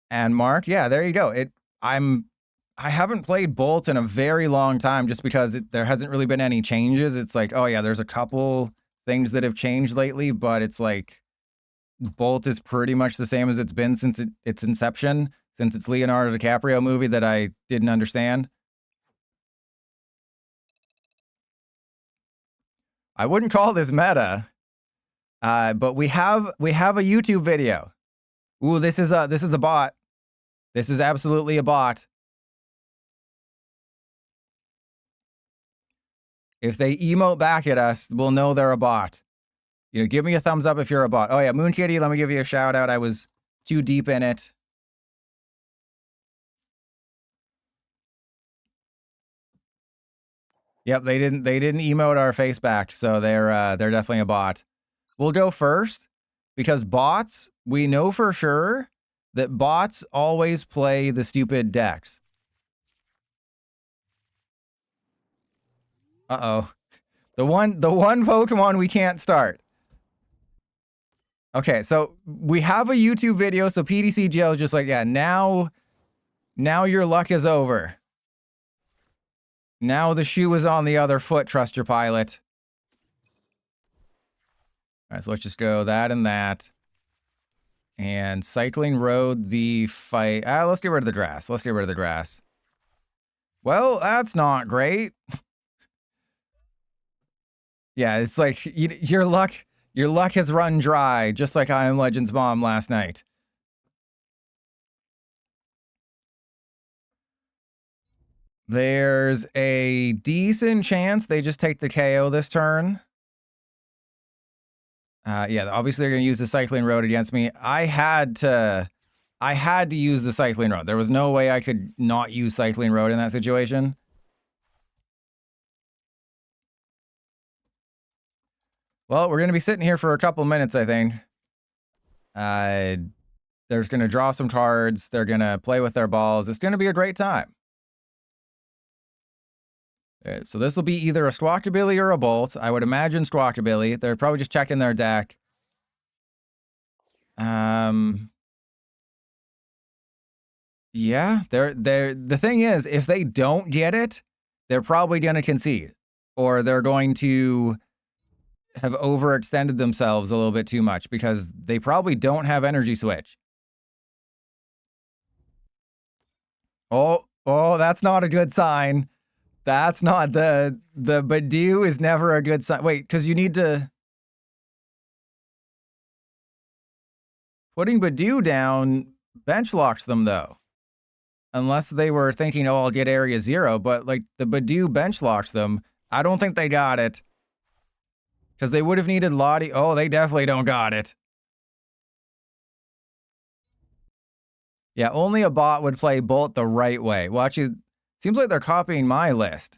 And Mark, yeah, there you go. I haven't played Bolt in a very long time just because there hasn't really been any changes. It's like, oh yeah, there's a couple things that have changed lately, but it's like Bolt is pretty much the same as it's been since its inception, since its Leonardo DiCaprio movie that I didn't understand. I wouldn't call this meta, but we have a YouTube video. Ooh, this is a bot. This is absolutely a bot. If they emote back at us, we'll know they're a bot. You know, give me a thumbs up if you're a bot. Oh yeah, Moon Kitty, let me give you a shout out. I was too deep in it. Yep, they didn't emote our face back, so they're definitely a bot. We'll go first because bots, we know for sure that bots always play the stupid decks. Uh-oh. The one Pokemon we can't start. Okay, so we have a YouTube video, so PDCGL is just like, yeah, now your luck is over. Now the shoe is on the other foot, trust your pilot. All right, so let's just go that and that. And Cycling Road the fight. Let's get rid of the grass. Let's get rid of the grass. Well, that's not great. Yeah, it's like your luck has run dry, just like I Am Legend's mom last night. There's a decent chance they just take the KO this turn. Yeah, obviously they're going to use the Cycling Road against me. I had to use the Cycling Road. There was no way I could not use Cycling Road in that situation. Well, we're going to be sitting here for a couple minutes, I think. There's going to draw some cards. They're going to play with their balls. It's going to be a great time. So this will be either a Squawkabilly or a Bolt. I would imagine Squawkabilly. They're probably just checking their deck. Yeah, the thing is, if they don't get it, they're probably going to concede, or they're going to have overextended themselves a little bit too much because they probably don't have Energy Switch. Oh, that's not a good sign. That's not the Badoo is never a good sign. Wait, because you need to putting Badoo down bench locks them though. Unless they were thinking, oh, I'll get area 0, but like the Badoo bench locks them. I don't think they got it. Because they would have needed Lottie. Oh, they definitely don't got it. Yeah, only a bot would play Bolt the right way. Well, actually, seems like they're copying my list.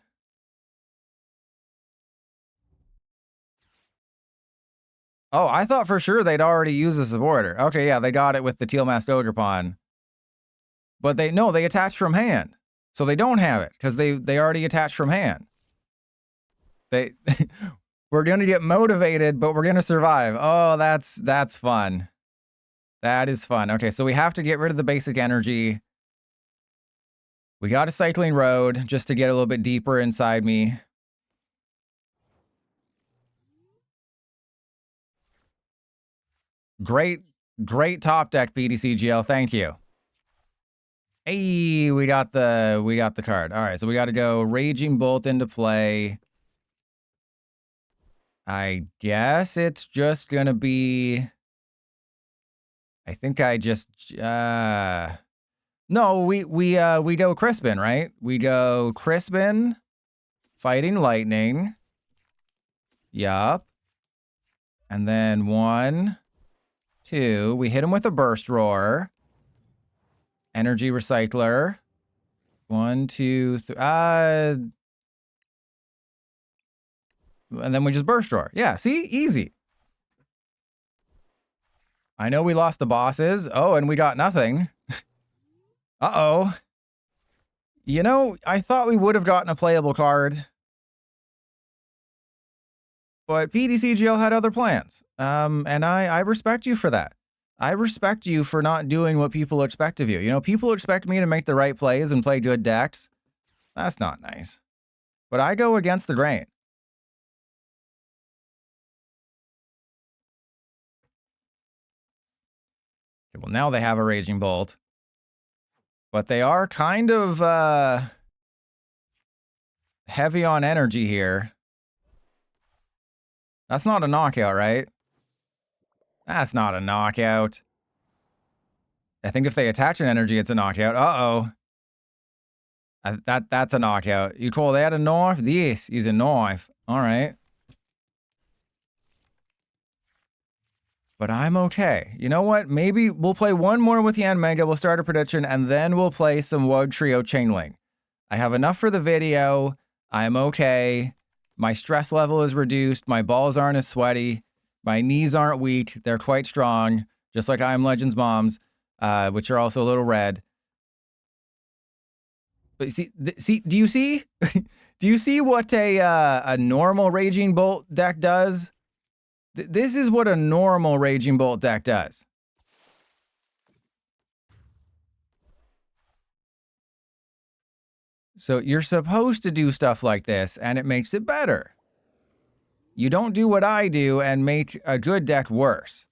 Oh, I thought for sure they'd already used a supporter. Okay, yeah, they got it with the Teal Masked Ogerpon. But they attached from hand. So they don't have it, because they already attached from hand. We're going to get motivated, but we're going to survive. Oh, that's fun. That is fun. Okay, so we have to get rid of the basic energy. We got a Cycling Road just to get a little bit deeper inside me. Great top deck, PDCGL. Thank you. Hey, we got the card. All right, so we got to go Raging Bolt into play. I guess it's just gonna be. I think I just. No, we go Crispin, right? We go Crispin, Fighting Lightning. Yup. And then 1, 2. We hit him with a burst roar. Energy recycler. 1, 2, 3. And then we just burst roar. Yeah, see? Easy. I know we lost the bosses. Oh, and we got nothing. Uh-oh. You know, I thought we would have gotten a playable card. But PDCGL had other plans. And I respect you for that. I respect you for not doing what people expect of you. You know, people expect me to make the right plays and play good decks. That's not nice. But I go against the grain. Okay, well, now they have a Raging Bolt. But they are kind of heavy on energy here. That's not a knockout, right? That's not a knockout. I think if they attach an energy, it's a knockout. Uh-oh. That's a knockout. You call that a knife? This is a knife. All right. But I'm okay. You know what? Maybe we'll play one more with Yanmega. We'll start a prediction, and then we'll play some Wug Trio Chainlink. I have enough for the video. I'm okay. My stress level is reduced. My balls aren't as sweaty. My knees aren't weak. They're quite strong, just like I Am Legend's moms, which are also a little red. But see, do you see? Do you see what a normal Raging Bolt deck does? This is what a normal Raging Bolt deck does. So you're supposed to do stuff like this, and it makes it better. You don't do what I do and make a good deck worse.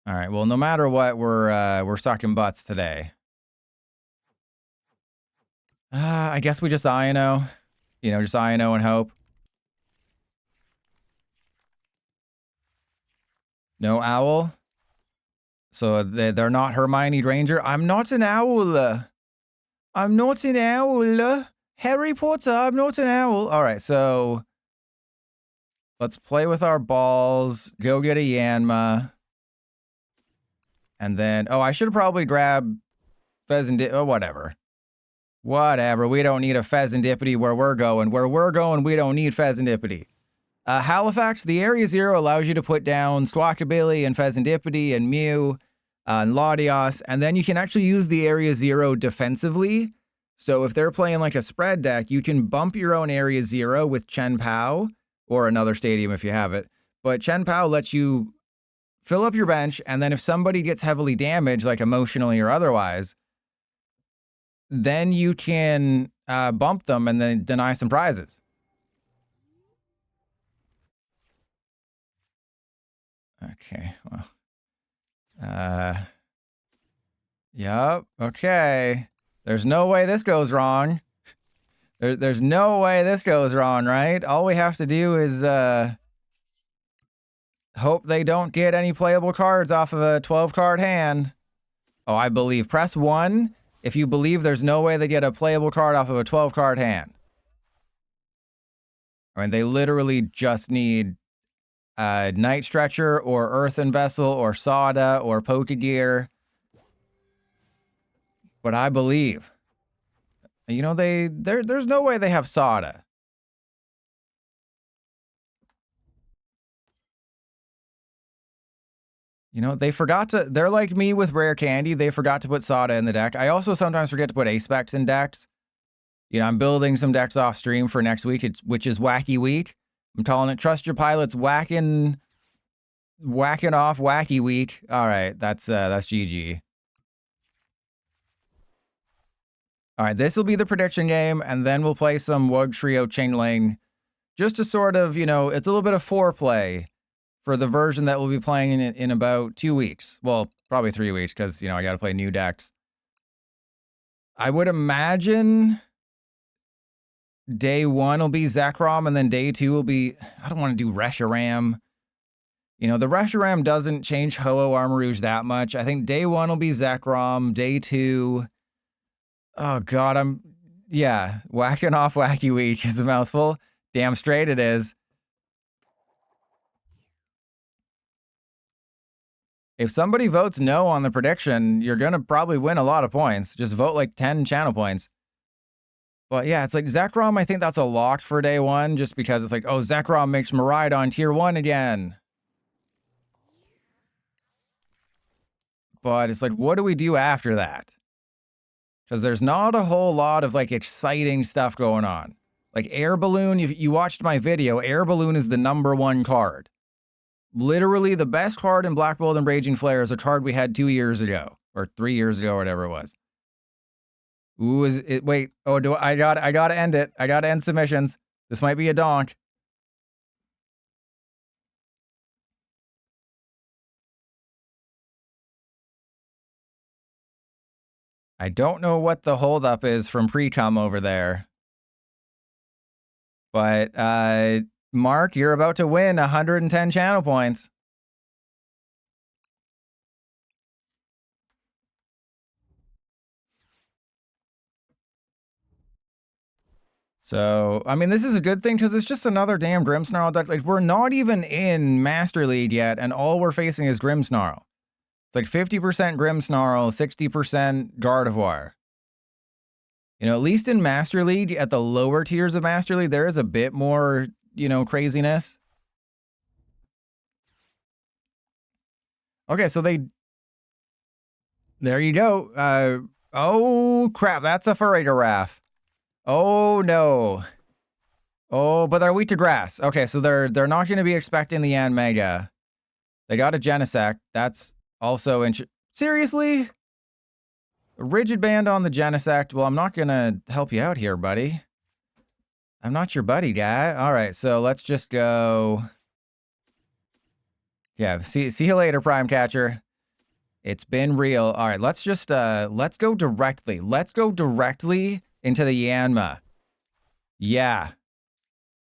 All right, well, no matter what, we're sucking butts today. I guess we just Ino. You know, just Ino and hope. No owl. So they're not Hermione Granger. I'm not an owl. I'm not an owl. Harry Potter, I'm not an owl. All right, so let's play with our balls. Go get a Yanma. And then, oh, I should have probably grabbed Pheasant. Oh, whatever. Whatever. We don't need a Pheasantipity where we're going. Where we're going, we don't need Pheasantipity. Halifax, the Area Zero allows you to put down Squawkabilly and Pheasantipity and Mew and Latios, and then you can actually use the Area Zero defensively. So if they're playing like a spread deck, you can bump your own Area Zero with Chen Pao, or another stadium if you have it. But Chen Pao lets you fill up your bench, and then if somebody gets heavily damaged, like emotionally or otherwise, then you can bump them and then deny some prizes. Okay, well. Yep, okay. There's no way this goes wrong. There's no way this goes wrong, right? All we have to do is hope they don't get any playable cards off of a 12-card hand. Oh, I believe. Press 1 if you believe there's no way they get a playable card off of a 12-card hand. I mean, they literally just need Night Stretcher or Earthen Vessel or Sada or Pokegear. But I believe. You know, there's no way they have Sada. You know, they forgot to, they're like me with Rare Candy. They forgot to put Sada in the deck. I also sometimes forget to put Ace-Specs in decks. You know, I'm building some decks off stream for next week, which is Wacky Week. I'm calling it Trust Your Pilots whacking off Wacky Week. All right, that's GG. All right, this will be the prediction game, and then we'll play some Wug Trio Chainlink, just to sort of, you know, it's a little bit of foreplay for the version that we'll be playing in about 2 weeks. Well, probably 3 weeks, because, you know, I got to play new decks. I would imagine day 1 will be Zekrom, and then day 2 will be, I don't want to do Reshiram. You know, the Reshiram doesn't change Ho-Oh Armarouge that much. I think day 1 will be Zekrom. Day 2, oh God, yeah, whacking off Wacky Week is a mouthful. Damn straight it is. If somebody votes no on the prediction, you're going to probably win a lot of points. Just vote like 10 channel points. But yeah, it's like Zekrom, I think that's a lock for day one, just because it's like, oh, Zekrom makes Miraidon tier 1 again. But it's like, what do we do after that? Because there's not a whole lot of like exciting stuff going on. Like Air Balloon, if you watched my video, Air Balloon is the #1 card. Literally the best card in Black Bolt and Raging Flare is a card we had 2 years ago, or 3 years ago, or whatever it was. Ooh, is it? Wait. Oh, I gotta end it. I gotta end submissions. This might be a donk. I don't know what the holdup is from pre-cum over there. But, Mark, you're about to win 110 channel points. So, I mean, this is a good thing because it's just another damn Grimmsnarl deck. Like, we're not even in Master League yet, and all we're facing is Grimmsnarl. It's like 50% Grimmsnarl, 60% Gardevoir. You know, at least in Master League, at the lower tiers of Master League, there is a bit more, you know, craziness. Okay, so there you go. Oh, crap, that's a Farigiraf. Oh, no. Oh, but they're weak to grass. Okay, so they're not going to be expecting the Yanmega. They got a Genesect. That's also seriously? A rigid band on the Genesect. Well, I'm not going to help you out here, buddy. I'm not your buddy, guy. All right, so let's just go. Yeah, see you later, Prime Catcher. It's been real. All right, let's just let's go directly. Let's go directly into the Yanma. Yeah.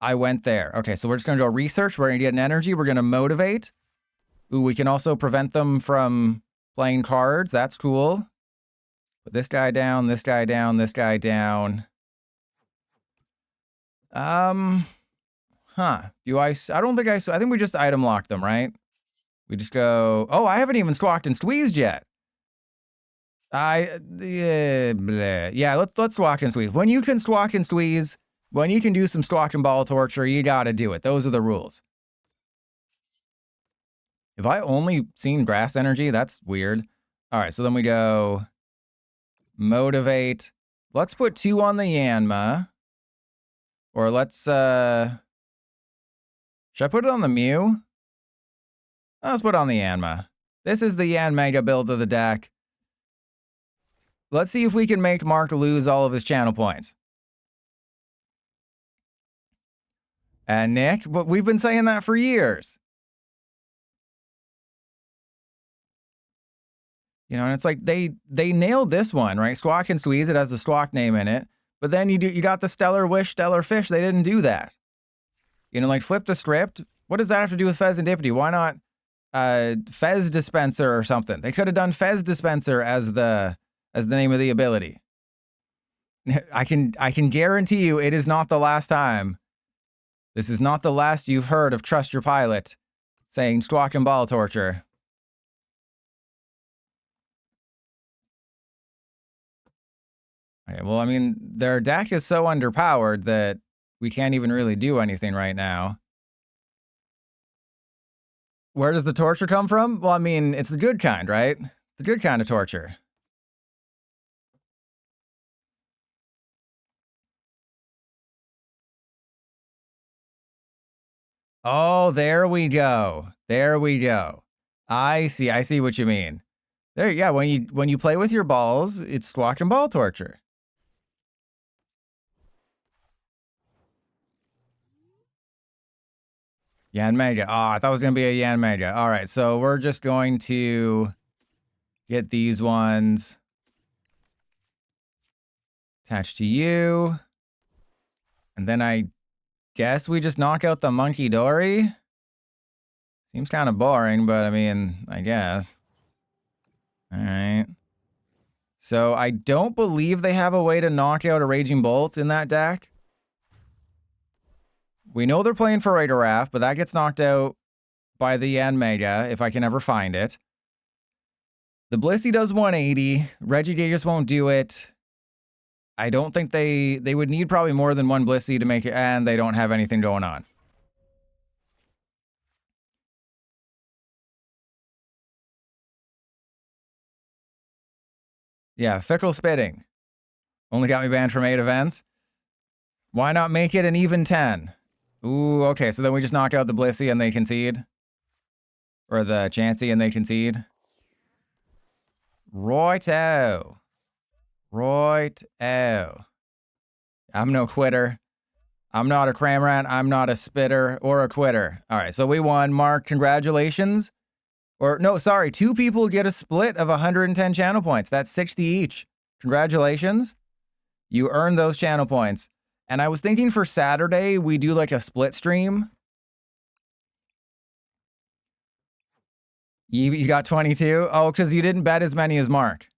I went there. Okay, so we're just going to go research. We're going to get an energy. We're going to motivate. Ooh, we can also prevent them from playing cards. That's cool. Put this guy down, this guy down, this guy down. Huh. I don't think I think we just item locked them, right? We just go, oh, I haven't even squawked and squeezed yet. Yeah, let's squawk and squeeze. When you can squawk and squeeze, when you can do some squawk and ball torture, you gotta do it. Those are the rules. If I only seen grass energy, that's weird. All right, so then we go motivate. Let's put 2 on the Yanma. Or let's, should I put it on the Mew? Let's put it on the Yanma. This is the Yanmega build of the deck. Let's see if we can make Mark lose all of his channel points. And Nick, but we've been saying that for years. You know, and it's like they nailed this one, right? Squawk and Squeeze, it has a squawk name in it. But then you got the Stellar Wish, Stellar Fish. They didn't do that. You know, like flip the script. What does that have to do with Fez and Dippity? Why not Fez Dispenser or something? They could have done Fez Dispenser as the name of the ability. I can guarantee you it is not the last time. This is not the last you've heard of Trust Your Pilot saying squawk and ball torture. Okay, well, I mean, their deck is so underpowered that we can't even really do anything right now. Where does the torture come from? Well, I mean, it's the good kind, right? The good kind of torture. Oh, there we go. There we go. I see what you mean. There, yeah, when you play with your balls, it's squawk and ball torture. Yanmega. Oh, I thought it was going to be a Yanmega. All right, so we're just going to get these ones attached to you. And then I guess we just knock out the Monkey Dory. Seems kind of boring, but I mean, I guess. All right. So I don't believe they have a way to knock out a Raging Bolt in that deck. We know they're playing for Farigiraf, but that gets knocked out by the Yanmega if I can ever find it. The Blissey does 180. Regigigas won't do it. I don't think they would need probably more than one Blissey to make it, and they don't have anything going on. Yeah, Fickle Spitting. Only got me banned from 8 events. Why not make it an even 10? Ooh, okay, so then we just knock out the Blissey and they concede? Or the Chansey and they concede? Righto. Righto. I'm no quitter. I'm not a Cramorant. I'm not a spitter or a quitter. All right, so we won. Mark, congratulations. Or, no, sorry, 2 people get a split of 110 channel points. That's 60 each. Congratulations. You earned those channel points. And I was thinking for Saturday, we do like a split stream. You got 22? Oh, because you didn't bet as many as Mark.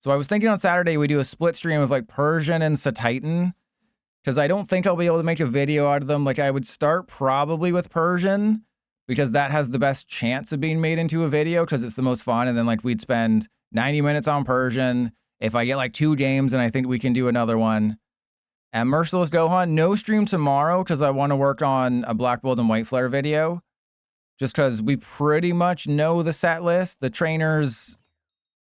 So I was thinking on Saturday, we do a split stream of like Persian and Satitan. Because I don't think I'll be able to make a video out of them. Like I would start probably with Persian, because that has the best chance of being made into a video because it's the most fun. And then like we'd spend 90 minutes on Persian. If I get like 2 games, and I think we can do another one. And Merciless Gohan, no stream tomorrow because I want to work on a Black Bolt and White Flare video. Just because we pretty much know the set list. The trainers,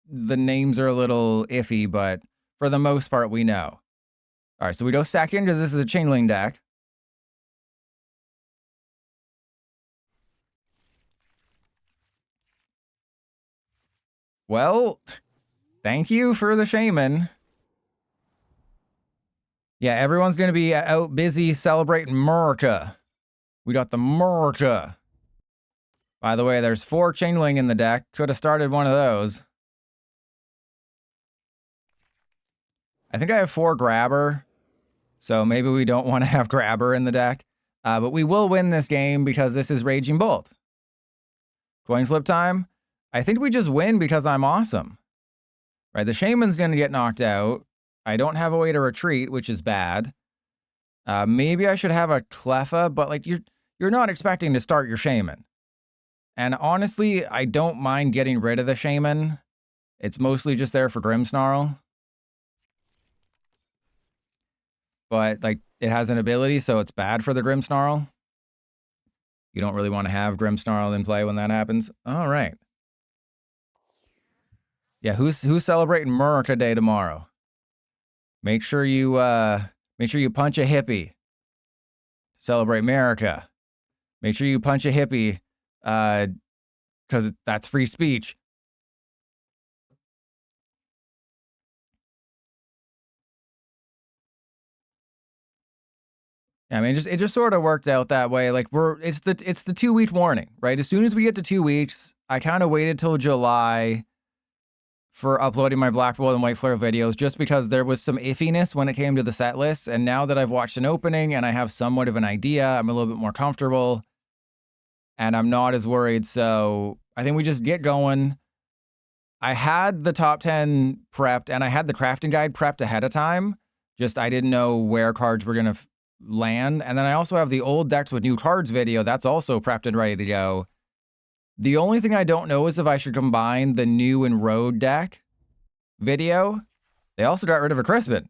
the names are a little iffy, but for the most part, we know. All right, so we go second because this is a Chain Link deck. Well, thank you for the Shaman. Yeah, everyone's going to be out busy celebrating America. We got the America. By the way, there's 4 Chain Link in the deck. Could have started one of those. I think I have 4 Grabber. So maybe we don't want to have Grabber in the deck. But we will win this game because this is Raging Bolt. Coin flip time. I think we just win because I'm awesome. Right, the Shaman's going to get knocked out. I don't have a way to retreat, which is bad. Maybe I should have a Cleffa, but like you're not expecting to start your Shaman. And honestly, I don't mind getting rid of the Shaman. It's mostly just there for Grimmsnarl. But like it has an ability, so it's bad for the Grimmsnarl. You don't really want to have Grimmsnarl in play when that happens. All right. Yeah, who's celebrating America Day tomorrow? Make sure you punch a hippie. Celebrate America. Make sure you punch a hippie, because that's free speech. I mean, it just sort of worked out that way. Like it's the 2-week warning, right? As soon as we get to 2 weeks, I kind of waited till July for uploading my Black Bolt and White Flare videos just because there was some iffiness when it came to the set list. And now that I've watched an opening and I have somewhat of an idea, I'm a little bit more comfortable and I'm not as worried. So I think we just get going. I had the top 10 prepped and I had the crafting guide prepped ahead of time. Just I didn't know where cards were going to land. And then I also have the old decks with new cards video. That's also prepped and ready to go. The only thing I don't know is if I should combine the new and road deck video. They also got rid of a Crispin.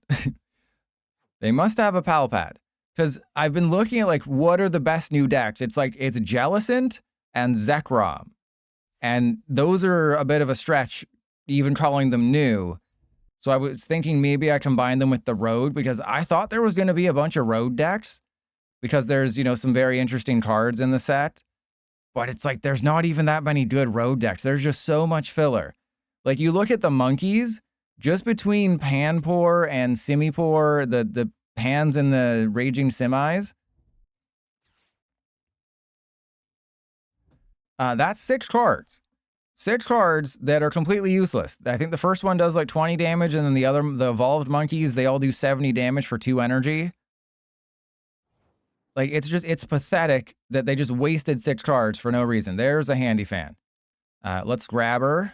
They must have a Palpad. Because I've been looking at like what are the best new decks. It's like it's Jellicent and Zekrom. And those are a bit of a stretch, even calling them new. So I was thinking maybe I combine them with the road because I thought there was going to be a bunch of road decks because there's, some very interesting cards in the set. But it's like there's not even that many good road decks. There's just so much filler. Like you look at the monkeys, just between Panpour and Simipour, the Pans and the Raging Semis, that's 6 cards. 6 cards that are completely useless. I think the first one does like 20 damage, and then the evolved monkeys, they all do 70 damage for 2 energy. Like, it's pathetic that they just wasted 6 cards for no reason. There's a handy fan. Let's grab her.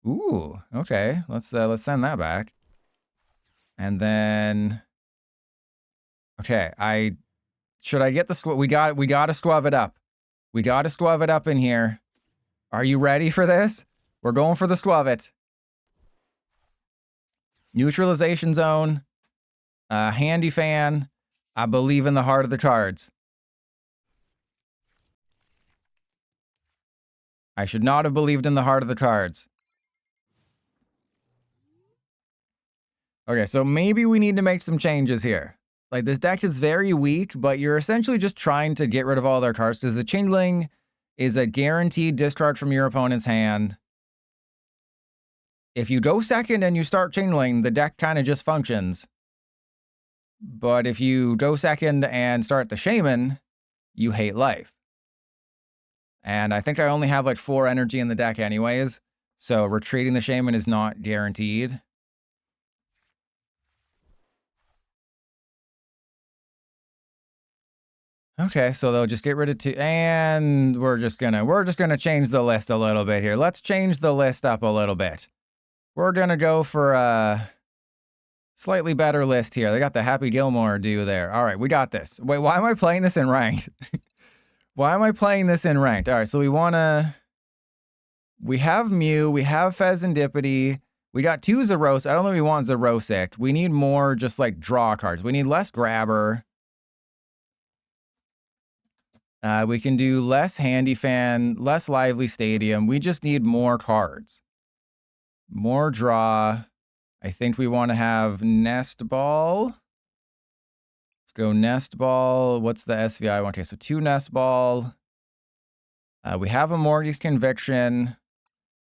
Ooh, okay. Let's send that back. And then, okay, should I get the we got to squab it up. We got to squab it up in here. Are you ready for this? We're going for the Squavit. Neutralization Zone. Handy Fan. I believe in the heart of the cards. I should not have believed in the heart of the cards. Okay, so maybe we need to make some changes here. Like, this deck is very weak, but you're essentially just trying to get rid of all their cards, because the Changeling is a guaranteed discard from your opponent's hand. If you go second and you start Changeling, the deck kind of just functions. But if you go second and start the Shaman, you hate life. And I think I only have like 4 energy in the deck anyways, so retreating the Shaman is not guaranteed. Okay, so they'll just get rid of 2, and we're just gonna change the list a little bit here. Let's change the list up a little bit. We're gonna go for a slightly better list here. They got the Happy Gilmore do there. All right, we got this. Wait, why am I playing this in ranked? Why am I playing this in ranked? All right, so we have Mew, we have Fezandipity, we got 2 Zeros. I don't think we want Zerosic. We need more just like draw cards. We need less Grabber. We can do less Handy Fan, less Lively Stadium. We just need more cards. More draw. I think we want to have Nest Ball. Let's go Nest Ball. What's the SVI? Okay, so 2 Nest Ball. We have a Morty's Conviction.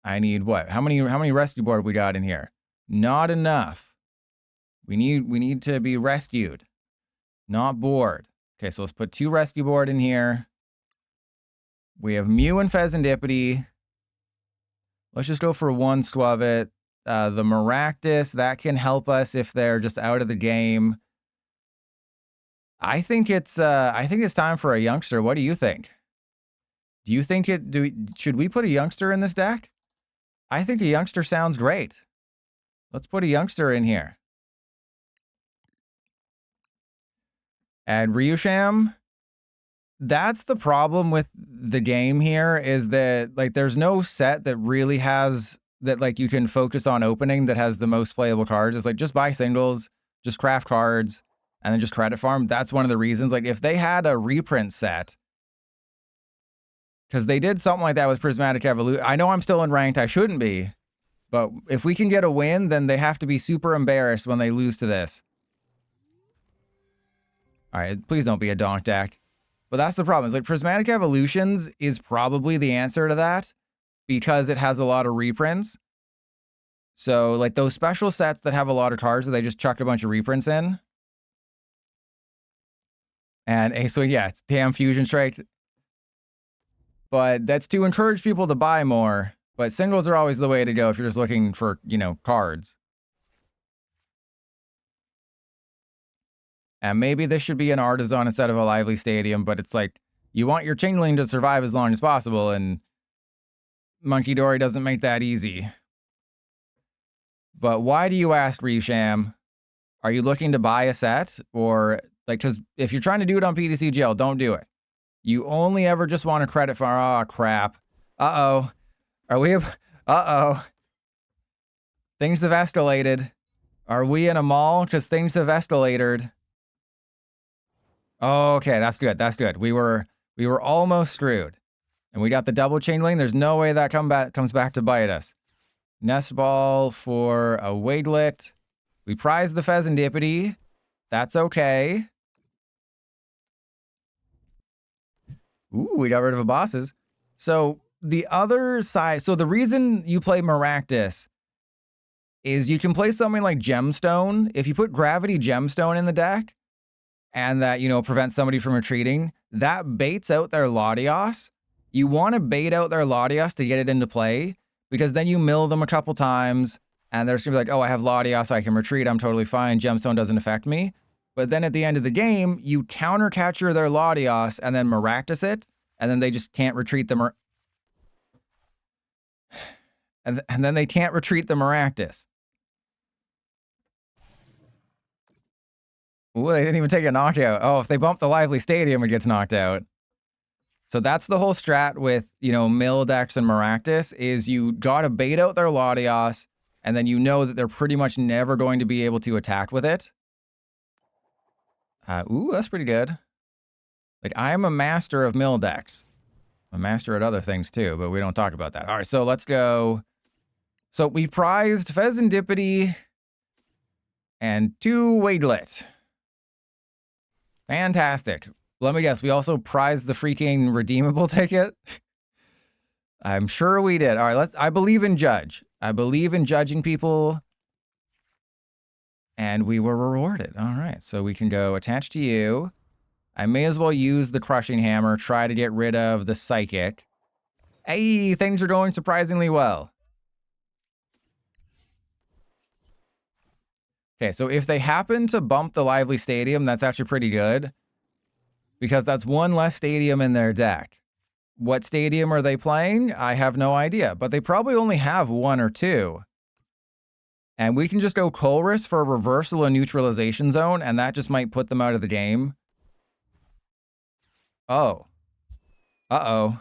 I need what? How many rescue board we got in here? Not enough. We need to be rescued, not bored. Okay, so let's put 2 rescue board in here. We have Mew and Fezandipity. Let's just go for 1 Squavit. The Maractus, that can help us if they're just out of the game. I think it's time for a youngster. What do you think? Do you think should we put a youngster in this deck? I think a youngster sounds great. Let's put a youngster in here. Add Ryusham. That's the problem with the game here, is that like there's no set that really has that like you can focus on opening that has the most playable cards. It's like just buy singles, just craft cards, and then just credit farm. That's one of the reasons. Like if they had a reprint set, because they did something like that with Prismatic Evolution. I know I'm still in ranked. I shouldn't be. But if we can get a win, then they have to be super embarrassed when they lose to this. All right, please don't be a donk deck. But that's the problem. It's like Prismatic Evolutions is probably the answer to that because it has a lot of reprints. So like those special sets that have a lot of cards that they just chucked a bunch of reprints in. And so yeah, it's damn Fusion Strike. But that's to encourage people to buy more. But singles are always the way to go if you're just looking for, you know, cards. And maybe this should be an Artisan instead of a Lively Stadium, but it's like, you want your Changeling to survive as long as possible, and Monkey Dory doesn't make that easy. But why do you ask, Resham? Are you looking to buy a set? Or, like, because if you're trying to do it on PTCGL, don't do it. You only ever just want a credit for, oh, crap. Uh-oh. Are we, uh-oh. Things have escalated. Are we in a mall? Because things have escalated. Oh, okay, that's good. That's good. We were almost screwed. And we got the double Changeling. There's no way that comes back to bite us. Nest Ball for a Wiglet. We prize the Fezandipity. That's okay. Ooh, we got rid of a bosses. So the other side, so the reason you play Maractus is you can play something like Gemstone. If you put Gravity Gemstone in the deck, and that, you know, prevents somebody from retreating, that baits out their Latios. You want to bait out their Latios to get it into play, because then you mill them a couple times, and they're just going to be like, oh, I have Latios, I can retreat, I'm totally fine, Gemstone doesn't affect me. But then at the end of the game, you counter capture their Latios, and then Maractus it, and then they just can't retreat the and then they can't retreat the Maractus. Ooh, they didn't even take a knockout. Oh, if they bump the Lively Stadium, it gets knocked out. So that's the whole strat with, Mildex and Maractus is you gotta bait out their Latios, and then you know that they're pretty much never going to be able to attack with it. Ooh, that's pretty good. Like, I am a master of Mildex. I'm a master at other things too, but we don't talk about that. All right, so let's go. So we prized Pheasantipity and 2 Wadelet. Fantastic. Let me guess, we also prized the freaking redeemable ticket? I'm sure we did. All right, I believe in Judge. I believe in judging people. And we were rewarded. All right, so we can go attach to you. I may as well use the crushing hammer, try to get rid of the psychic. Hey, things are going surprisingly well. Okay, so if they happen to bump the Lively Stadium, that's actually pretty good. Because that's one less stadium in their deck. What stadium are they playing? I have no idea, but they probably only have 1 or 2. And we can just go Colress for a reversal and neutralization zone, and that just might put them out of the game. Oh. Uh-oh.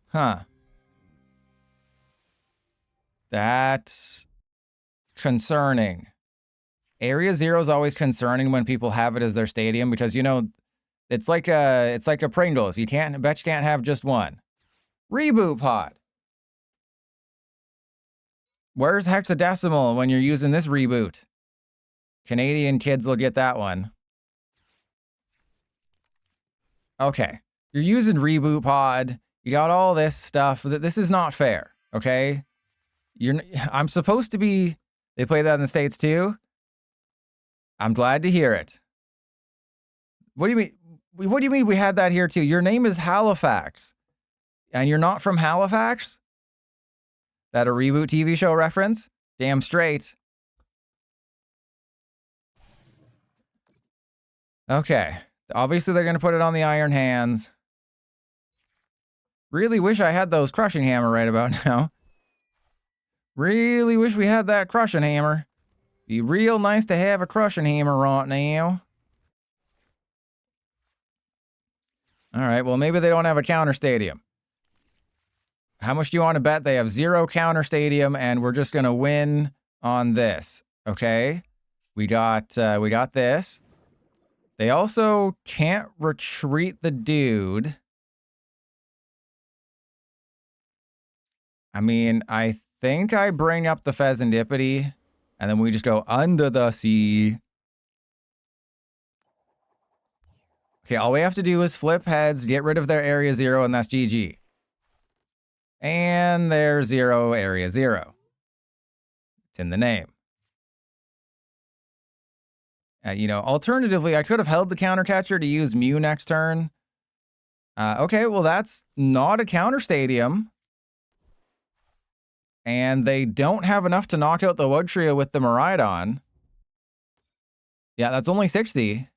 Huh. That's concerning. Area 0 is always concerning when people have it as their stadium because, it's like a Pringles. You can't have just one. Reboot pod. Where's hexadecimal when you're using this reboot? Canadian kids will get that one. Okay. You're using reboot pod. You got all this stuff. This is not fair, okay? I'm supposed to be... They play that in the States too? I'm glad to hear it. What do you mean? What do you mean we had that here too? Your name is Halifax. And you're not from Halifax? That a reboot TV show reference? Damn straight. Okay. Obviously, they're going to put it on the Iron Hands. Really wish I had those crushing hammer right about now. Really wish we had that crushing hammer. Be real nice to have a crushing hammer right now. All right, well, maybe they don't have a counter stadium. How much do you want to bet they have 0 counter stadium and we're just going to win on this? Okay. We got this. They also can't retreat the dude. I mean, I think I bring up the Pheasantipity and then we just go under the sea. Okay, all we have to do is flip heads, get rid of their area 0, and that's GG. And there's 0, area 0. It's in the name. Alternatively, I could have held the counter catcher to use Mew next turn. Okay, well, that's not a counter stadium. And they don't have enough to knock out the Wood Trio with the Miraidon. Yeah, that's only 60.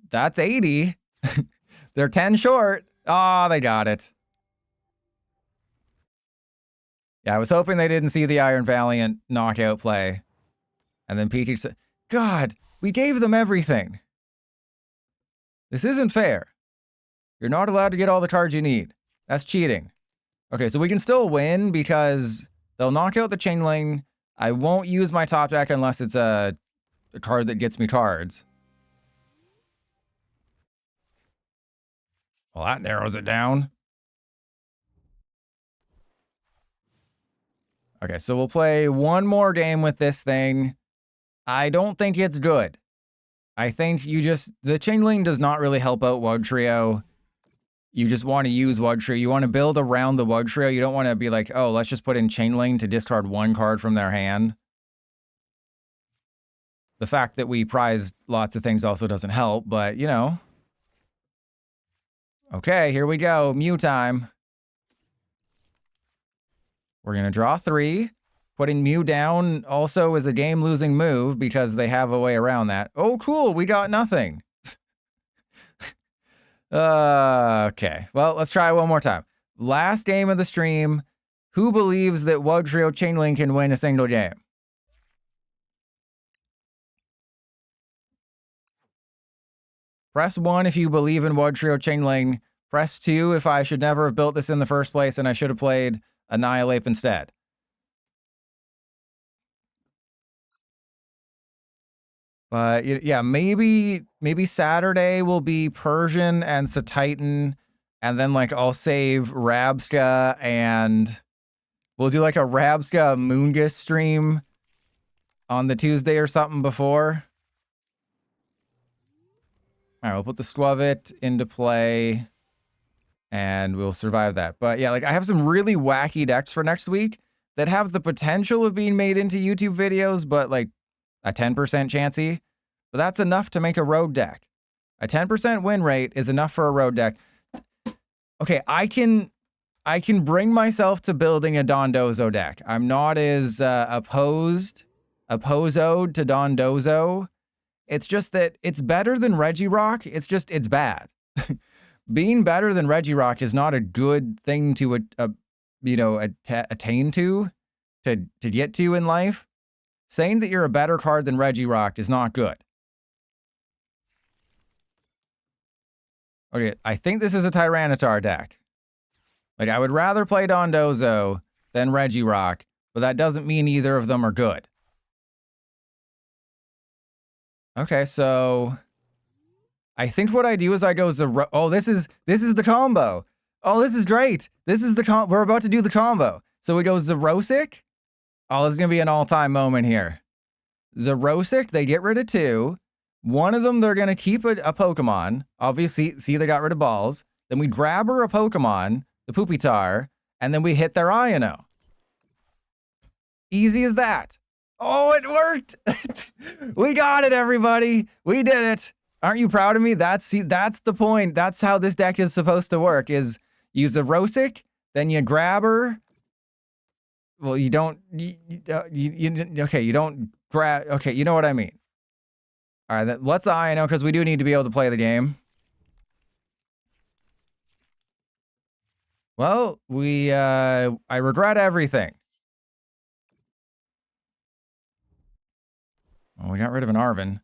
That's 80. They're 10 short. Oh, they got it. Yeah, I was hoping they didn't see the Iron Valiant knockout play. And then PT said, God, we gave them everything. This isn't fair. You're not allowed to get all the cards you need. That's cheating. Okay, so we can still win because they'll knock out the Chainling. I won't use my top deck unless it's a card that gets me cards. Well, that narrows it down. Okay, so we'll play one more game with this thing. I don't think it's good. I think the Chainling does not really help out Wug Trio. You just want to use Wug Trio. You want to build around the Wug Trio. You don't want to be like, oh, let's just put in Chainling to discard 1 card from their hand. The fact that we prize lots of things also doesn't help, but, Okay, here we go. Mew time. We're going to draw 3. Putting Mew down also is a game-losing move because they have a way around that. Oh, cool. We got nothing. Okay. Well, let's try one more time. Last game of the stream. Who believes that Wug Trio Chainlink can win a single game? Press 1 if you believe in Wood Trio Chainling. Press 2 if I should never have built this in the first place and I should have played Annihilate instead. But yeah, maybe Saturday will be Persian and Satitan, and then like I'll save Rabska and we'll do like a Rabska Moongus stream on the Tuesday or something before. All right, we'll put the Squavit into play and we'll survive that. But yeah, like I have some really wacky decks for next week that have the potential of being made into YouTube videos, but like a 10% chancey. But that's enough to make a road deck. A 10% win rate is enough for a road deck. Okay, I can bring myself to building a Dondozo deck. I'm not as opposed to Dondozo. It's just that it's better than Regirock. It's just, it's bad. Being better than Regirock is not a good thing to, attain to get to in life. Saying that you're a better card than Regirock is not good. Okay, I think this is a Tyranitar deck. Like, I would rather play Dondozo than Regirock, but that doesn't mean either of them are good. Okay, so I think what I do is I go this is the combo. Oh, this is great. This is the we're about to do the combo. So we go Zerosic. Oh, this is gonna be an all-time moment here. Zerosic, they get rid of 2. One of them, they're gonna keep a Pokemon. Obviously, see they got rid of balls. Then we grab her a Pokemon, the Pupitar, and then we hit their Iono. Easy as that. Oh, it worked! We got it, everybody! We did it! Aren't you proud of me? That's the point. That's how this deck is supposed to work, is use a Rosic, then you grab her. Well, you don't... okay, you don't grab... Okay, you know what I mean. Alright, let's Iono, because we do need to be able to play the game. Well, I regret everything. Well, we got rid of an Arven.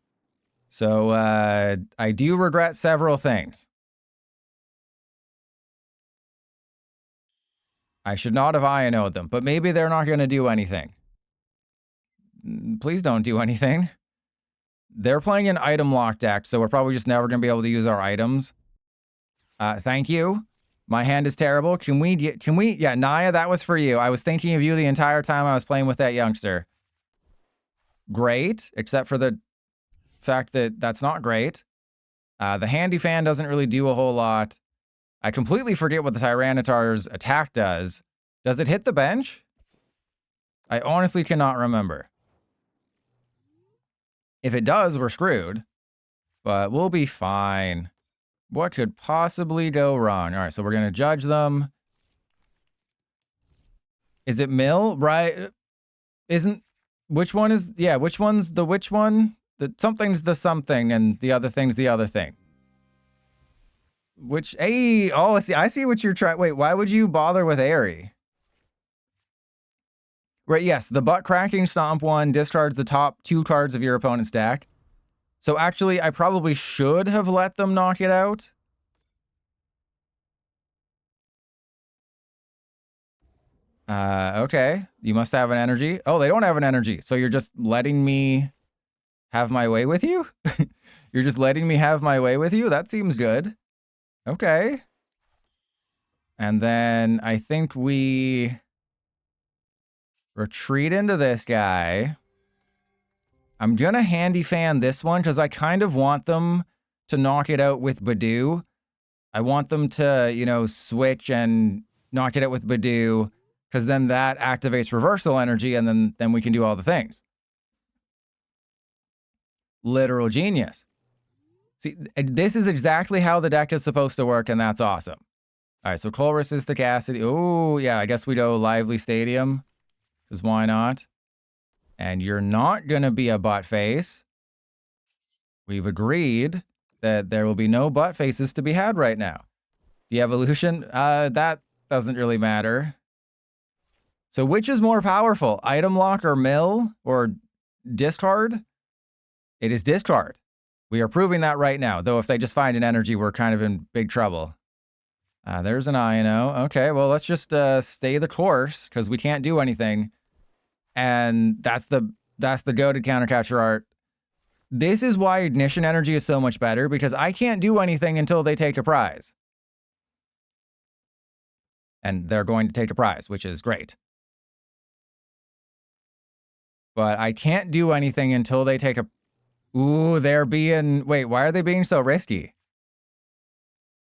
So, I do regret several things. I should not have Iono'd them, but maybe they're not going to do anything. Please don't do anything. They're playing an item lock deck, so we're probably just never going to be able to use our items. Thank you. My hand is terrible. Can we, yeah, Naya, that was for you. I was thinking of you the entire time I was playing with that youngster. Great, except for the fact that that's not great. The handy fan doesn't really do a whole lot. I completely forget what the Tyranitar's attack does. Does it hit the bench? I honestly cannot remember. If it does, we're screwed. But we'll be fine. What could possibly go wrong? All right, so we're going to judge them. Is it mill? Right? Isn't... Which one is... Yeah, which one's the which one? Something's the something, and the other thing's the other thing. Which... Hey! Oh, I see what you're trying... Wait, why would you bother with Airy? Right, yes. The butt-cracking stomp one discards the top 2 cards of your opponent's deck. So actually, I probably should have let them knock it out. Okay. You must have an energy. Oh, they don't have an energy. So you're just letting me have my way with you? You're just letting me have my way with you? That seems good. Okay. And then I think we retreat into this guy. I'm going to handy fan this one because I kind of want them to knock it out with Badoo. I want them to, you know, switch and knock it out with Badoo because then that activates reversal energy and then we can do all the things. Literal genius. See, this is exactly how the deck is supposed to work, and that's awesome. All right, so Colress's Stochasticity. Oh, yeah, I guess we go Lively Stadium, because why not? And you're not going to be a butt face. We've agreed that there will be no butt faces to be had right now. The evolution, that doesn't really matter. So which is more powerful, item lock or mill or discard? It is discard. We are proving that right now, though if they just find an energy, we're kind of in big trouble. There's an INO. Okay, well, let's just stay the course, because we can't do anything. And that's the goated countercapture art. This is why ignition energy is so much better, because I can't do anything until they take a prize. And they're going to take a prize, which is great. But I can't do anything until they take a... Ooh, they're being... Wait, why are they being so risky?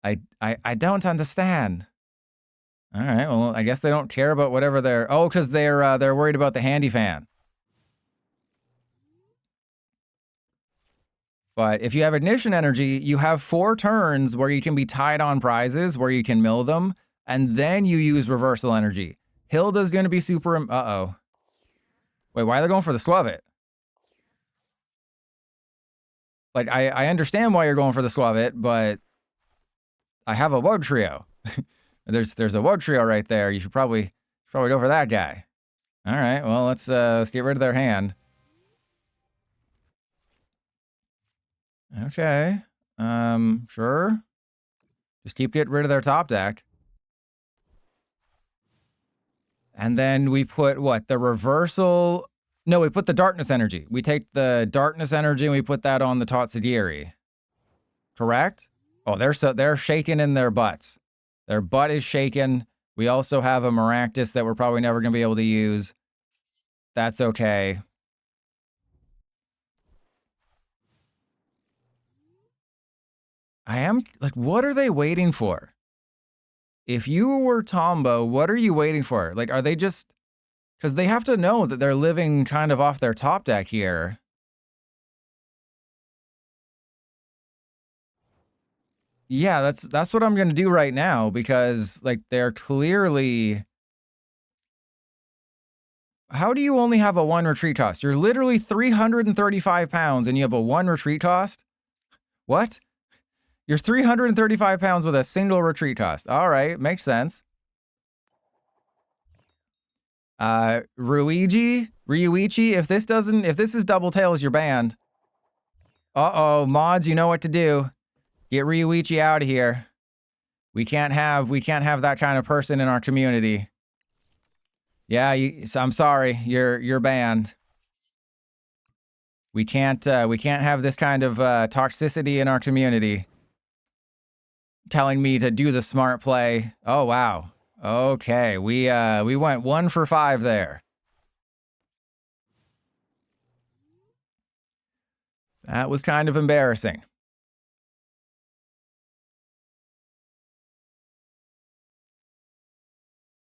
I don't understand. All right, well, I guess they don't care about whatever they're... Oh, because they're worried about the handy fan. But if you have ignition energy, you have 4 turns where you can be tied on prizes, where you can mill them, and then you use reversal energy. Hilda's going to be super... Uh-oh. Wait, why are they going for the Squavit? Like, I understand why you're going for the Squavit, but I have a Woad Trio. There's a Woad Trio right there. You should probably go for that guy. All right, well, let's get rid of their hand. Okay. Sure. Just keep getting rid of their top deck. And then we put what? The reversal. No, we put the darkness energy. We take the darkness energy and we put that on the Tatsugiri. Correct? Oh, they're shaking in their butts. Their butt is shaking. We also have a Maractus that we're probably never going to be able to use. That's okay. I am, like, what are they waiting for? If you were Tombo, what are you waiting for? Like, are they just... Because they have to know that they're living kind of off their top deck here. Yeah, that's what I'm going to do right now, because, like, they're clearly... How do you only have a 1 retreat cost? You're literally 335 pounds and you have a 1 retreat cost? What? You're 335 pounds with a single retreat cost. All right, makes sense. Ryuichi, if this is double tails, you're banned. Uh-oh, mods, you know what to do. Get Ryuichi out of here. We can't have that kind of person in our community. Yeah, I'm sorry. You're banned. We can't have this kind of toxicity in our community. Telling me to do the smart play. Oh wow. Okay, we went 1 for 5 there. That was kind of embarrassing.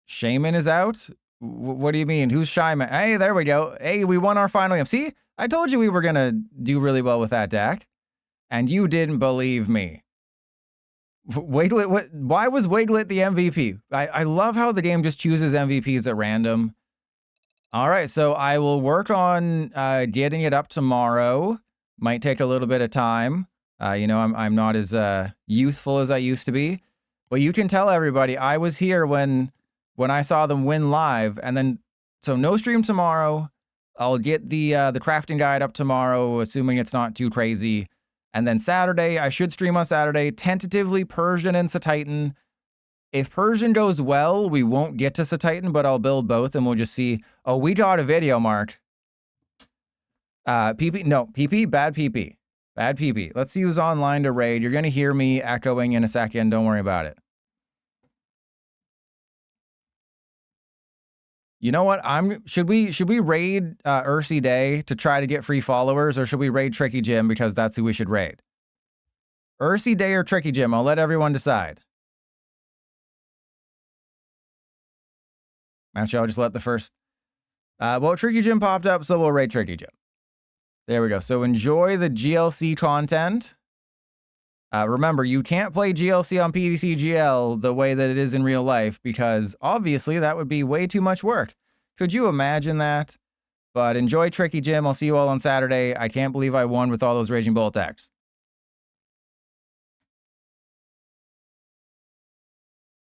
Shaman is out? What do you mean? Who's Shaman? Hey, there we go. Hey, we won our final game. See? I told you we were going to do really well with that deck. And you didn't believe me. Wiglet, why was Wiglet the MVP? I love how the game just chooses MVPs at random. All right, so I will work on getting it up tomorrow. Might take a little bit of time. You know, I'm not as youthful as I used to be. But you can tell everybody I was here when I saw them win live. And then, so no stream tomorrow. I'll get the crafting guide up tomorrow, assuming it's not too crazy. And then Saturday, I should stream on Saturday, tentatively Persian and Satitan. If Persian goes well, we won't get to Satitan, but I'll build both and we'll just see. Oh, we got a video, Mark. PP, no, PP, bad PP. Bad PP. Let's see who's online to raid. You're going to hear me echoing in a second. Don't worry about it. You know what? Should we raid Ursi Day to try to get free followers, or should we raid Tricky Jim because that's who we should raid? Ursi Day or Tricky Jim? I'll let everyone decide. Actually, I'll just let the first... well, Tricky Jim popped up, so we'll raid Tricky Jim. There we go. So enjoy the GLC content. Remember, you can't play GLC on PDCGL the way that it is in real life, because obviously that would be way too much work. Could you imagine that? But enjoy Tricky Jim. I'll see you all on Saturday. I can't believe I won with all those Raging Bolt decks.